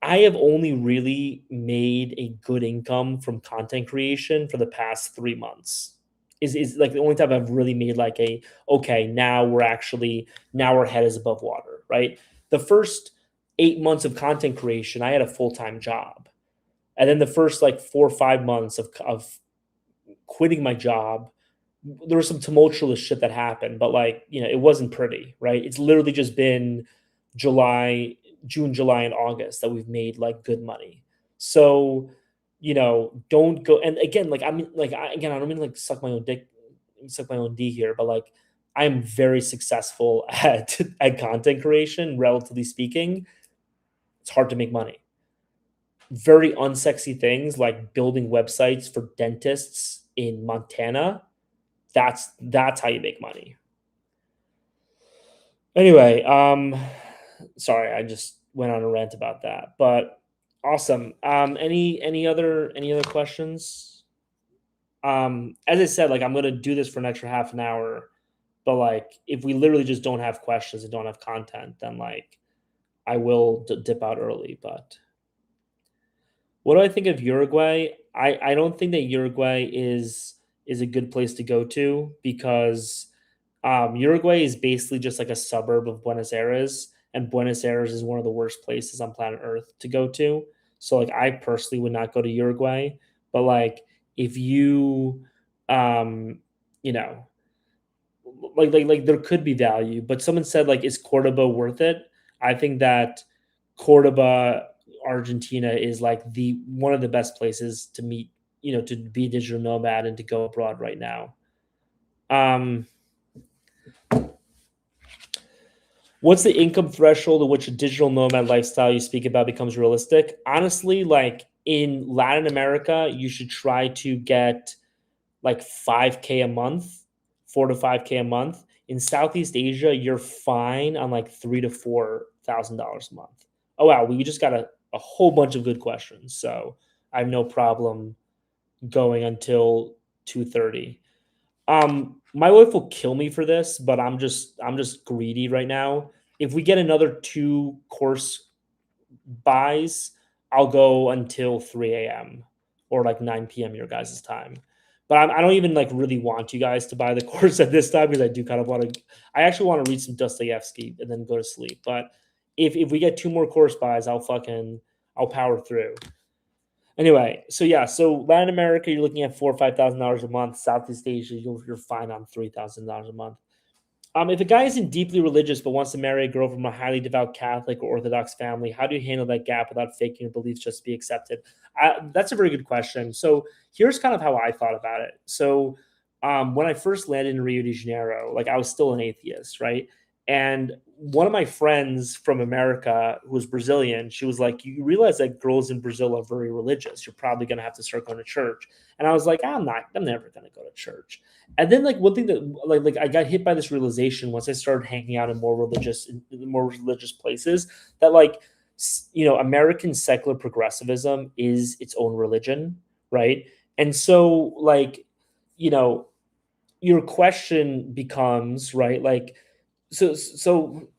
I have only really made a good income from content creation for the past 3 months. Is like the only time I've really made like a okay, now our head is above water, right? The first 8 months of content creation, I had a full-time job. And then the first like 4 or 5 months of quitting my job, there was some tumultuous shit that happened, but like, it wasn't pretty, right? It's literally just been July, June, July, and August that we've made like good money. So, don't go. And again, like, I mean, like, again, I don't mean to, like suck my own dick, suck my own D here, but like, I'm very successful at content creation, relatively speaking. It's hard to make money. Very unsexy things like building websites for dentists in Montana, that's how you make money. Anyway, sorry, I just went on a rant about that, but awesome. Any other questions? As I said, like I'm gonna do this for an extra half an hour, but like if we literally just don't have questions and don't have content, then like I will dip out early. But what do I think of Uruguay? I don't think that Uruguay is a good place to go to because Uruguay is basically just like a suburb of Buenos Aires, and Buenos Aires is one of the worst places on planet Earth to go to. So like I personally would not go to Uruguay, but like if you you know like there could be value, but someone said like is Cordoba worth it? I think that Cordoba, Argentina is like the one of the best places to meet, to be a digital nomad and to go abroad right now. Um What's the income threshold at which a digital nomad lifestyle you speak about becomes realistic? Honestly, like in Latin America, you should try to get like 5K a month, 4 to 5K a month. In Southeast Asia, you're fine on like $3,000 to $4,000 a month. Oh wow, we just got a whole bunch of good questions. So I have no problem going until 2:30. My wife will kill me for this, but I'm just greedy right now. If we get another two course buys, I'll go until 3 a.m. or like 9 p.m. your guys' time. But I don't even like really want you guys to buy the course at this time because I do kind of want to. I actually want to read some Dostoevsky and then go to sleep. But if we get two more course buys, I'll power through. Anyway, so yeah, so Latin America, you're looking at $4 or $5,000 a month. Southeast Asia, you're fine on $3,000 a month. If a guy isn't deeply religious but wants to marry a girl from a highly devout Catholic or Orthodox family, how do you handle that gap without faking your beliefs just to be accepted? That's a very good question. So here's kind of how I thought about it. So when I first landed in Rio de Janeiro, like I was still an atheist, right? And one of my friends from America, who was Brazilian, she was like, "You realize that girls in Brazil are very religious. You're probably going to have to start going to church." And I was like, "I'm not. I'm never going to go to church." And then like one thing that like I got hit by this realization once I started hanging out in more religious places that like American secular progressivism is its own religion, right? And so like you know your question becomes right like so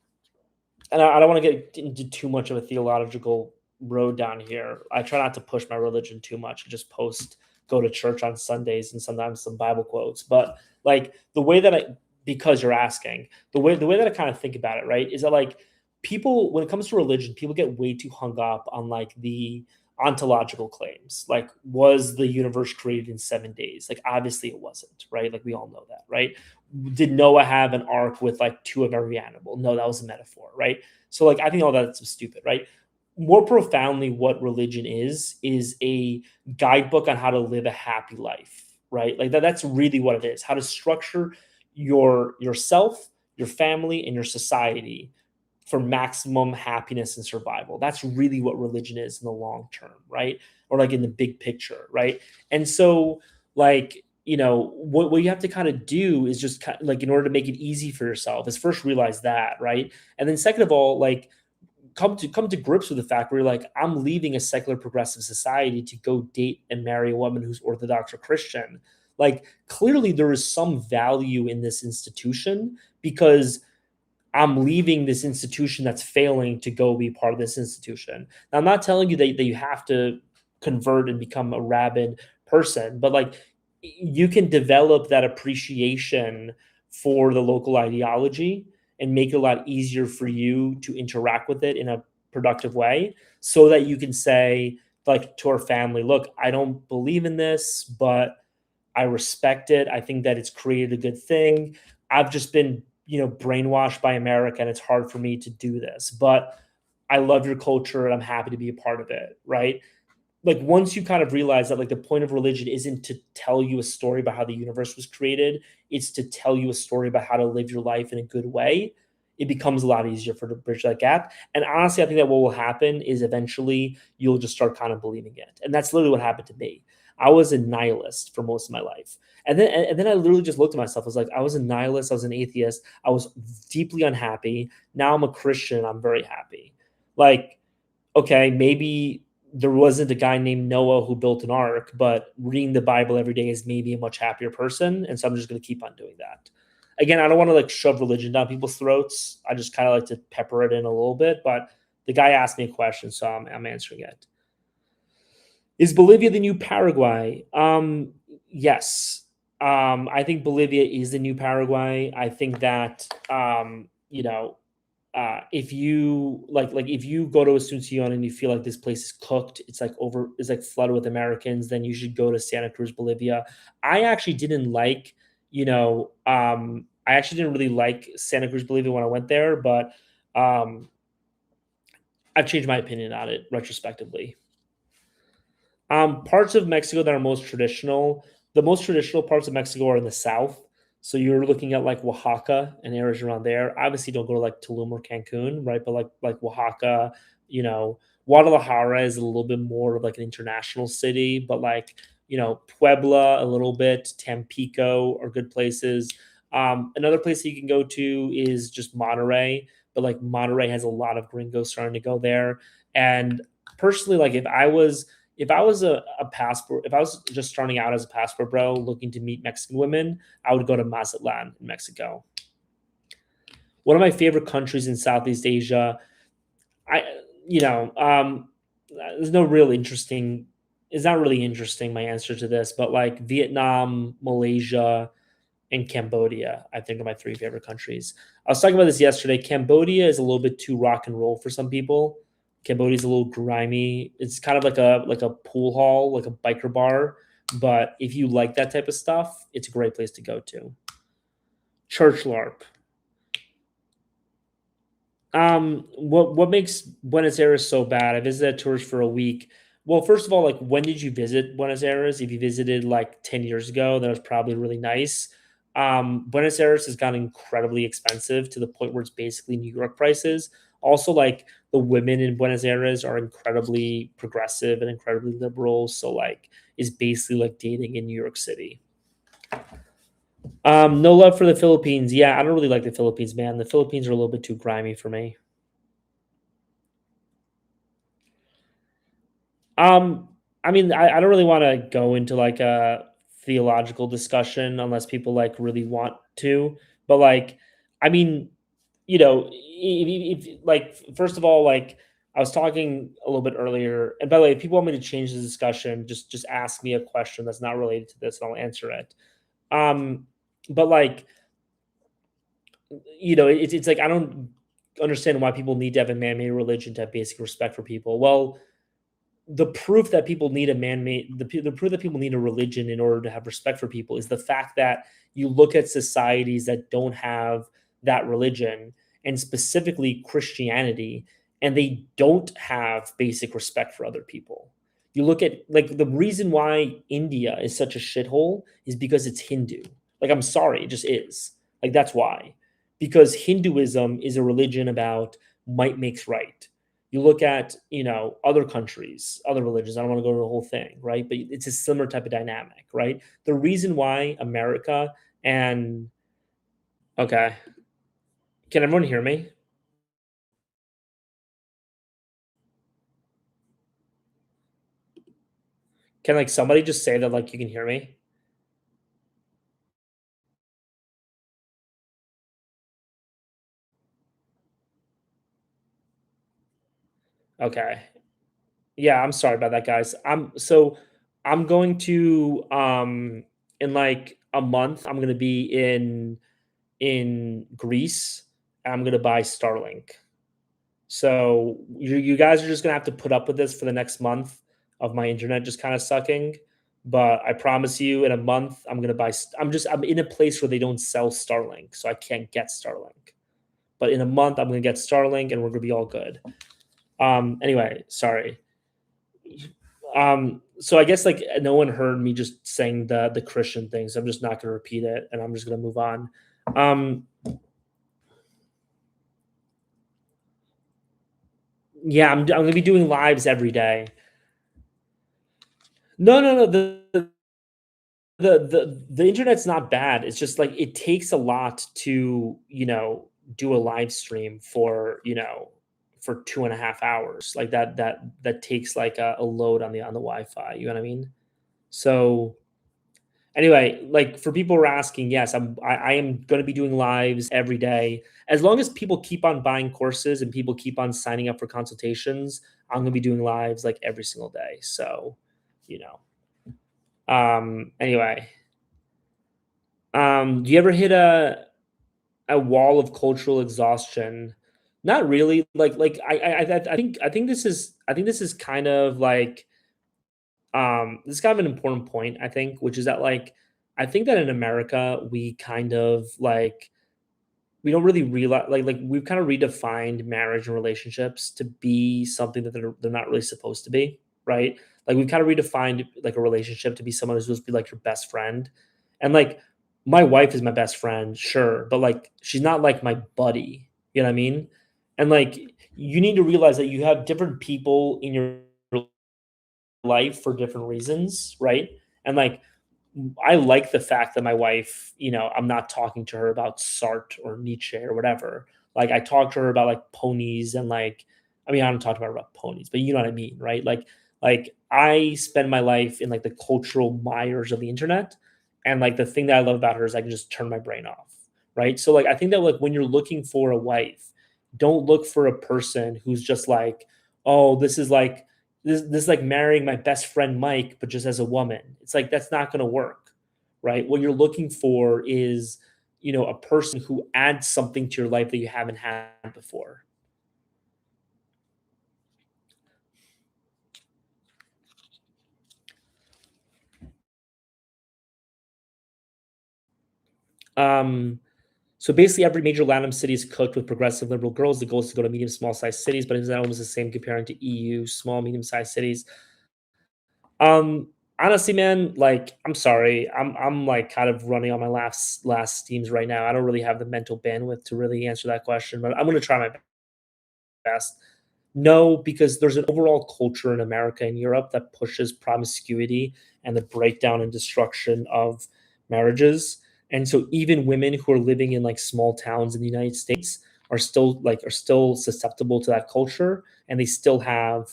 and I don't want to get into too much of a theological road down here. I try not to push my religion too much. I just post, go to church on Sundays, and sometimes some Bible quotes. But like the way that because you're asking, the way that I kind of think about it, right, is that like people, when it comes to religion, people get way too hung up on like the ontological claims. Like, was the universe created in 7 days? Like, obviously it wasn't, right? Like we all know that, right? Did Noah have an ark with like two of every animal? No, that was a metaphor, right? So like I think all that's stupid, right? More profoundly, what religion is a guidebook on how to live a happy life, right? Like that's really what it is. How to structure yourself, your family, and your society for maximum happiness and survival. That's really what religion is in the long term, right? Or like in the big picture, right? And so, like, what you have to kind of do is just kind of, like, in order to make it easy for yourself, is first realize that, right? And then second of all, like, come to grips with the fact where you're like, I'm leaving a secular progressive society to go date and marry a woman who's Orthodox or Christian. Like, clearly there is some value in this institution because I'm leaving this institution that's failing to go be part of this institution. Now, I'm not telling you that you have to convert and become a rabid person, but like you can develop that appreciation for the local ideology and make it a lot easier for you to interact with it in a productive way so that you can say, like, to our family, look, I don't believe in this, but I respect it. I think that it's created a good thing. I've just been, brainwashed by America, and it's hard for me to do this. But I love your culture, and I'm happy to be a part of it. Right? Like once you kind of realize that like the point of religion isn't to tell you a story about how the universe was created, it's to tell you a story about how to live your life in a good way. It becomes a lot easier for to bridge that gap. And honestly, I think that what will happen is eventually you'll just start kind of believing it. And that's literally what happened to me. I was a nihilist for most of my life. And then I literally just looked at myself. I was like, I was a nihilist, I was an atheist, I was deeply unhappy. Now I'm a Christian, I'm very happy. Like, okay, maybe there wasn't a guy named Noah who built an ark, but reading the Bible every day is maybe a much happier person. And so I'm just going to keep on doing that. Again, I don't want to like shove religion down people's throats. I just kind of like to pepper it in a little bit. But the guy asked me a question, so I'm answering it. Is Bolivia the new Paraguay? Yes. I think Bolivia is the new Paraguay. I think that if you if you go to Asuncion and you feel like this place is cooked, it's like flooded with Americans, then you should go to Santa Cruz, Bolivia. I actually didn't like, I actually didn't really like Santa Cruz, Bolivia when I went there, but um, I've changed my opinion on it retrospectively. Parts of Mexico that are most traditional, the most traditional parts of Mexico are in the south. So you're looking at like Oaxaca and areas around there. Obviously, don't go to like Tulum or Cancun, right? But like Oaxaca, Guadalajara is a little bit more of like an international city, but like Puebla a little bit, Tampico are good places. Another place that you can go to is just Monterrey, but like Monterrey has a lot of gringos starting to go there. And personally, like if I was a passport, if I was just starting out as a passport bro looking to meet Mexican women, I would go to Mazatlan in Mexico. One of my favorite countries in Southeast Asia, I, you know, there's no real interesting, it's not really interesting, my answer to this, but like Vietnam, Malaysia, and Cambodia, I think are my three favorite countries. I was talking about this yesterday. Cambodia is a little bit too rock and roll for some people. Cambodia's a little grimy. It's kind of like a pool hall, like a biker bar. But if you like that type of stuff, it's a great place to go to. Church LARP. What makes Buenos Aires so bad? I visited tours for a week. Well, first of all, like when did you visit Buenos Aires? If you visited like 10 years ago, that was probably really nice. Buenos Aires has gotten incredibly expensive to the point where it's basically New York prices. Also, like the women in Buenos Aires are incredibly progressive and incredibly liberal. So like is basically like dating in New York City. No love for the Philippines. Yeah, I don't really like the Philippines, man. The Philippines are a little bit too grimy for me. Um, I mean, I don't really want to go into like a theological discussion unless people like really want to. But like, I mean, like, first of all, like, I was talking a little bit earlier, and by the way, if people want me to change the discussion, just ask me a question that's not related to this, and I'll answer it. Um, but like, it's like I don't understand why people need to have a man-made religion to have basic respect for people. Well, the proof that people need a man-made the proof that people need a religion in order to have respect for people is the fact that you look at societies that don't have that religion, and specifically Christianity, and they don't have basic respect for other people. You look at, like, the reason why India is such a shithole is because it's Hindu. Like, I'm sorry, it just is. Like, that's why. Because Hinduism is a religion about might makes right. You look at, other countries, other religions. I don't want to go to the whole thing, right? But it's a similar type of dynamic, right? The reason why America and okay, can everyone hear me? Can, like, somebody just say that, like, you can hear me? Okay. Yeah, I'm sorry about that, guys. I'm going to in like a month, I'm gonna be in Greece. And I'm gonna buy Starlink. So you guys are just gonna have to put up with this for the next month of my internet just kind of sucking. But I promise you, in a month, I'm gonna buy. I'm in a place where they don't sell Starlink, so I can't get Starlink. But in a month, I'm gonna get Starlink, and we're gonna be all good. Anyway, sorry. So I guess, like, no one heard me just saying the Christian thing, so I'm just not gonna repeat it, and I'm just gonna move on. Um, yeah, I'm gonna be doing lives every day. No, no, no. The internet's not bad. It's just like it takes a lot to, do a live stream for, for 2.5 hours. Like that takes like a load on the Wi-Fi. You know what I mean? So anyway, like, for people who are asking, yes, I am going to be doing lives every day. As long as people keep on buying courses and people keep on signing up for consultations, I'm going to be doing lives like every single day. So, you know. Anyway, do you ever hit a wall of cultural exhaustion? Not really. Like I think this is kind of like this is kind of an important point, I think, which is that, like, I think that in America we kind of like we don't really realize, like we've kind of redefined marriage and relationships to be something that they're not really supposed to be, right? Like, we've kind of redefined like a relationship to be someone who's supposed to be like your best friend. And like, my wife is my best friend, sure, but like, she's not like my buddy. You know what I mean? And like, you need to realize that you have different people in your life for different reasons, right? And like, I like the fact that my wife, I'm not talking to her about Sartre or Nietzsche or whatever. Like, I talk to her about like ponies and like, I mean, I don't talk to her about ponies, but you know what I mean, right? Like I spend my life in like the cultural mires of the internet, and like the thing that I love about her is I can just turn my brain off, right? So like, I think that, like, when you're looking for a wife, don't look for a person who's just like, oh, this is like this is like marrying my best friend Mike, but just as a woman. It's like that's not going to work, right? What you're looking for is, a person who adds something to your life that you haven't had before. Um, so basically, every major Latin city is cooked with progressive liberal girls. The goal is to go to medium, small sized cities, but it's not almost the same comparing to EU small, medium sized cities. Honestly, man, like, I'm sorry. I'm like kind of running on my last steams right now. I don't really have the mental bandwidth to really answer that question, but I'm gonna try my best. No, because there's an overall culture in America and Europe that pushes promiscuity and the breakdown and destruction of marriages. And so even women who are living in like small towns in the United States are still susceptible to that culture, and they still have,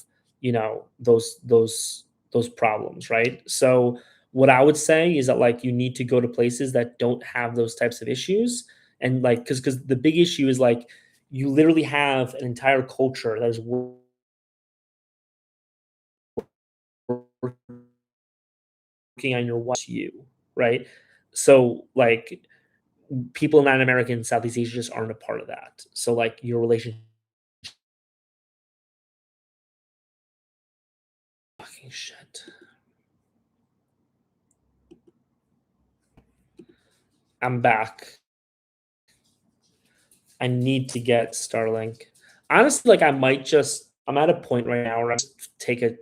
those problems, right? So what I would say is that, like, you need to go to places that don't have those types of issues. And like, because the big issue is like, you literally have an entire culture that is working on your wife, you, right? So like people in Latin America and Southeast Asia just aren't a part of that. So like your relationship, fucking shit. I'm back. I need to get Starlink. Honestly, like I might just. I'm at a point right now where I just take a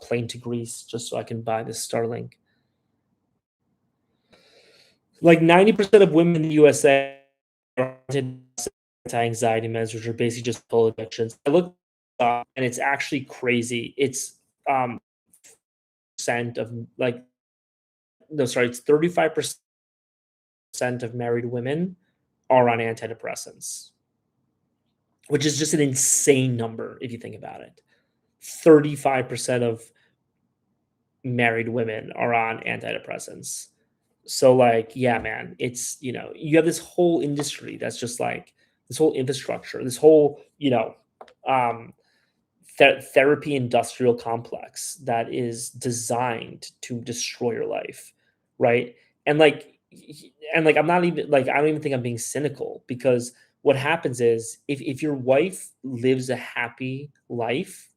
plane to Greece just so I can buy this Starlink. Like 90% of women in the USA are on anti-anxiety meds, which are basically just pill addictions. I looked up and it's actually crazy. It's percent of like no, sorry, it's 35% of married women are on antidepressants, which is just an insane number if you think about it. 35% of married women are on antidepressants. So like, yeah, man, it's you have this whole industry that's just like this whole infrastructure, this whole um, therapy industrial complex that is designed to destroy your life, right? And like, I'm not even like I don't even think I'm being cynical because what happens is if your wife lives a happy life,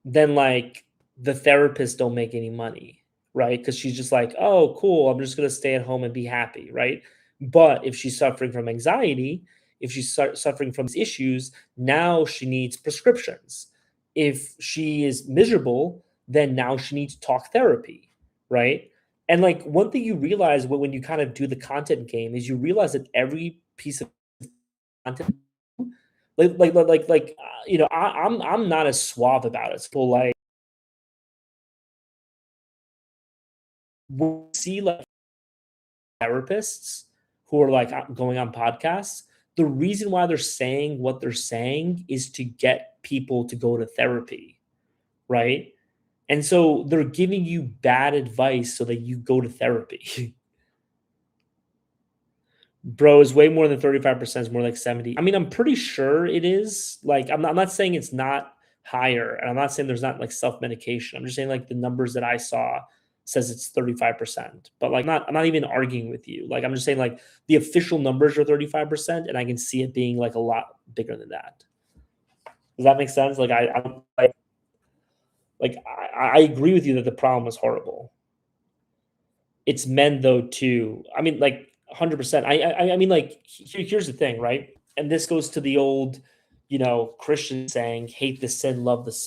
then like the therapists don't make any money, right? Because she's just like, oh, cool, I'm just gonna stay at home and be happy, right? But if she's suffering from anxiety, if she's suffering from these issues, now she needs prescriptions. If she is miserable, then now she needs talk therapy, right? And like one thing you realize when you kind of do the content game is you realize that every piece of content, I'm not as suave about it. So like we see like therapists who are like going on podcasts, the reason why they're saying what they're saying is to get people to go to therapy, right? And so they're giving you bad advice so that you go to therapy. Bro, is way more than 35%, is more like 70. I mean, I'm pretty sure it is. Like, I'm not saying it's not higher, and I'm not saying there's not like self-medication. I'm just saying like the numbers that I saw says it's 35%. But like I'm not even arguing with you. Like I'm just saying like the official numbers are 35%, and I can see it being like a lot bigger than that. Does that make sense? Like I agree with you that the problem is horrible. It's men though too. I mean, like 100%. I mean, like here's the thing, right? And this goes to the old, Christian saying, "Hate the sin, love the sin."